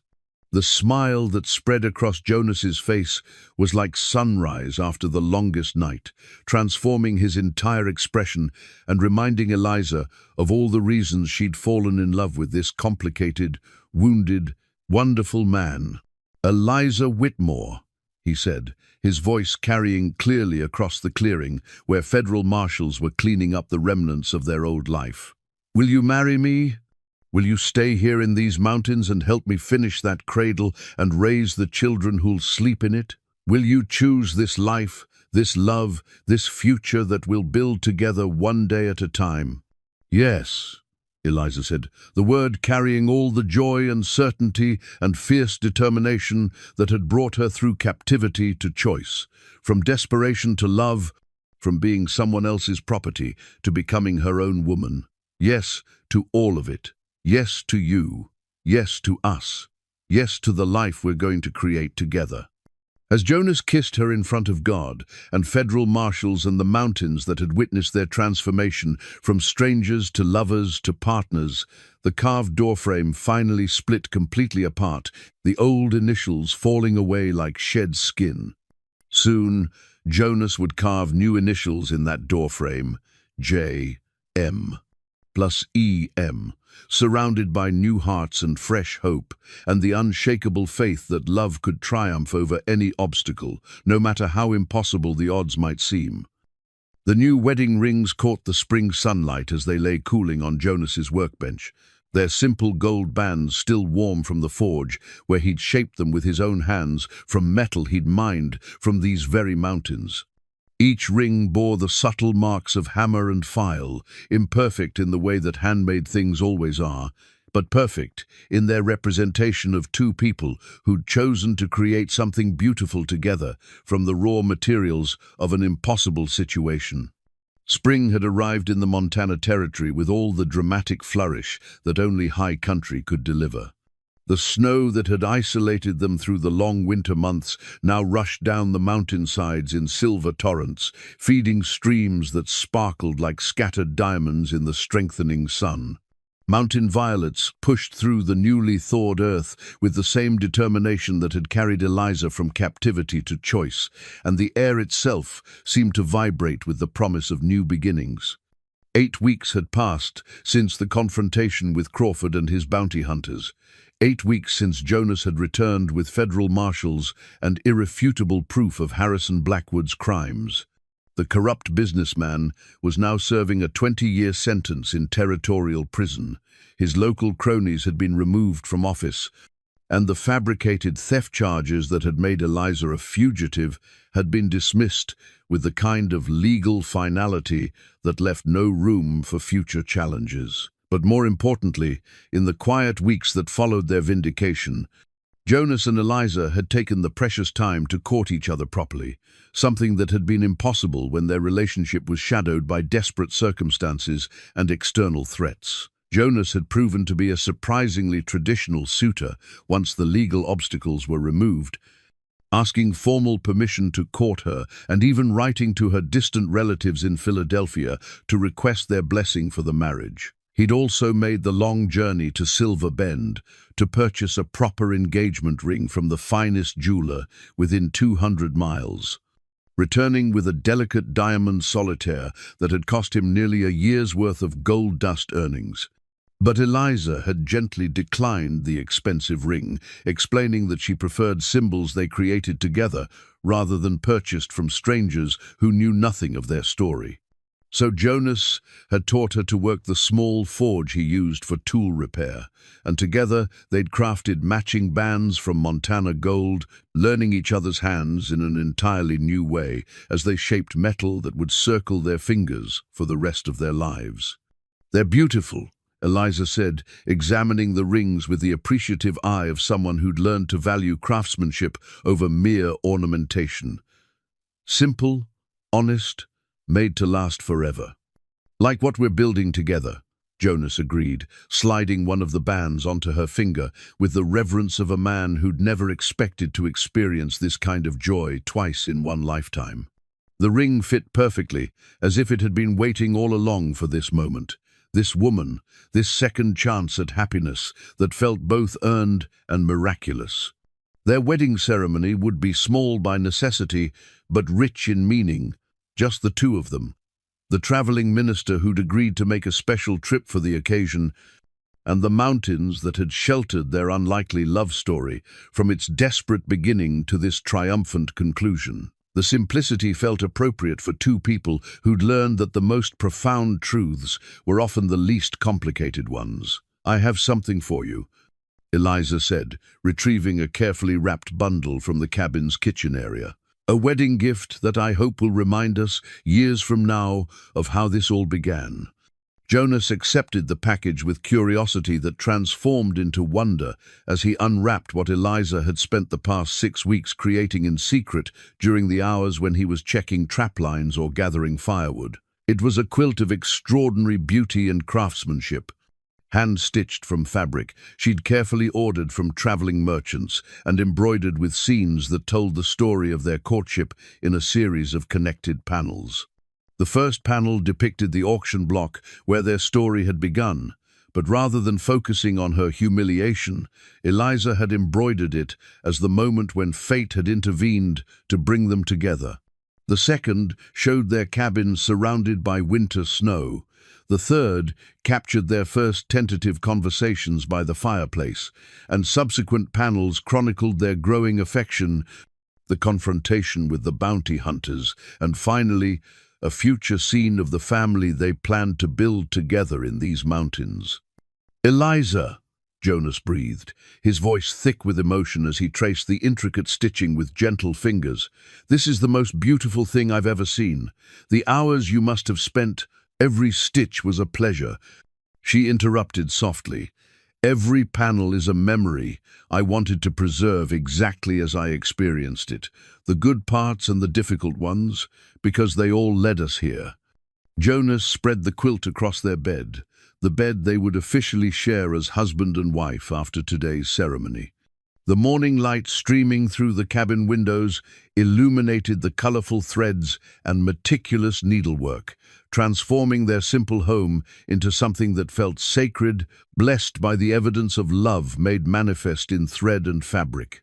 The smile that spread across Jonas's face was like sunrise after the longest night, transforming his entire expression and reminding Eliza of all the reasons she'd fallen in love with this complicated, wounded, wonderful man. "Eliza Whitmore," he said, his voice carrying clearly across the clearing where federal marshals were cleaning up the remnants of their old life. "Will you marry me? Will you stay here in these mountains and help me finish that cradle and raise the children who'll sleep in it? Will you choose this life, this love, this future that we'll build together one day at a time?" "Yes," Eliza said, the word carrying all the joy and certainty and fierce determination that had brought her through captivity to choice, from desperation to love, from being someone else's property to becoming her own woman. Yes to all of it. Yes to you. Yes to us. Yes to the life we're going to create together. As Jonas kissed her in front of God and federal marshals and the mountains that had witnessed their transformation from strangers to lovers to partners, the carved doorframe finally split completely apart, the old initials falling away like shed skin. Soon, Jonas would carve new initials in that doorframe, J.M. plus E.M., surrounded by new hearts and fresh hope, and the unshakable faith that love could triumph over any obstacle, no matter how impossible the odds might seem. The new wedding rings caught the spring sunlight as they lay cooling on Jonas's workbench, their simple gold bands still warm from the forge, where he'd shaped them with his own hands from metal he'd mined from these very mountains. Each ring bore the subtle marks of hammer and file, imperfect in the way that handmade things always are, but perfect in their representation of two people who'd chosen to create something beautiful together from the raw materials of an impossible situation. Spring had arrived in the Montana Territory with all the dramatic flourish that only high country could deliver. The snow that had isolated them through the long winter months now rushed down the mountainsides in silver torrents, feeding streams that sparkled like scattered diamonds in the strengthening sun. Mountain violets pushed through the newly thawed earth with the same determination that had carried Eliza from captivity to choice, and the air itself seemed to vibrate with the promise of new beginnings. 8 weeks had passed since the confrontation with Crawford and his bounty hunters. 8 weeks since Jonas had returned with federal marshals and irrefutable proof of Harrison Blackwood's crimes. The corrupt businessman was now serving a 20-year sentence in territorial prison. His local cronies had been removed from office, and the fabricated theft charges that had made Eliza a fugitive had been dismissed with the kind of legal finality that left no room for future challenges. But more importantly, in the quiet weeks that followed their vindication, Jonas and Eliza had taken the precious time to court each other properly, something that had been impossible when their relationship was shadowed by desperate circumstances and external threats. Jonas had proven to be a surprisingly traditional suitor once the legal obstacles were removed, asking formal permission to court her and even writing to her distant relatives in Philadelphia to request their blessing for the marriage. He'd also made the long journey to Silver Bend to purchase a proper engagement ring from the finest jeweler within 200 miles, returning with a delicate diamond solitaire that had cost him nearly a year's worth of gold dust earnings. But Eliza had gently declined the expensive ring, explaining that she preferred symbols they created together rather than purchased from strangers who knew nothing of their story. So Jonas had taught her to work the small forge he used for tool repair, and together they'd crafted matching bands from Montana gold, learning each other's hands in an entirely new way as they shaped metal that would circle their fingers for the rest of their lives. "They're beautiful," Eliza said, examining the rings with the appreciative eye of someone who'd learned to value craftsmanship over mere ornamentation. "Simple, honest, made to last forever." "Like what we're building together," Jonas agreed, sliding one of the bands onto her finger with the reverence of a man who'd never expected to experience this kind of joy twice in one lifetime. The ring fit perfectly, as if it had been waiting all along for this moment. This woman, this second chance at happiness that felt both earned and miraculous. Their wedding ceremony would be small by necessity, but rich in meaning. Just the two of them, the traveling minister who'd agreed to make a special trip for the occasion, and the mountains that had sheltered their unlikely love story from its desperate beginning to this triumphant conclusion. The simplicity felt appropriate for two people who'd learned that the most profound truths were often the least complicated ones. "I have something for you," Eliza said, retrieving a carefully wrapped bundle from the cabin's kitchen area. "A wedding gift that I hope will remind us, years from now, of how this all began." Jonas accepted the package with curiosity that transformed into wonder as he unwrapped what Eliza had spent the past 6 weeks creating in secret during the hours when he was checking trap lines or gathering firewood. It was a quilt of extraordinary beauty and craftsmanship, hand-stitched from fabric she'd carefully ordered from traveling merchants and embroidered with scenes that told the story of their courtship in a series of connected panels. The first panel depicted the auction block where their story had begun, but rather than focusing on her humiliation, Eliza had embroidered it as the moment when fate had intervened to bring them together. The second showed their cabin surrounded by winter snow. The third captured their first tentative conversations by the fireplace, and subsequent panels chronicled their growing affection, the confrontation with the bounty hunters, and finally, a future scene of the family they planned to build together in these mountains. "Eliza," Jonas breathed, his voice thick with emotion as he traced the intricate stitching with gentle fingers. "This is the most beautiful thing I've ever seen. The hours you must have spent, every stitch was a pleasure." She interrupted softly. "Every panel is a memory I wanted to preserve exactly as I experienced it, the good parts and the difficult ones, because they all led us here." Jonas spread the quilt across their bed, the bed they would officially share as husband and wife after today's ceremony. The morning light streaming through the cabin windows illuminated the colorful threads and meticulous needlework, transforming their simple home into something that felt sacred, blessed by the evidence of love made manifest in thread and fabric.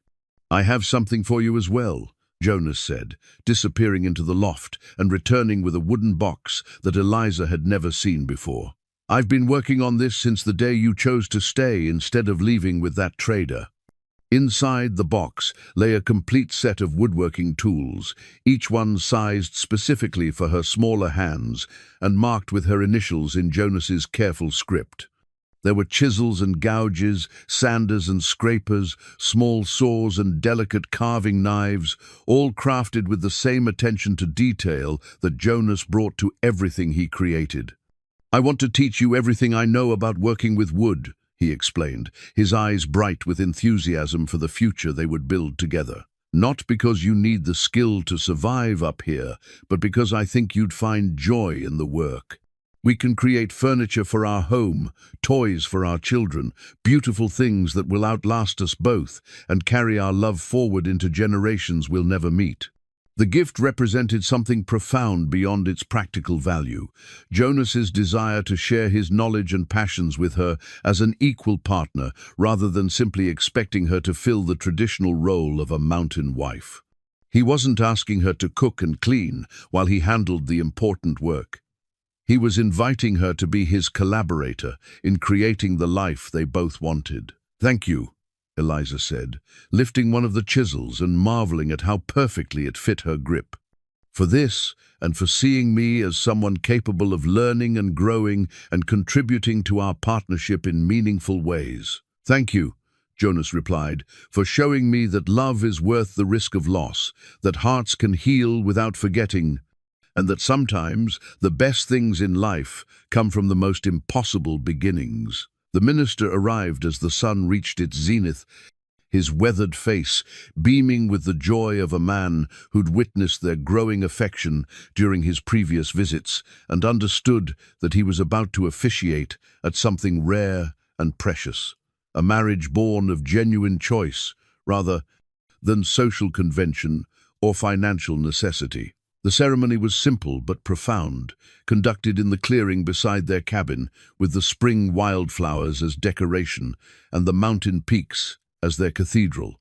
"I have something for you as well," Jonas said, disappearing into the loft and returning with a wooden box that Eliza had never seen before. "I've been working on this since the day you chose to stay instead of leaving with that trader." Inside the box lay a complete set of woodworking tools, each one sized specifically for her smaller hands and marked with her initials in Jonas's careful script. There were chisels and gouges, sanders and scrapers, small saws and delicate carving knives, all crafted with the same attention to detail that Jonas brought to everything he created. "I want to teach you everything I know about working with wood," he explained, his eyes bright with enthusiasm for the future they would build together. "Not because you need the skill to survive up here, but because I think you'd find joy in the work. We can create furniture for our home, toys for our children, beautiful things that will outlast us both and carry our love forward into generations we'll never meet." The gift represented something profound beyond its practical value, Jonas's desire to share his knowledge and passions with her as an equal partner, rather than simply expecting her to fill the traditional role of a mountain wife. He wasn't asking her to cook and clean while he handled the important work. He was inviting her to be his collaborator in creating the life they both wanted. "Thank you," Eliza said, lifting one of the chisels and marveling at how perfectly it fit her grip. "For this, and for seeing me as someone capable of learning and growing and contributing to our partnership in meaningful ways." "Thank you," Jonas replied, "for showing me that love is worth the risk of loss, that hearts can heal without forgetting, and that sometimes the best things in life come from the most impossible beginnings." The minister arrived as the sun reached its zenith, his weathered face beaming with the joy of a man who'd witnessed their growing affection during his previous visits and understood that he was about to officiate at something rare and precious, a marriage born of genuine choice rather than social convention or financial necessity. The ceremony was simple but profound, conducted in the clearing beside their cabin, with the spring wildflowers as decoration and the mountain peaks as their cathedral.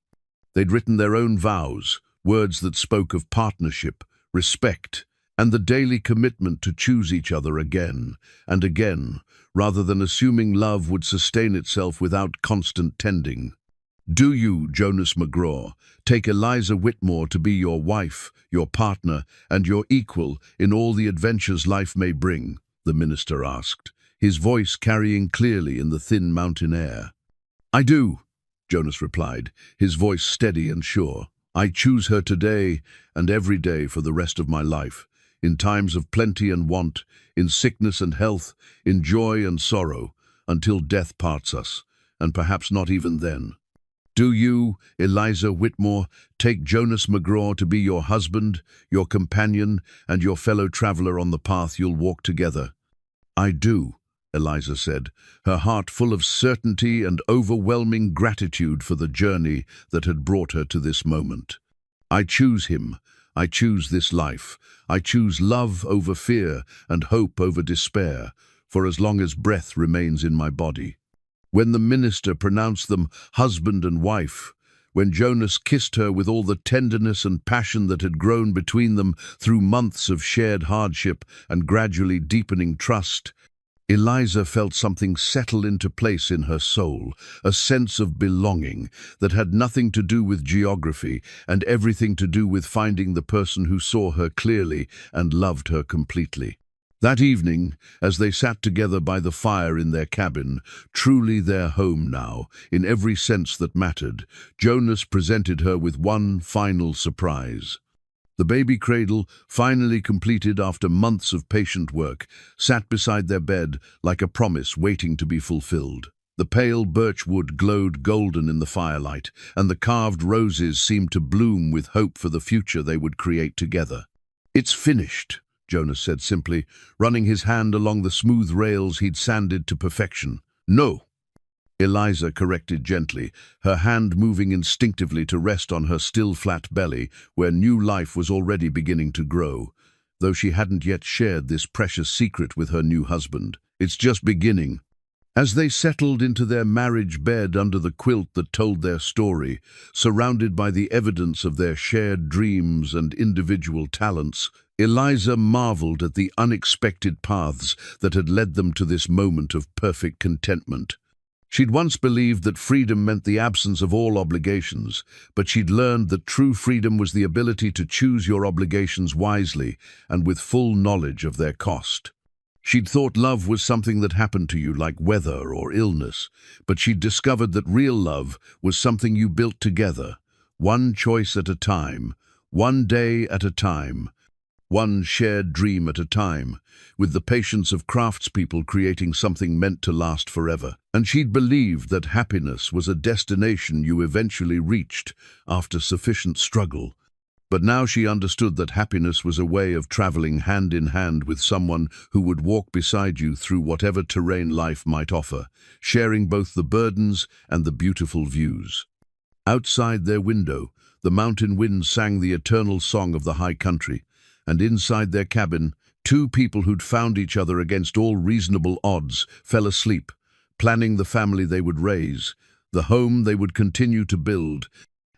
They'd written their own vows, words that spoke of partnership, respect, and the daily commitment to choose each other again and again, rather than assuming love would sustain itself without constant tending. "Do you, Jonas McGraw, take Eliza Whitmore to be your wife, your partner, and your equal in all the adventures life may bring?" the minister asked, his voice carrying clearly in the thin mountain air. "I do," Jonas replied, his voice steady and sure. "I choose her today and every day for the rest of my life. in times of plenty and want, in sickness and health, in joy and sorrow, until death parts us, and perhaps not even then. Do you, Eliza Whitmore, take Jonas McGraw to be your husband, your companion, and your fellow traveler on the path you'll walk together? I do, Eliza said, her heart full of certainty and overwhelming gratitude for the journey that had brought her to this moment. I choose him. I choose this life. I choose love over fear and hope over despair, for as long as breath remains in my body. When the minister pronounced them husband and wife, when Jonas kissed her with all the tenderness and passion that had grown between them through months of shared hardship and gradually deepening trust, Eliza felt something settle into place in her soul, a sense of belonging that had nothing to do with geography and everything to do with finding the person who saw her clearly and loved her completely. That evening, as they sat together by the fire in their cabin, truly their home now, in every sense that mattered, Jonas presented her with one final surprise. The baby cradle, finally completed after months of patient work, sat beside their bed like a promise waiting to be fulfilled. The pale birch wood glowed golden in the firelight, and the carved roses seemed to bloom with hope for the future they would create together. "It's finished," Jonas said simply, running his hand along the smooth rails he'd sanded to perfection. "No," Eliza corrected gently, her hand moving instinctively to rest on her still flat belly, where new life was already beginning to grow, though she hadn't yet shared this precious secret with her new husband. "It's just beginning." As they settled into their marriage bed under the quilt that told their story, surrounded by the evidence of their shared dreams and individual talents, Eliza marveled at the unexpected paths that had led them to this moment of perfect contentment. She'd once believed that freedom meant the absence of all obligations, but she'd learned that true freedom was the ability to choose your obligations wisely and with full knowledge of their cost. She'd thought love was something that happened to you like weather or illness, but she'd discovered that real love was something you built together, one choice at a time, one day at a time, one shared dream at a time, with the patience of craftspeople creating something meant to last forever. And she'd believed that happiness was a destination you eventually reached after sufficient struggle. But now she understood that happiness was a way of traveling hand in hand with someone who would walk beside you through whatever terrain life might offer, sharing both the burdens and the beautiful views. Outside their window, the mountain winds sang the eternal song of the high country, and inside their cabin, two people who'd found each other against all reasonable odds fell asleep, planning the family they would raise, the home they would continue to build,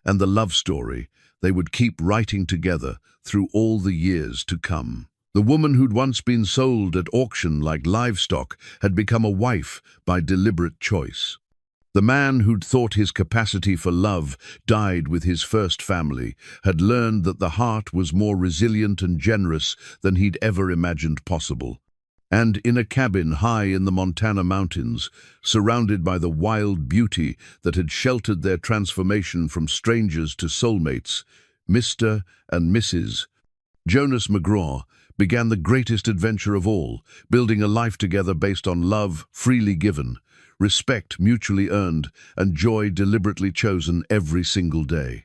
and the love story they would keep writing together through all the years to come. The woman who'd once been sold at auction like livestock had become a wife by deliberate choice. The man who'd thought his capacity for love died with his first family had learned that the heart was more resilient and generous than he'd ever imagined possible. And in a cabin high in the Montana mountains, surrounded by the wild beauty that had sheltered their transformation from strangers to soulmates, Mr. and Mrs. Jonas McGraw began the greatest adventure of all, building a life together based on love freely given, respect mutually earned, and joy deliberately chosen every single day.